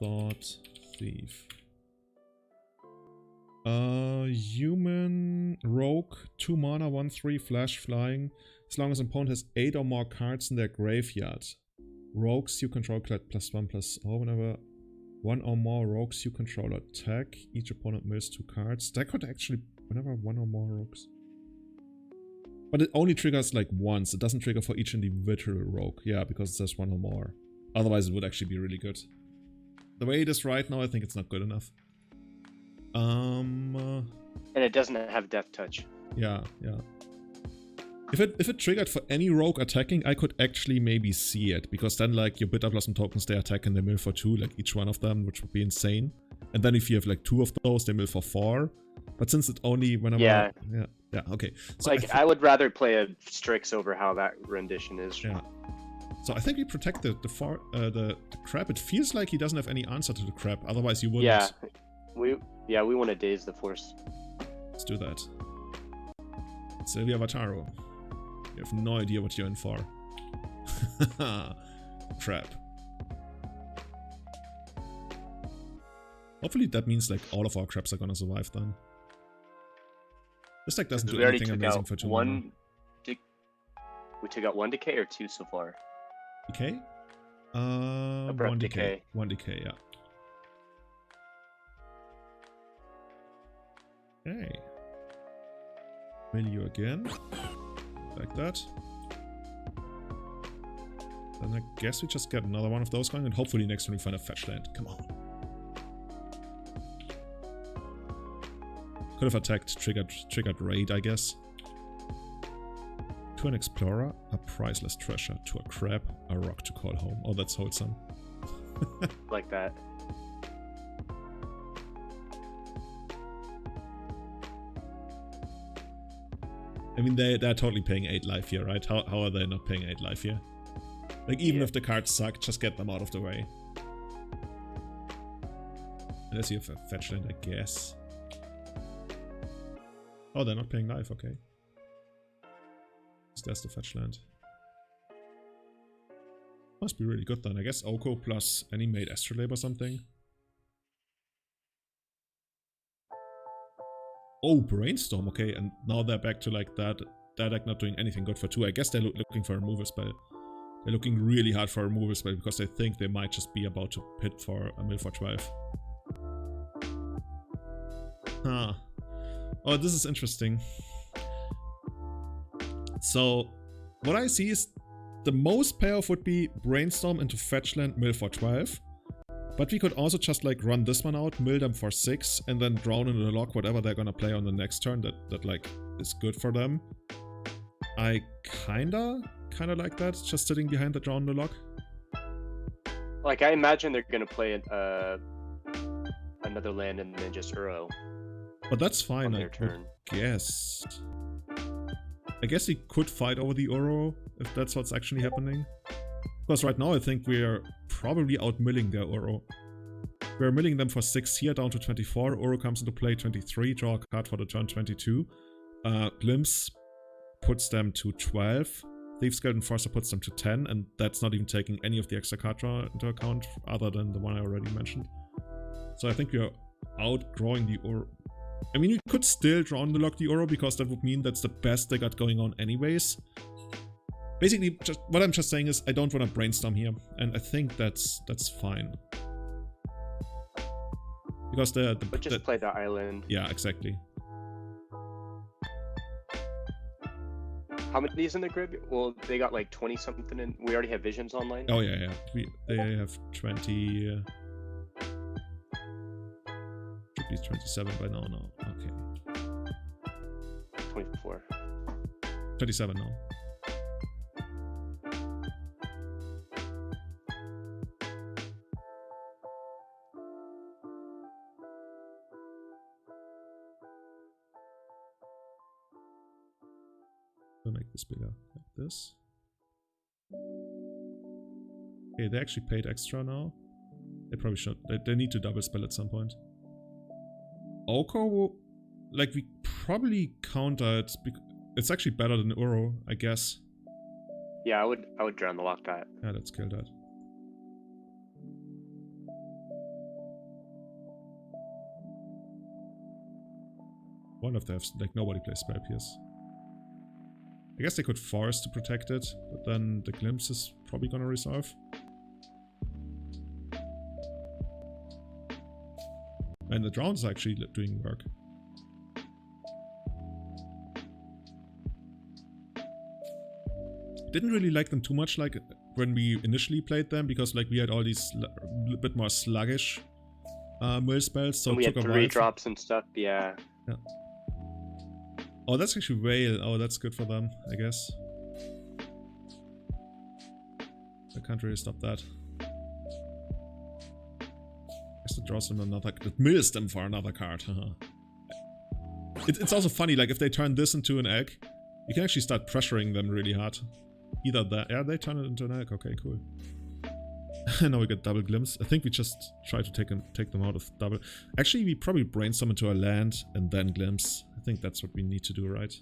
Thought Thief. Human Rogue, 2 mana, 1/3, flash, flying. As long as an opponent has 8 or more cards in their graveyard. Rogues you control collect +1/+0 whenever 1 or more rogues you control attack. Each opponent mills 2 cards. That could actually, whenever 1 or more rogues. But it only triggers like once. It doesn't trigger for each individual rogue. Yeah, because it says 1 or more. Otherwise it would actually be really good. The way it is right now, I think it's not good enough. And it doesn't have Death Touch. Yeah. If it triggered for any rogue attacking, I could actually maybe see it. Because then like your Bitterblossom tokens, they attack and they mill for 2, like each one of them, which would be insane. And then if you have like 2 of those, they mill for 4. But since it only whenever... Yeah, okay. So like, I would rather play a Strix over how that rendition is. Yeah. So I think we protect the crab. It feels like he doesn't have any answer to the crab. Otherwise you wouldn't. Yeah, we want to Daze the Force. Let's do that. Sylvia Vataro. You have no idea what you're in for. Crap. Hopefully that means like all of our crabs are gonna survive then. This deck doesn't do anything amazing for 2 mana. We took out 1 decay or 2 so far? Decay? Abrupt 1 decay. decay. 1 decay, yeah. Okay. Mill you again. Like that. Then I guess we just get another one of those going, and hopefully next time we find a fetch land. Come on. Could have attacked, triggered raid, I guess. To an explorer, a priceless treasure. To a crab, a rock to call home. Oh, that's wholesome. Like that. I mean, they're totally paying 8 life here, right? How are they not paying 8 life here? Like, even if the cards suck, just get them out of the way. Unless you have a fetch land, I guess. Oh, they're not paying life, okay. There's the fetch land. Must be really good then. I guess Oko plus any made Astrolabe or something. Oh, Brainstorm, okay. And now they're back to like that deck not doing anything good for 2. I guess they're looking for a removal spell. They're looking really hard for a removal spell because they think they might just be about to pit for a mill for 12. Huh. Oh, this is interesting. So, what I see is the most payoff would be Brainstorm into Fetchland, mill for 12. But we could also just like run this one out, mill them for 6, and then drown into the Loch, whatever they're gonna play on the next turn that like is good for them. I kinda like that, just sitting behind the drown in the Loch. Like, I imagine they're gonna play another land and then just Uro. But that's fine, On I their turn. guess. I guess he could fight over the Uro, if that's what's actually happening. Because right now I think we're probably out-milling their Uro. We're milling them for 6 here, down to 24. Uro comes into play 23, draw a card for the turn 22. Glimpse puts them to 12. Thieves Guild Enforcer puts them to 10, and that's not even taking any of the extra card draw into account, other than the one I already mentioned. So I think we are outgrowing the Uro. I mean, you could still draw on the Loch the Uro, because that would mean that's the best they got going on anyways. Basically, just what I'm just saying is I don't want to Brainstorm here, and I think that's fine. Because But just play the island. Yeah, exactly. How many is in the grid? Well, they got like 20 something, and we already have visions online. Oh yeah. They have 20. Should be 27 by now. No, okay. 24. 27 now. I'll make this bigger, like this. Okay, they actually paid extra now. They probably should. They need to double spell at some point. Oko, like, we probably counter it. It's actually better than Uro, I guess. Yeah, I would drown the Loch that. Yeah, let's kill that. One of them, like, nobody plays Spell Pierce. I guess they could force to protect it, but then the Glimpse is probably gonna resolve. And the drown is actually doing work. Didn't really like them too much, like when we initially played them, because like we had all these a bit more sluggish mill spells, so And we it had took a 3 while. drops and stuff. Yeah. Yeah. Oh, that's actually Whale. Oh, that's good for them, I guess. I can't really stop that. Guess it draws them another. It mills them for another card. It's also funny, like if they turn this into an egg, you can actually start pressuring them really hard. Either that, yeah, they turn it into an egg. Okay, cool. Now we get double Glimpse. I think we just try to take them out of double. Actually, we probably Brainstorm into a land and then Glimpse. I think that's what we need to do, right?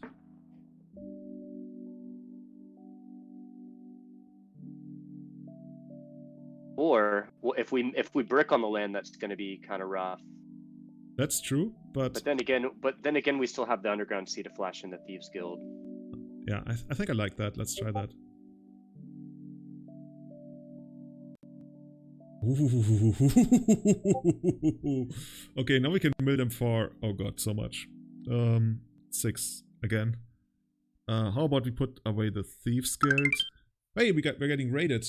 Or well, if we brick on the land, that's going to be kind of rough. That's true, but then again, we still have the Underground Sea to flash in the Thieves Guild. yeah, I think I like that. Let's try that. Okay, now we can mill them for, oh god, so much. 6. again. How about we put away the Thieves Guild? Hey, we're getting raided.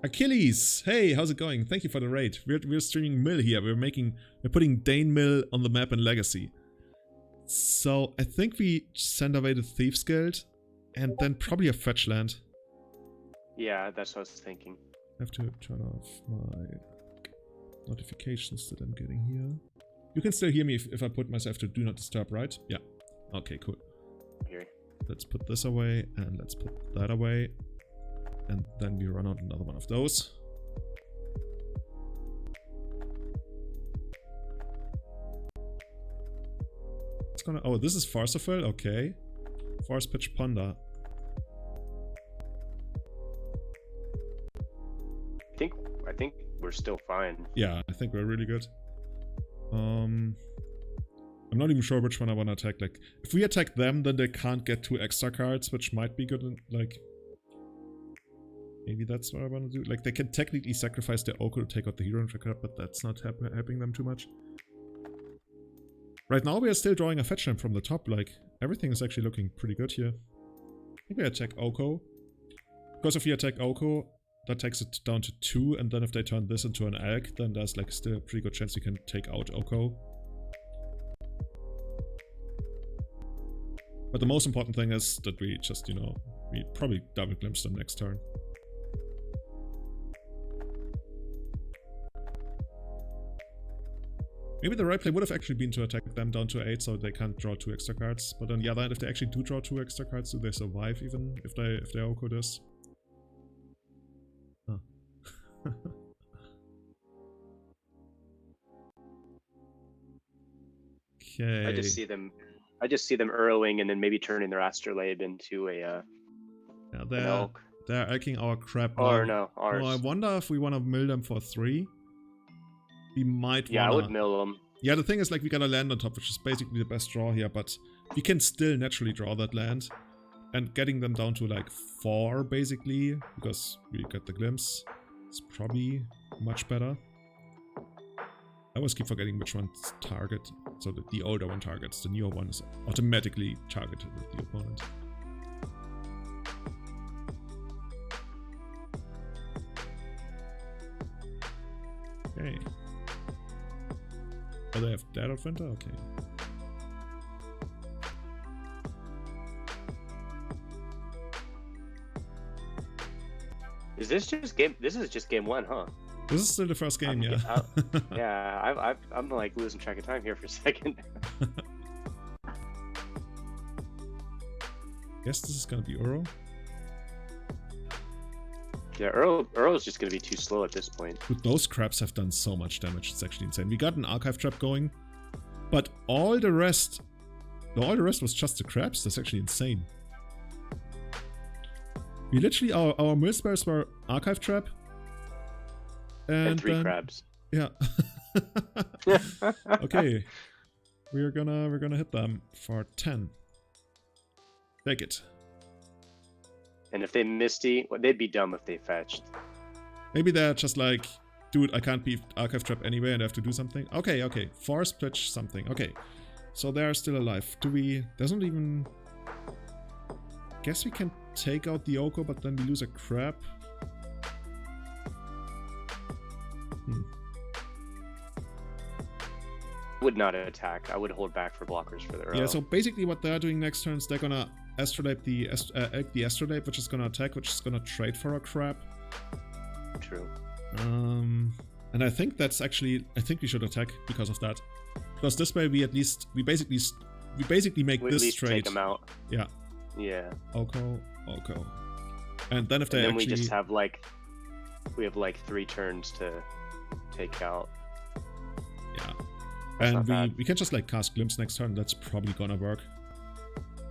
Achilles! Hey, how's it going? Thank you for the raid. We're streaming Mill here. We're putting Dane Mill on the map in Legacy. So I think we send away the Thieves Guild and then probably a fetch land. Yeah, that's what I was thinking. I have to turn off my notifications that I'm getting here. You can still hear me if I put myself to do not disturb, right? Yeah. Okay, cool. Here. Let's put this away and let's put that away. And then we run out another one of those. It's gonna. Oh, this is Farcical. Okay. Force Pitch Ponder. I think we're still fine. Yeah, I think we're really good. I'm not even sure which one I want to attack. Like, if we attack them, then they can't get 2 extra cards, which might be good. Like, maybe that's what I want to do. Like, they can technically sacrifice their Oko to take out the Hedron Crab, but that's not helping them too much. Right now, we are still drawing a fetch land from the top. Like, everything is actually looking pretty good here. I think we attack Oko. Because if we attack Oko, that takes it down to 2, and then if they turn this into an Elk, then there's like still a pretty good chance we can take out Oko. But the most important thing is that we just, you know, we probably double glimpse them next turn. Maybe the right play would have actually been to attack them down to 8 so they can't draw 2 extra cards. But on the other hand, if they actually do draw 2 extra cards, do they survive even if they Oko this? Huh. Okay. I just see them Earlwing and then maybe turning their Astrolabe into a Yeah, an elk. they're elking our crab. Or no, ours. Well, I wonder if we want to mill them for 3. We might Yeah, wanna... I would mill them. Yeah, the thing is, like, we got a land on top, which is basically the best draw here, but we can still naturally draw that land. And getting them down to, like, 4, basically, because we got the glimpse, is probably much better. I always keep forgetting which one's target. So the older one targets, the newer one is automatically targeted with the opponent. Okay. Oh, they have Dead of Winter? Okay. Is this just game? This is just game 1, huh? This is still the first game, yeah. Yeah, I'm like losing track of time here for a second. Guess this is gonna be Uro. Yeah, Earl's just gonna be too slow at this point. Dude, those crabs have done so much damage, it's actually insane. We got an archive trap going, but all the rest was just the crabs. That's actually insane. We literally, our mill spells were archive trap. And 3 then, crabs. Yeah. Okay. We're gonna hit them for 10. Take it. And if they Misty, well, they'd be dumb if they fetched. Maybe they're just like, dude, I can't be archive trap anyway and I have to do something. Okay, okay. Force pitch something. Okay. So they're still alive. There's not even... Guess we can take out the Oko, but then we lose a crab. Would not attack. I would hold back for blockers for the Earl. Yeah, so basically what they're doing next turn is they're gonna Astrolabe the Astrolabe, which is gonna attack, which is gonna trade for a crab. True. And I think that's actually, I think we should attack because of that. Because this way we basically make we this at least trade. take them out. Yeah. Yeah. Oko. And then if they then actually... we just have like, we have like 3 turns to take out. Yeah. That's And we can just like cast Glimpse next turn. That's probably gonna work.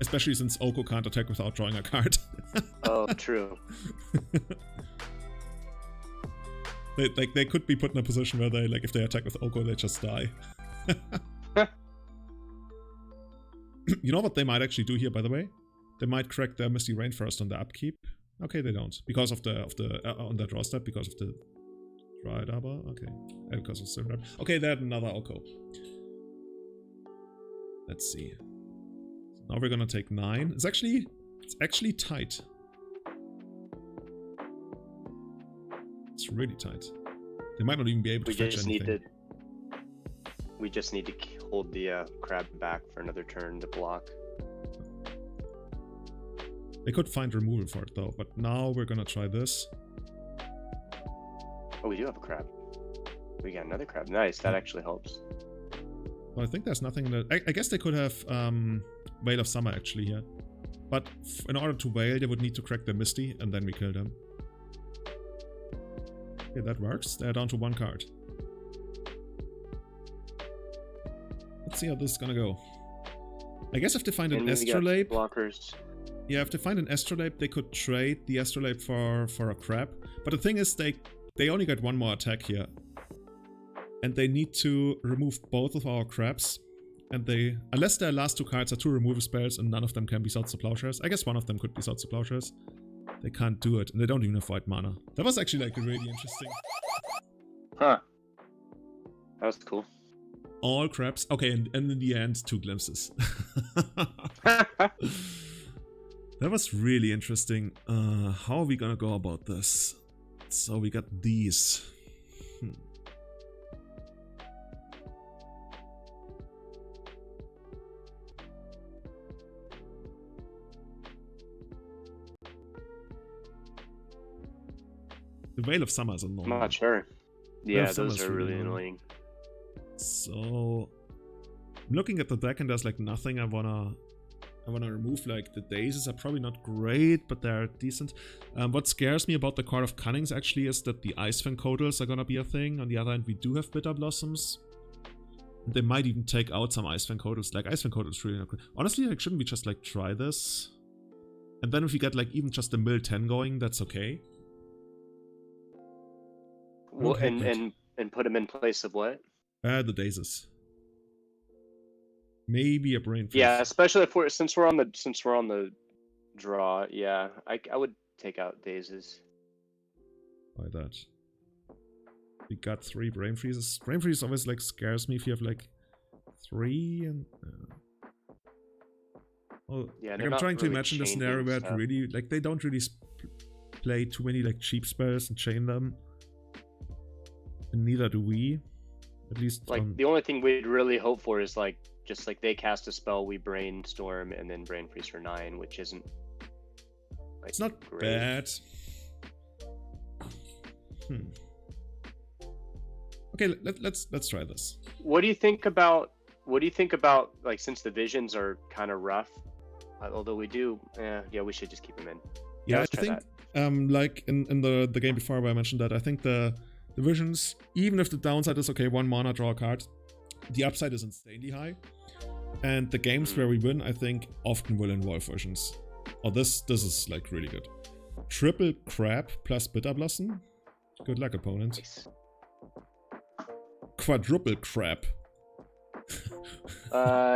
Especially since Oko can't attack without drawing a card. Oh, true. They could be put in a position where they, like, if they attack with Oko, they just die. You know what they might actually do here, by the way? They might crack their Misty Rainforest on the upkeep. Okay, they don't. Because of the on their draw step, because of the Dryad Arbor. Okay. And because of Silver. Okay, they had another Oko. Let's see. Now we're gonna take 9. It's actually tight. It's really tight. They might not even be able to fetch anything. We just need to hold the crab back for another turn to block. They could find removal for it though, but now we're gonna try this. Oh, we do have a crab. We got another crab. Nice, that actually helps. Well, I think there's nothing that... I guess they could have Veil of Summer actually here. But in order to Veil, they would need to crack the Misty, and then we kill them. Okay, that works. They're down to 1 card. Let's see how this is gonna go. I guess if they find an Astrolabe... blockers. Yeah, if they find an Astrolabe, they could trade the Astrolabe for a crab. But the thing is, they only get 1 more attack here. And they need to remove both of our crabs. And they... Unless their last 2 cards are 2 removal spells and none of them can be Swords to Plowshares. I guess one of them could be Swords to Plowshares. They can't do it. And they don't even have white mana. That was actually like really interesting. Huh. That was cool. All crabs. Okay, and in the end, 2 glimpses. That was really interesting. How are we gonna go about this? So we got these. The Veil of Summer is annoying. I'm not sure. Yeah, those are really annoying. So I'm looking at the deck and there's like nothing I wanna remove. Like the Dazes are probably not great, but they're decent. What scares me about the Court of Cunning actually is that the Icefang Codals are gonna be a thing. On the other hand, we do have Bitterblossoms. They might even take out some Icefang Codals. Like Icefang Codals really not great. Honestly, like shouldn't we just like try this? And then if we get like even just a mill 10 going, that's okay. Well, and put them in place of what? The Dazes. Maybe a brain freeze. Yeah, especially if since we're on the draw. Yeah, I would take out Dazes. Why that? We got 3 brain freezes. Brain freeze always like scares me if you have like 3 and. Oh, yeah. Like, I'm trying to imagine the scenario where it really like they don't really play too many like cheap spells and chain them. And neither do we. At least like the only thing we'd really hope for is like just like they cast a spell, we brainstorm and then brain freeze for 9, which isn't like, it's not great. Bad. Okay, let's try this. What do you think about like since the visions are kind of rough? Although we do, yeah, we should just keep them in. Yeah, I think like in the game before where I mentioned that, I think the visions, even if the downside is okay, 1 mana, draw a card, the upside is insanely high. And the games where we win, I think, often will involve visions. Oh, this is like really good. Triple Crab plus Bitterblossom. Good luck, opponent. Nice. Quadruple Crab.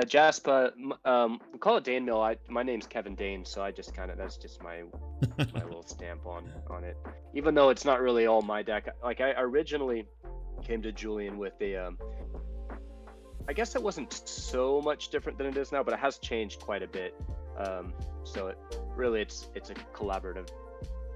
Jasper, we call it Dane Mill. My name's Kevin Dane, so I just that's just my little stamp on it. Even though it's not really all my deck. Like I originally came to Julian with a, I guess it wasn't so much different than it is now, but it has changed quite a bit. So it's a collaborative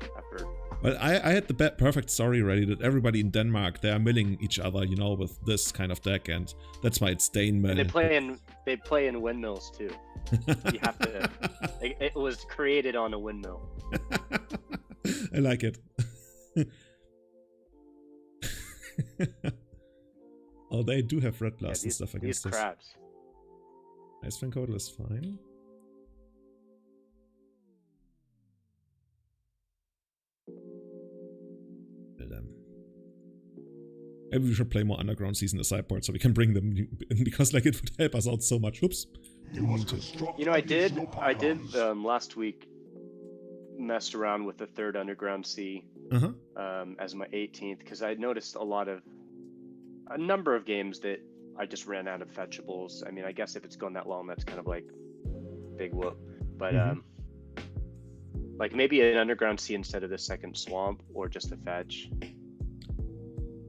effort. Well, I had the perfect story ready that everybody in Denmark, they are milling each other, you know, with this kind of deck, and that's why it's Dane mill. And they play in windmills too. You have to. It was created on a windmill. I like it. Oh, they do have red blast and stuff against these crabs. Icefang Codal is fine. Maybe we should play more Underground Season the sideboard so we can bring them in, because like it would help us out so much. Oops. You know, I did last week messed around with the 3rd Underground Sea as my 18th, because I noticed a number of games that I just ran out of fetchables. I mean, I guess if it's going that long, that's kind of like big whoop. But like maybe an Underground Sea instead of the 2nd Swamp, or just a fetch.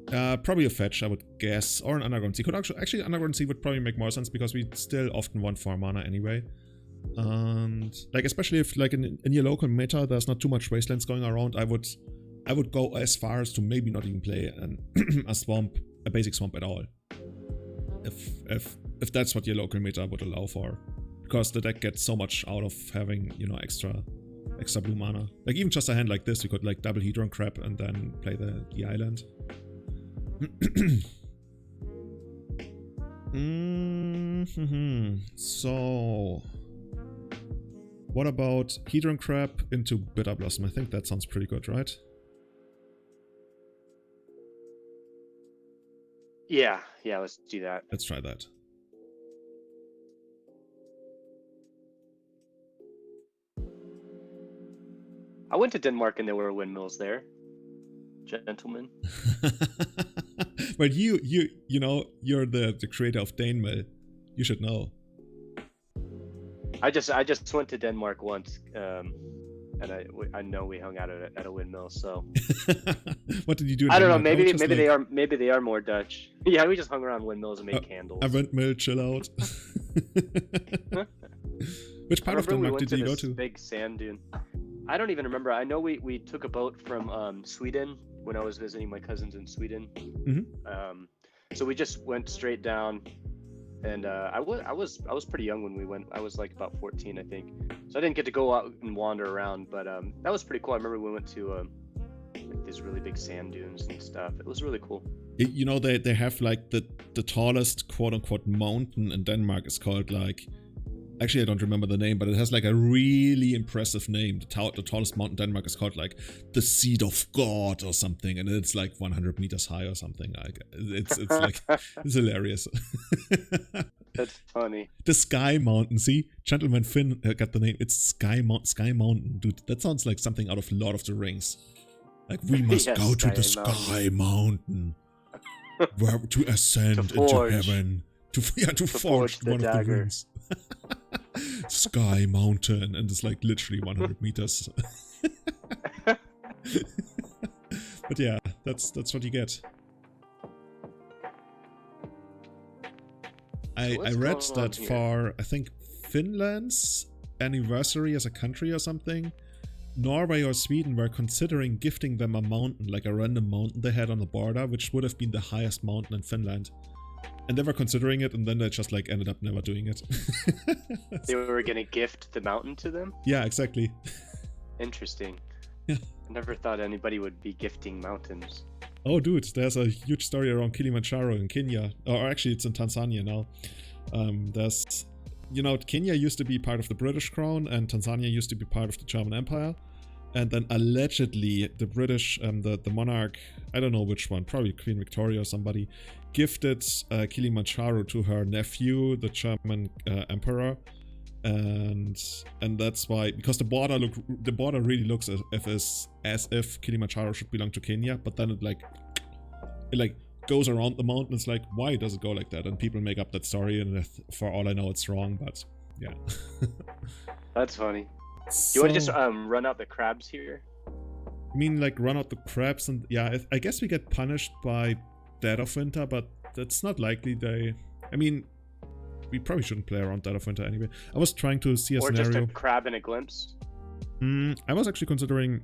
Probably a fetch, I would guess, or an Underground Sea. Actually, Underground Sea would probably make more sense because we still often want 4 mana anyway. And like, especially if like in your local meta there's not too much wastelands going around, I would go as far as to maybe not even play a basic swamp at all. If that's what your local meta would allow for. Because the deck gets so much out of having, you know, extra blue mana. Like even just a hand like this, you could like double Hedron Crab and then play the island. So what about Hedron Crab into Bitterblossom? I think that sounds pretty good, right? Yeah, let's do that. Let's try that. I went to Denmark and there were windmills there, gentlemen. But you know, you're the creator of Dane Mill. You should know. I just went to Denmark once, and I know we hung out at a windmill. So what did you do? I don't know. Maybe they are more Dutch. Yeah, we just hung around windmills and made candles. A windmill, chill out. Which part of Denmark did you go to? Big sand dune. I don't even remember. I know we took a boat from Sweden when I was visiting my cousins in Sweden. Mm-hmm. So we just went straight down, and I was pretty young when we went. I was like about 14, I think. So I didn't get to go out and wander around, but that was pretty cool. I remember we went to like these really big sand dunes and stuff. It was really cool. You know, they have like the tallest quote unquote mountain in Denmark. It's called like. Actually, I don't remember the name, but it has like a really impressive name. The tallest mountain in Denmark is called like the Seat of God or something, and it's like 100 meters high or something. Like it's like it's hilarious. That's funny. The Sky Mountain. See, Gentleman Finn got the name. It's Sky Mountain, dude. That sounds like something out of Lord of the Rings. Like we must go to the Sky Mountain, where to ascend into heaven. To forge one the of dagger. the rings. Sky Mountain, and it's like literally 100 meters. But yeah, that's what you get. I read that for I think Finland's anniversary as a country or something, Norway or Sweden were considering gifting them a mountain, like a random mountain they had on the border, which would have been the highest mountain in Finland. And they were considering it, and then they just like ended up never doing it. They were gonna gift the mountain to them? Yeah, exactly. Interesting. Yeah. I never thought anybody would be gifting mountains. Oh dude, there's a huge story around Kilimanjaro in Kenya. Or actually it's in Tanzania now. There's, you know, Kenya used to be part of the British Crown, and Tanzania used to be part of the German Empire. And then allegedly the British, the monarch, I don't know which one, probably Queen Victoria or somebody, gifted Kilimanjaro to her nephew, the German emperor, and that's why, because the border really looks as if Kilimanjaro should belong to Kenya, but then it goes around the mountain. It's like, why does it go like that? And people make up that story, and for all I know, it's wrong. But yeah, that's funny. Do you want to just run out the crabs here? I mean, like run out the crabs, and yeah, I guess we get punished by Dead of Winter, but that's not likely. I mean, we probably shouldn't play around Dead of Winter anyway. I was trying to see a scenario. Or just a crab and a glimpse? I was actually considering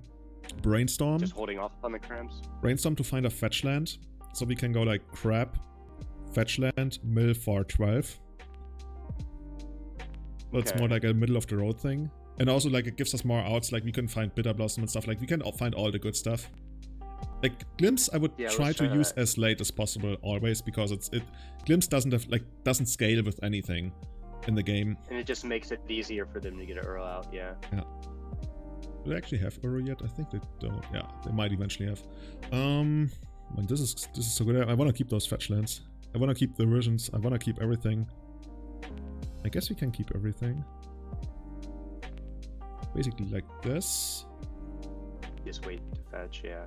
Brainstorm. Just holding off on the crabs? Brainstorm to find a fetch land. So we can go like crab, fetch land, mill for 12. That's more like a middle of the road thing. And also like it gives us more outs, like we can find Bitterblossom and stuff, like we can find all the good stuff. Like Glimpse I would try to use as late as possible always, because Glimpse doesn't scale with anything in the game. And it just makes it easier for them to get Uro out, yeah. Yeah. Do they actually have Uro yet? I think they don't. Yeah, they might eventually have. Man, this is so good. I wanna keep those fetch lands. I wanna keep the versions, I wanna keep everything. I guess we can keep everything. Basically like this. Just wait to fetch, yeah.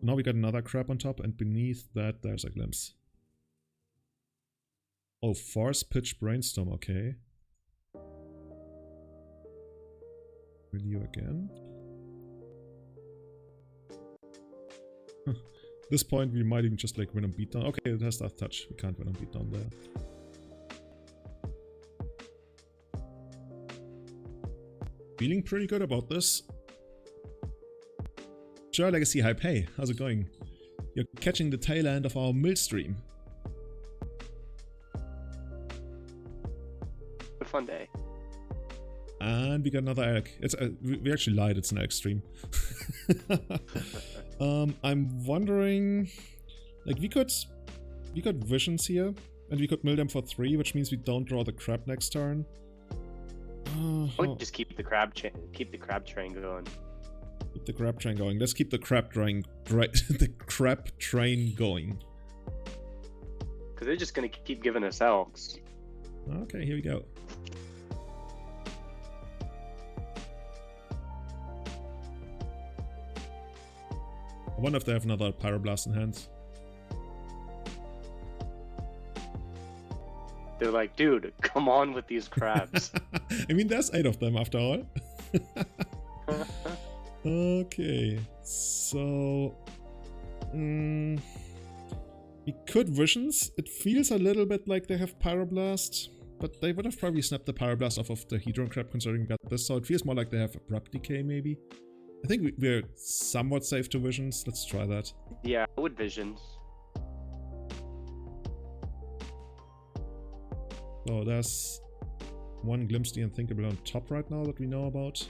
Now we got another crab on top, and beneath that there's a glimpse. Oh, Force Pitch Brainstorm, okay. Will you again? this point, we might even just like win on beatdown. Okay, it has that touch. We can't win on beatdown there. Feeling pretty good about this. Sure, Legacy Hype. Hey, how's it going? You're catching the tail end of our mill stream. A fun day. And we got another egg. It's we actually lied. It's an egg stream. I'm wondering, like we got visions here, and we could mill them for 3, which means we don't draw the crab next turn. Just keep the crab train going. Keep the crab train going. Let's keep the crab train the crab train going. Because they're just gonna keep giving us elks. Okay, here we go. I wonder if they have another Pyroblast in hand. They're like, dude, come on with these crabs. I mean, there's 8 of them after all. Okay, so... we could Visions. It feels a little bit like they have Pyroblast, but they would have probably snapped the Pyroblast off of the Hedron Crab considering we got this, so it feels more like they have Abrupt Decay maybe. I think we're somewhat safe to Visions. Let's try that. Yeah, I would Visions. So there's one Glimpse the Unthinkable on top right now that we know about.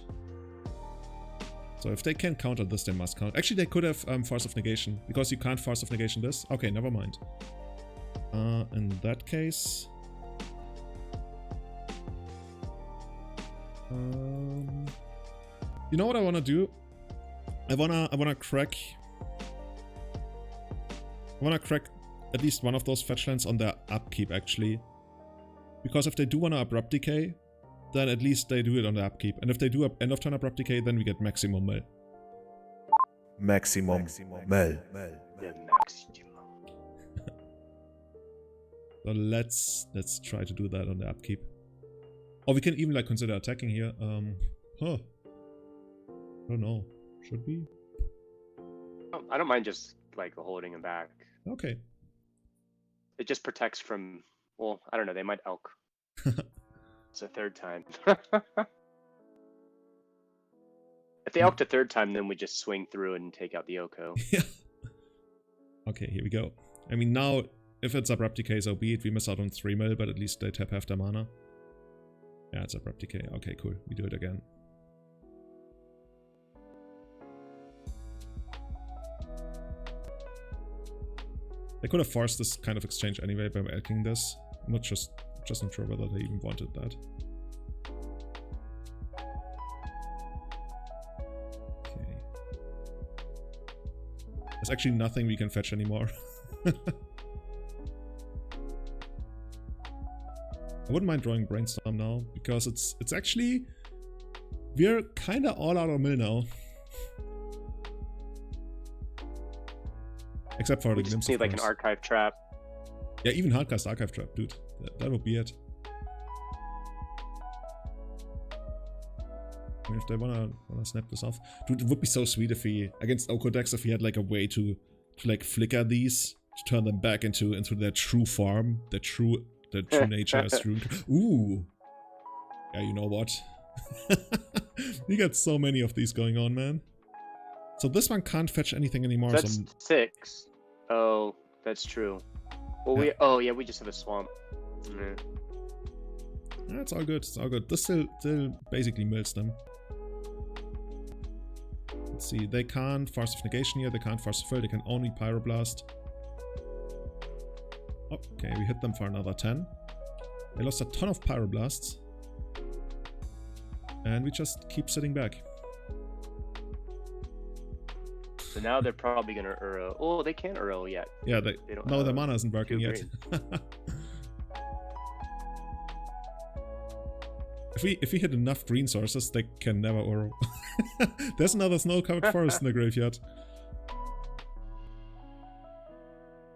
So if they can counter this, they must counter. Actually, they could have Force of Negation, because you can't Force of Negation this. Okay, never mind. In that case... you know what I want to do? I wanna crack at least one of those fetch lands on their upkeep actually. Because if they do wanna Abrupt Decay, then at least they do it on the upkeep. And if they do end of turn Abrupt Decay, then we get maximum mill. Maximum mill. So let's try to do that on the upkeep. Or we can even like consider attacking here. I don't know. Should we? I don't mind just like holding him back. Okay. It just protects from, well, I don't know, they might elk. It's a 3rd time. If they elked a 3rd time, then we just swing through and take out the Oko. Yeah. Okay, here we go. I mean, now, if it's Abrupt Decay, so be it. We miss out on 3 mil, but at least they tap half their mana. Yeah, it's Abrupt Decay. Okay, cool. We do it again. They could have forced this kind of exchange anyway by elking this. I'm not just not sure whether they even wanted that. Okay. There's actually nothing we can fetch anymore. I wouldn't mind drawing Brainstorm now, because it's actually... we're kinda all out of mill now. Except for the Glimpse, need like an Archive Trap. Yeah, even Hardcast Archive Trap, dude. That would be it. I mean, if they wanna snap this off. Dude, it would be so sweet if he, against Oko decks, if he had like a way to like flicker these, to turn them back into their true form, their true nature as true. Ooh. Yeah, you know what? We got so many of these going on, man. So this one can't fetch anything anymore. That's 6. Oh, that's true. Well, yeah. We just have a swamp. Yeah. It's all good. It's all good. This still basically mills them. Let's see. They can't Force of Negation here. They can't Force of Fill. They can only Pyroblast. Okay, we hit them for another 10. They lost a ton of Pyroblasts. And we just keep sitting back. So now they're probably gonna Uro. Oh, they can't Uro yet. Yeah, they don't. No, their mana isn't working yet. If we hit enough green sources, they can never Uro. There's another snow-covered forest in the graveyard.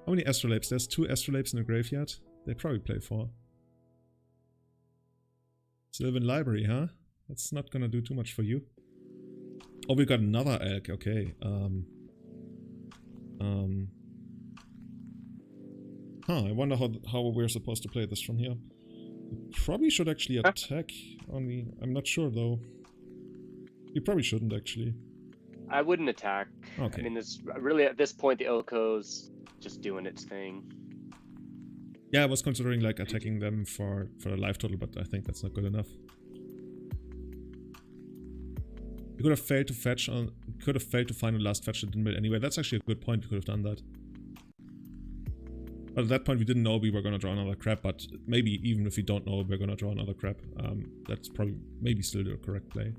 How many Astrolapes? There's 2 Astrolapes in the graveyard. They probably play 4. Sylvan Library, huh? That's not gonna do too much for you. Oh, we got another elk. Okay. I wonder how we're supposed to play this from here. We probably should actually attack, only I'm not sure though. You probably shouldn't actually. I wouldn't attack. Okay. I mean, this really at this point the Oko's just doing its thing. Yeah, I was considering like attacking them for a life total, but I think that's not good enough. You could have failed to fetch on. Could have failed to find the last fetch that didn't mill anyway. That's actually a good point. We could have done that. But at that point, we didn't know we were gonna draw another crab. But maybe even if we don't know we're gonna draw another crab, that's probably maybe still the correct play.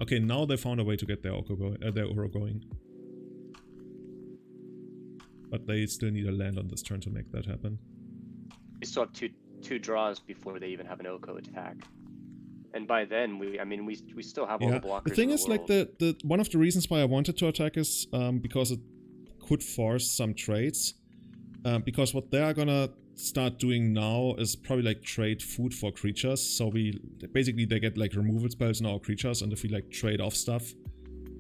Okay, now they found a way to get their Uro going. But they still need a land on this turn to make that happen. We still have two draws before they even have an Oko attack. And by then, we still have all the blockers. The thing in is, the world. like, the one of the reasons why I wanted to attack is because it could force some trades. Because what they are gonna start doing now is probably like trade food for creatures. So basically they get like removal spells on our creatures, and if we like trade off stuff,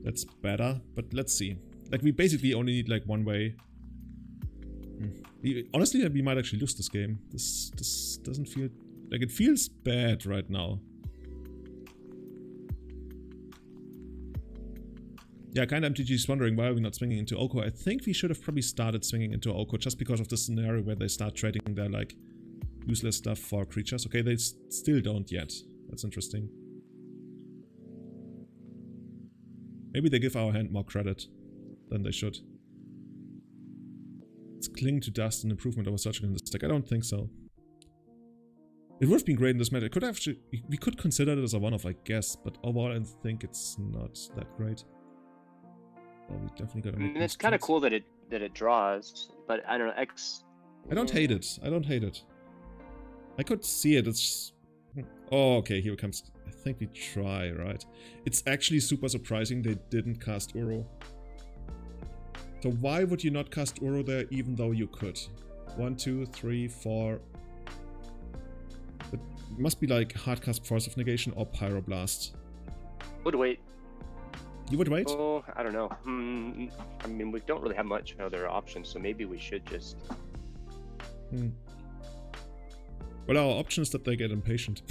that's better. But let's see. Like, we basically only need like one way. Honestly, we might actually lose this game. This doesn't feel like it feels bad right now. Yeah, kind of MTG is wondering why are we not swinging into Oko. I think we should have probably started swinging into Oko just because of the scenario where they start trading their like useless stuff for creatures. Okay, they still don't yet. That's interesting. Maybe they give our hand more credit than they should. It's Cling to Dust and improvement over searching in this deck. I don't think so. It would have been great in this meta. We could consider it as a one-off, I guess, but overall I think it's not that great. Oh, we definitely gotta make it's kind of cool that it draws, but I don't know. I don't hate it. I don't hate it. I could see it. It's just... Oh, okay. Here it comes. I think we try, right? It's actually super surprising they didn't cast Uro. So why would you not cast Uro there, even though you could? 1, 2, 3, 4. It must be like hardcast Force of Negation or Pyroblast. Would wait. You would wait? Oh, I don't know. I mean, we don't really have much other options, so maybe we should just... Well, our option is that they get impatient.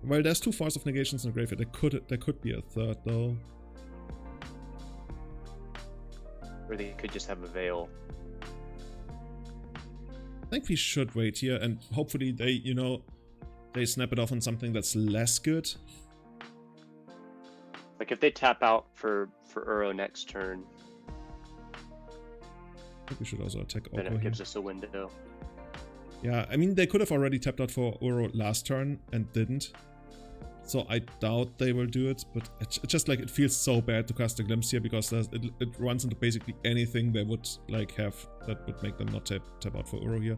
Well, there's 2 Force of Negations in the graveyard. There could be a third, though. Or they could just have a Veil. I think we should wait here, and hopefully they, they snap it off on something that's less good. Like if they tap out for Uro next turn, I think we should also attack Oko. then it gives us a window. Yeah, I mean, they could have already tapped out for Uro last turn and didn't. So I doubt they will do it, but it's just like it feels so bad to cast a Glimpse here because it runs into basically anything they would like have that would make them not tap out for Uro here.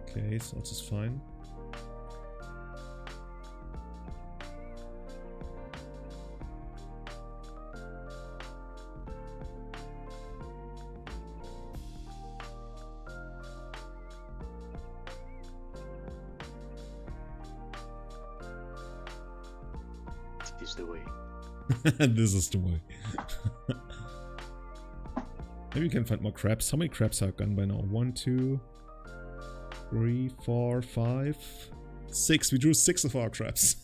Okay, so this is fine. This is the way. This is the way. Maybe we can find more crabs. How many crabs are gone by now? 1, 2, 3, 4, 5, 6. We drew 6 of our crabs.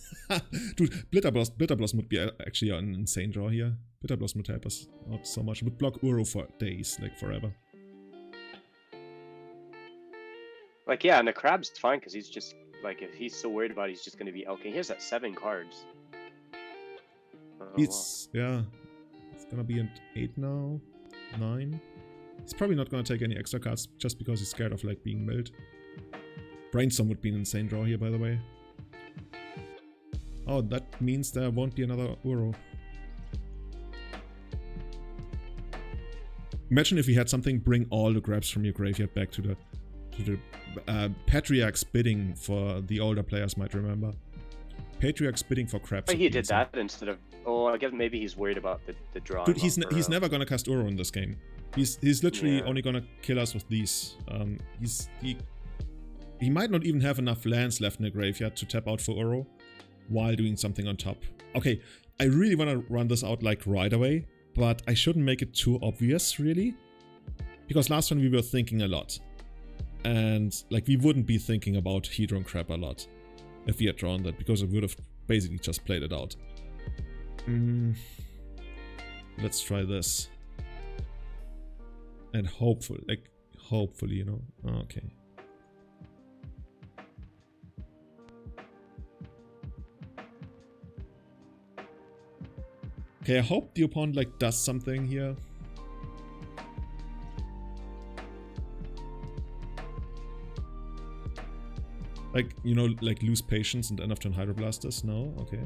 Dude, Bitterblossom would be actually an insane draw here. Bitterblossom would help us out so much. It would block Uro for days, like forever. Like, yeah, and the crab's fine because he's just, like, if he's so worried about it, he's just going to be, okay, here's that 7 cards. Yeah, it's gonna be an 8 now, 9. He's probably not gonna take any extra cards just because he's scared of like being milled. Brainstorm would be an insane draw here, by the way. Oh, that means there won't be another Uro. Imagine if we had something bring all the grabs from your graveyard back to the Patriarch's bidding for the older players might remember. Patriarch's bidding for crabs. But he did that instead of... Oh, I guess maybe he's worried about the draw. Dude, he's never gonna cast Uro in this game. He's literally only gonna kill us with these. he might not even have enough lands left in the graveyard to tap out for Uro while doing something on top. Okay, I really want to run this out like right away, but I shouldn't make it too obvious, really. Because last time we were thinking a lot. And like we wouldn't be thinking about Hedron Crab a lot if we had drawn that, because it would have basically just played it out. Let's try this. And hopefully, you know. Okay. Okay, I hope the opponent like does something here. Like, you know, like lose patience and end of turn Hydroblast us? No? Okay.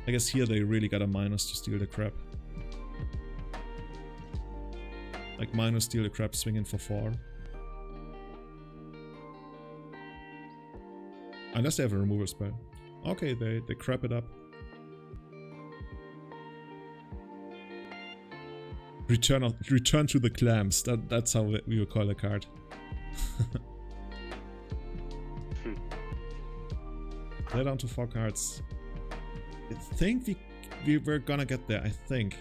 I guess here they really got a minus to steal the crab. Like minus steal the crab, swing in for 4. Unless they have a removal spell. Okay, they crab it up. Return to the clams. That's how we would call a card. Play down to 4 cards. I think we're gonna get there, I think.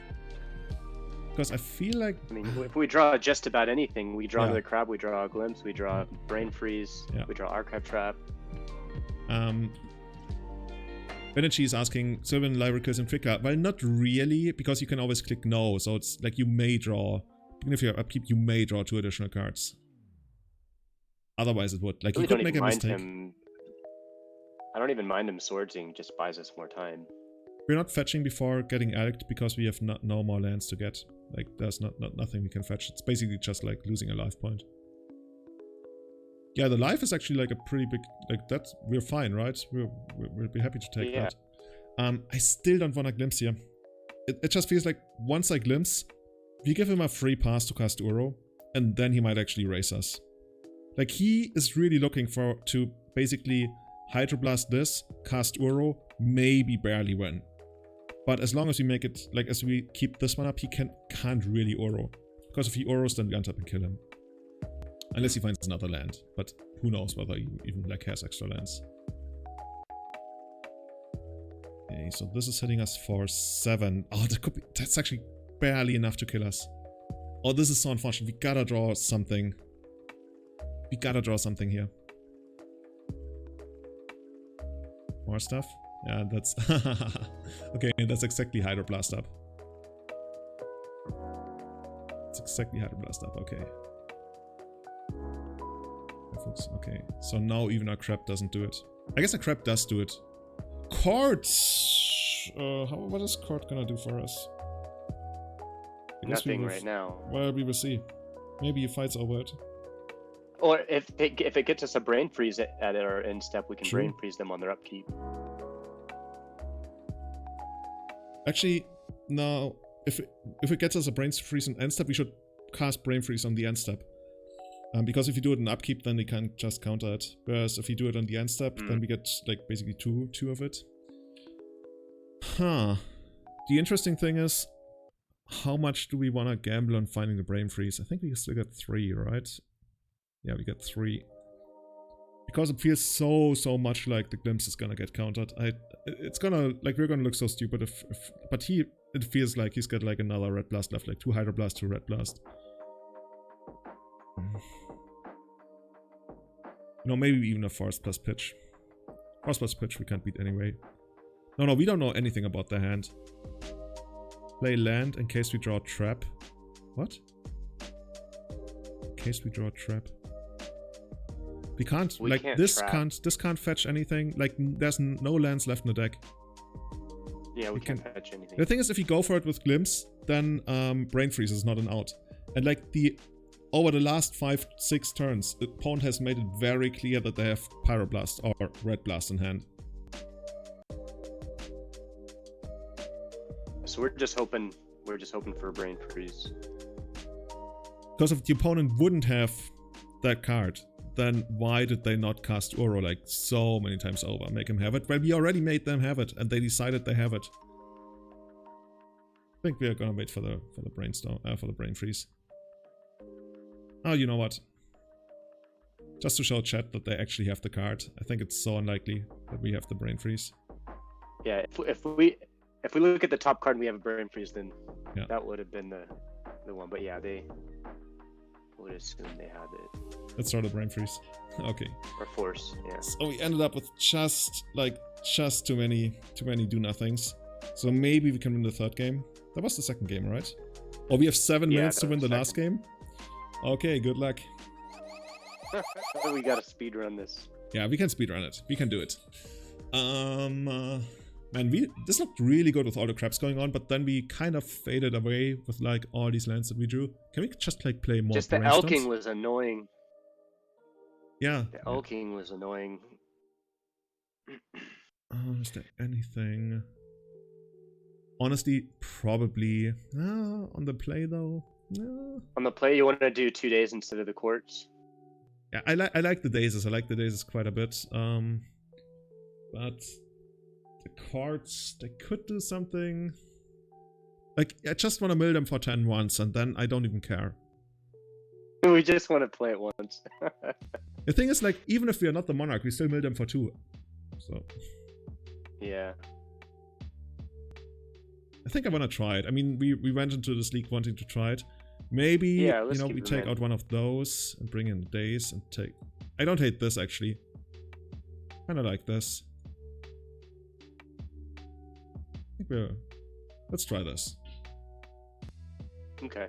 Because I feel like... I mean, if we draw just about anything, we draw another crab, we draw a glimpse, we draw brain freeze, we draw archive trap. Benergy is asking, Sylvan library kills in trigger. Well, not really, because you can always click no, so it's like you may draw, even if you have upkeep, you may draw 2 additional cards. Otherwise it would. Like, you could make a mistake. I don't even mind him swordsing, just buys us more time. We're not fetching before getting Alked because we have no more lands to get. Like, there's nothing we can fetch. It's basically just like losing a life point. Yeah, the life is actually like a pretty big, like that's, we're fine, right? We'll be happy to take that. I still don't want to glimpse here. It just feels like once I glimpse, we give him a free pass to cast Uro, and then he might actually race us. Like he is really looking to basically Hydroblast this, cast Uro, maybe barely win. But as long as we make it, like as we keep this one up, he can't really Uro. Because if he Uros, then we untap and kill him. Unless he finds another land, but who knows whether he even like has extra lands. Okay, so this is hitting us for 7. Oh, that's actually barely enough to kill us. Oh, this is so unfortunate. We gotta draw something. We gotta draw something here. More stuff? Yeah, that's... okay, that's exactly Hydroblast up. It's exactly Hydroblast up, okay. Okay, so now even our crab doesn't do it. I guess a crab does do it. Court! What is Court gonna do for us? Nothing right now. Well, we will see. Maybe he fights over it. Or if it gets us a brain freeze at our end step, we can brain freeze them on their upkeep. Actually, no. If it gets us a brain freeze on end step, we should cast brain freeze on the end step. Because if you do it in upkeep, then we can't just counter it. Whereas if you do it on the end step, then we get like basically two of it. Huh. The interesting thing is, how much do we want to gamble on finding the brain freeze? I think we still got 3, right? Yeah, we got 3. Because it feels so much like the glimpse is gonna get countered. It's gonna, like, we're gonna look so stupid but it feels like he's got like another red blast left, like 2 Hydroblast, 2 red blast. You know, maybe even a Force plus pitch. Force plus pitch we can't beat anyway. No, we don't know anything about the hand. Play land in case we draw a trap. What? In case we draw a trap. We can't, this can't fetch anything. Like, there's no lands left in the deck. Yeah, we can't fetch anything. The thing is, if you go for it with Glimpse, then Brain Freeze is not an out. And like over the last 5-6 turns, the opponent has made it very clear that they have Pyroblast or Red Blast in hand. So we're just hoping for a Brain Freeze. Because if the opponent wouldn't have that card, then why did they not cast Uro like so many times over? Make him have it? Well, we already made them have it, and they decided they have it. think we are gonna wait for the brainstorm, for the brain freeze. Oh, you know what? Just to show chat that they actually have the card. I think it's so unlikely that we have the brain freeze. Yeah, if we look at the top card and we have a brain freeze, then Yeah. that would have been the one. But yeah, they would assume they had it. Let's throw the brain freeze. Okay. Or force, yeah. So we ended up with just too many do nothings. So maybe we can win the third game. That was the second game, right? Oh, we have 7 minutes to win the last game? Okay, good luck. We gotta speed run this. Yeah, we can speedrun it. We can do it. Man, this looked really good with all the crabs going on, but then we kind of faded away with like all these lands that we drew. Can we just like play more? Just the Elking was annoying. Yeah. The Elking was annoying. Is there anything? Honestly, probably. On the play though. No. On the play, you want to do 2 days instead of the courts. Yeah, I like the Dazes. I like the Dazes quite a bit. But the cards, they could do something. Like, I just want to mill them for 10 once, and then I don't even care. We just want to play it once. The thing is, like, even if we are not the Monarch, we still mill them for 2. So. Yeah. I think I want to try it. I mean, we went into this league wanting to try it. Maybe, yeah, you know, we take out one of those and bring in Daze and take... I don't hate this, actually. Kinda like this. I think let's try this. Okay.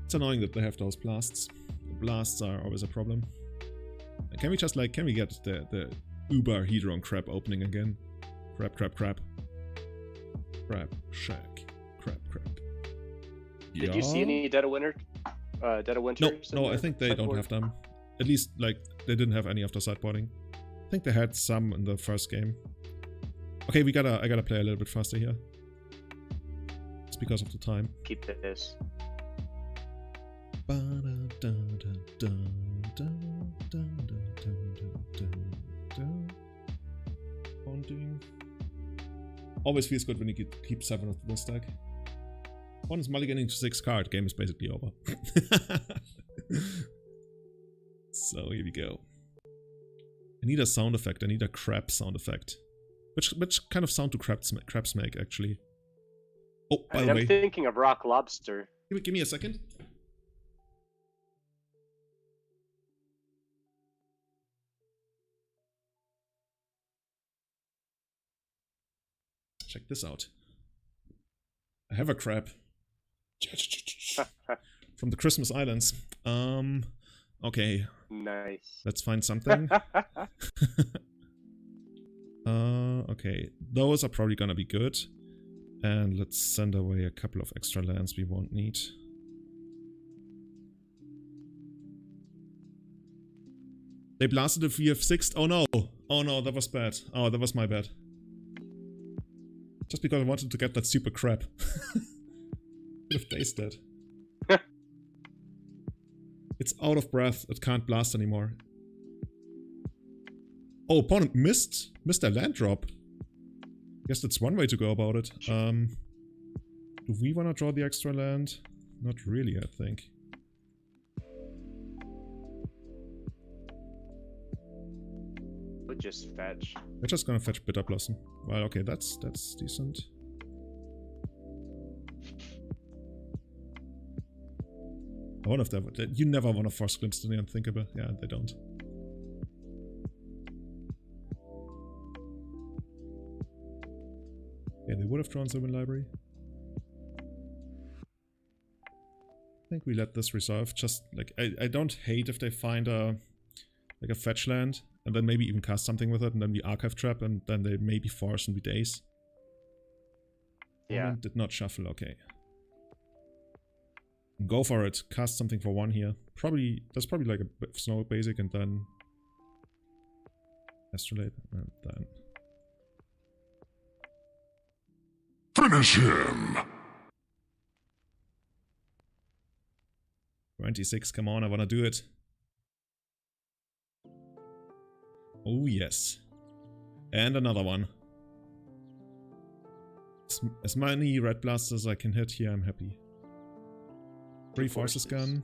It's annoying that they have those blasts. Blasts are always a problem. Can we just like, can we get the Uber Hedron Crab opening again? Crab. Crab, shack, crab. Did you see any Dead of Winter? Dead of Winter? No, I think they don't have them. At least, like, they didn't have any after sideboarding. I think they had some in the first game. Okay, I gotta play a little bit faster here. It's because of the time. Keep this. Haunting. Always feels good when you keep 7 of the stack. One is mulliganing to 6 card. Game is basically over. So here we go. I need a sound effect. I need a crab sound effect. Which kind of sound do crabs make actually? Oh, by the way, I'm thinking of Rock Lobster. Give me a second. Check this out. I have a crab. From the Christmas Islands. Okay. Nice. Let's find something. Okay. Those are probably gonna be good. And let's send away a couple of extra lands we won't need. They blasted if we have 6th. Oh no! Oh no, that was bad. Oh, that was my bad. Just because I wanted to get that super crap. Could have Daze that. It's out of breath. It can't blast anymore. Oh, opponent missed their land drop. Guess that's one way to go about it. Do we want to draw the extra land? Not really, I think. We'll just fetch. We're just gonna fetch Bitterblossom. Well, okay, that's decent. I wonder if you never want to force Glimpse the Unthinkable. Yeah, they don't. Yeah, they would have drawn Sylvan Library. I think we let this resolve. Just like I don't hate if they find a fetch land and then maybe even cast something with it, and then we archive trap, and then they maybe force and we Daze. Yeah. Did not shuffle. Okay. Go for it. Cast something for 1 here. That's probably like a bit of snow basic, and then astrolabe, and then Finish him! 26. Come on, I wanna do it. Oh yes. And another one. As many red blasters as I can hit here, I'm happy. 3 forces gun.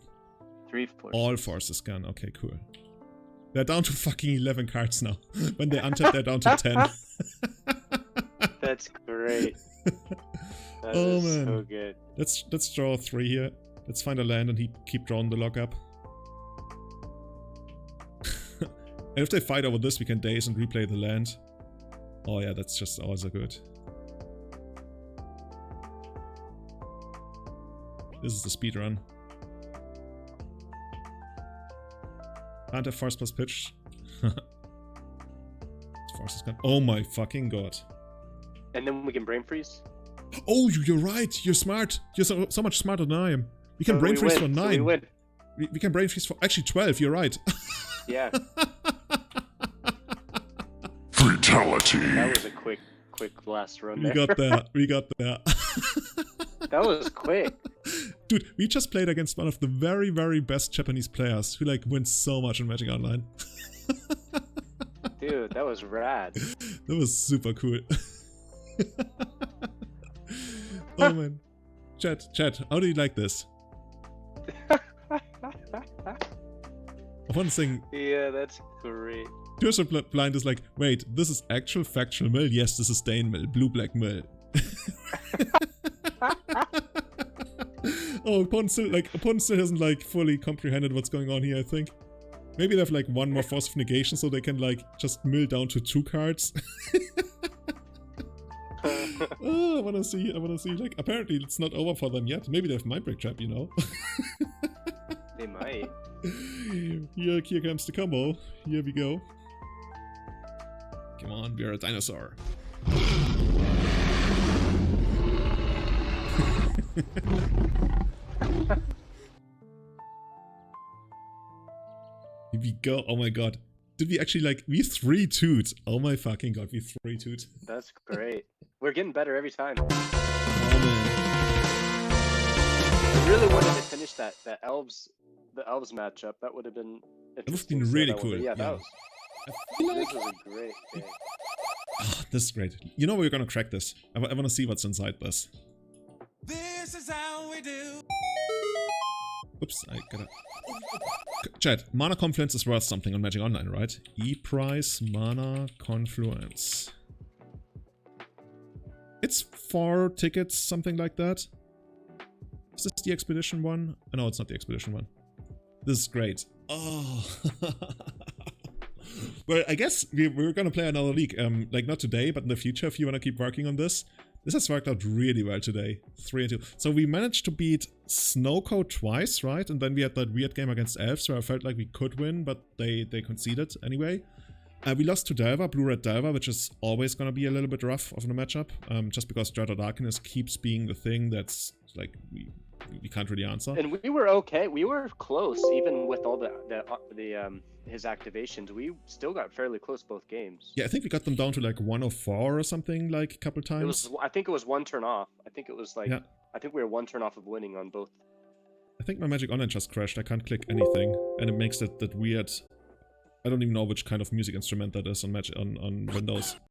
3 forces. All forces gun. Okay, cool. They're down to fucking 11 cards now. When they untap, they're down to 10. That's great. That Oh, is man. so good. Let's draw 3 here. Let's find a land and keep drawing the Loch up. And if they fight over this, we can Daze and replay the land. Oh yeah, that's just also good. This is the speed run. Can't have force plus pitch. Forces gun. Oh my fucking god. And then we can brain freeze. Oh, you're right. You're smart. You're so much smarter than I am. We can So brain we freeze win, for so 9. we win. We can brain freeze for actually 12. You're right. Yeah, Fatality. that was a quick last run We there. got there. We got there. That was quick. Dude, we just played against one of the very, very best Japanese players who like wins so much in Magic Online. Dude, that was rad. That was super cool. Oh man. Chat, how do you like this? One thing, Yeah, that's great. Tears of Blind is like, wait, this is actual factual mill? Yes, this is Dane mill, blue-black mill. Oh, opponent still hasn't like fully comprehended what's going on here, I think. Maybe they have like one more Force of Negation so they can like just mill down to 2 cards. Oh, I wanna see, like, apparently it's not over for them yet. Maybe they have Mindbreak Trap, you know? They might. Here comes the combo. Here we go. Come on, we are a dinosaur. Here we go. Oh my god. Did we actually like, we 3-2'd. Oh my fucking god, we 3-2'd. That's great. We're getting better every time. Oh man. I really wanted to finish the elves matchup. That would have been. That would have been interesting to really that one, but cool. Yeah, that Yeah. was. I feel like... This was a great game. Oh, this is great. You know we're gonna crack this. I want to see what's inside this. This is how we do. Oops, I gotta... Chat, Mana Confluence is worth something on Magic Online, right? E-Price, Mana Confluence. It's 4 tickets, something like that. Is this the Expedition one? Oh, no, it's not the Expedition one. This is great. Oh. Well, I guess we're gonna play another league. Like, not today, but in the future, if you wanna keep working on this. This has worked out really well today. 3-2. So we managed to beat Snowcoat twice, right? And then we had that weird game against Elves where I felt like we could win, but they conceded anyway. We lost to Delver, Blue-Red Delver, which is always going to be a little bit rough of a matchup. Just because Dread of Darkness keeps being the thing that's, like, we can't really answer. And we were okay. We were close, even with all his activations. We still got fairly close both games. Yeah, I think we got them down to like 104 or something, like a couple times. I think it was 1 turn off. I think it was like, yeah. I think we were 1 turn off of winning on both. I think my Magic Online just crashed. I can't click anything, and it makes that weird. I don't even know which kind of music instrument that is on Windows.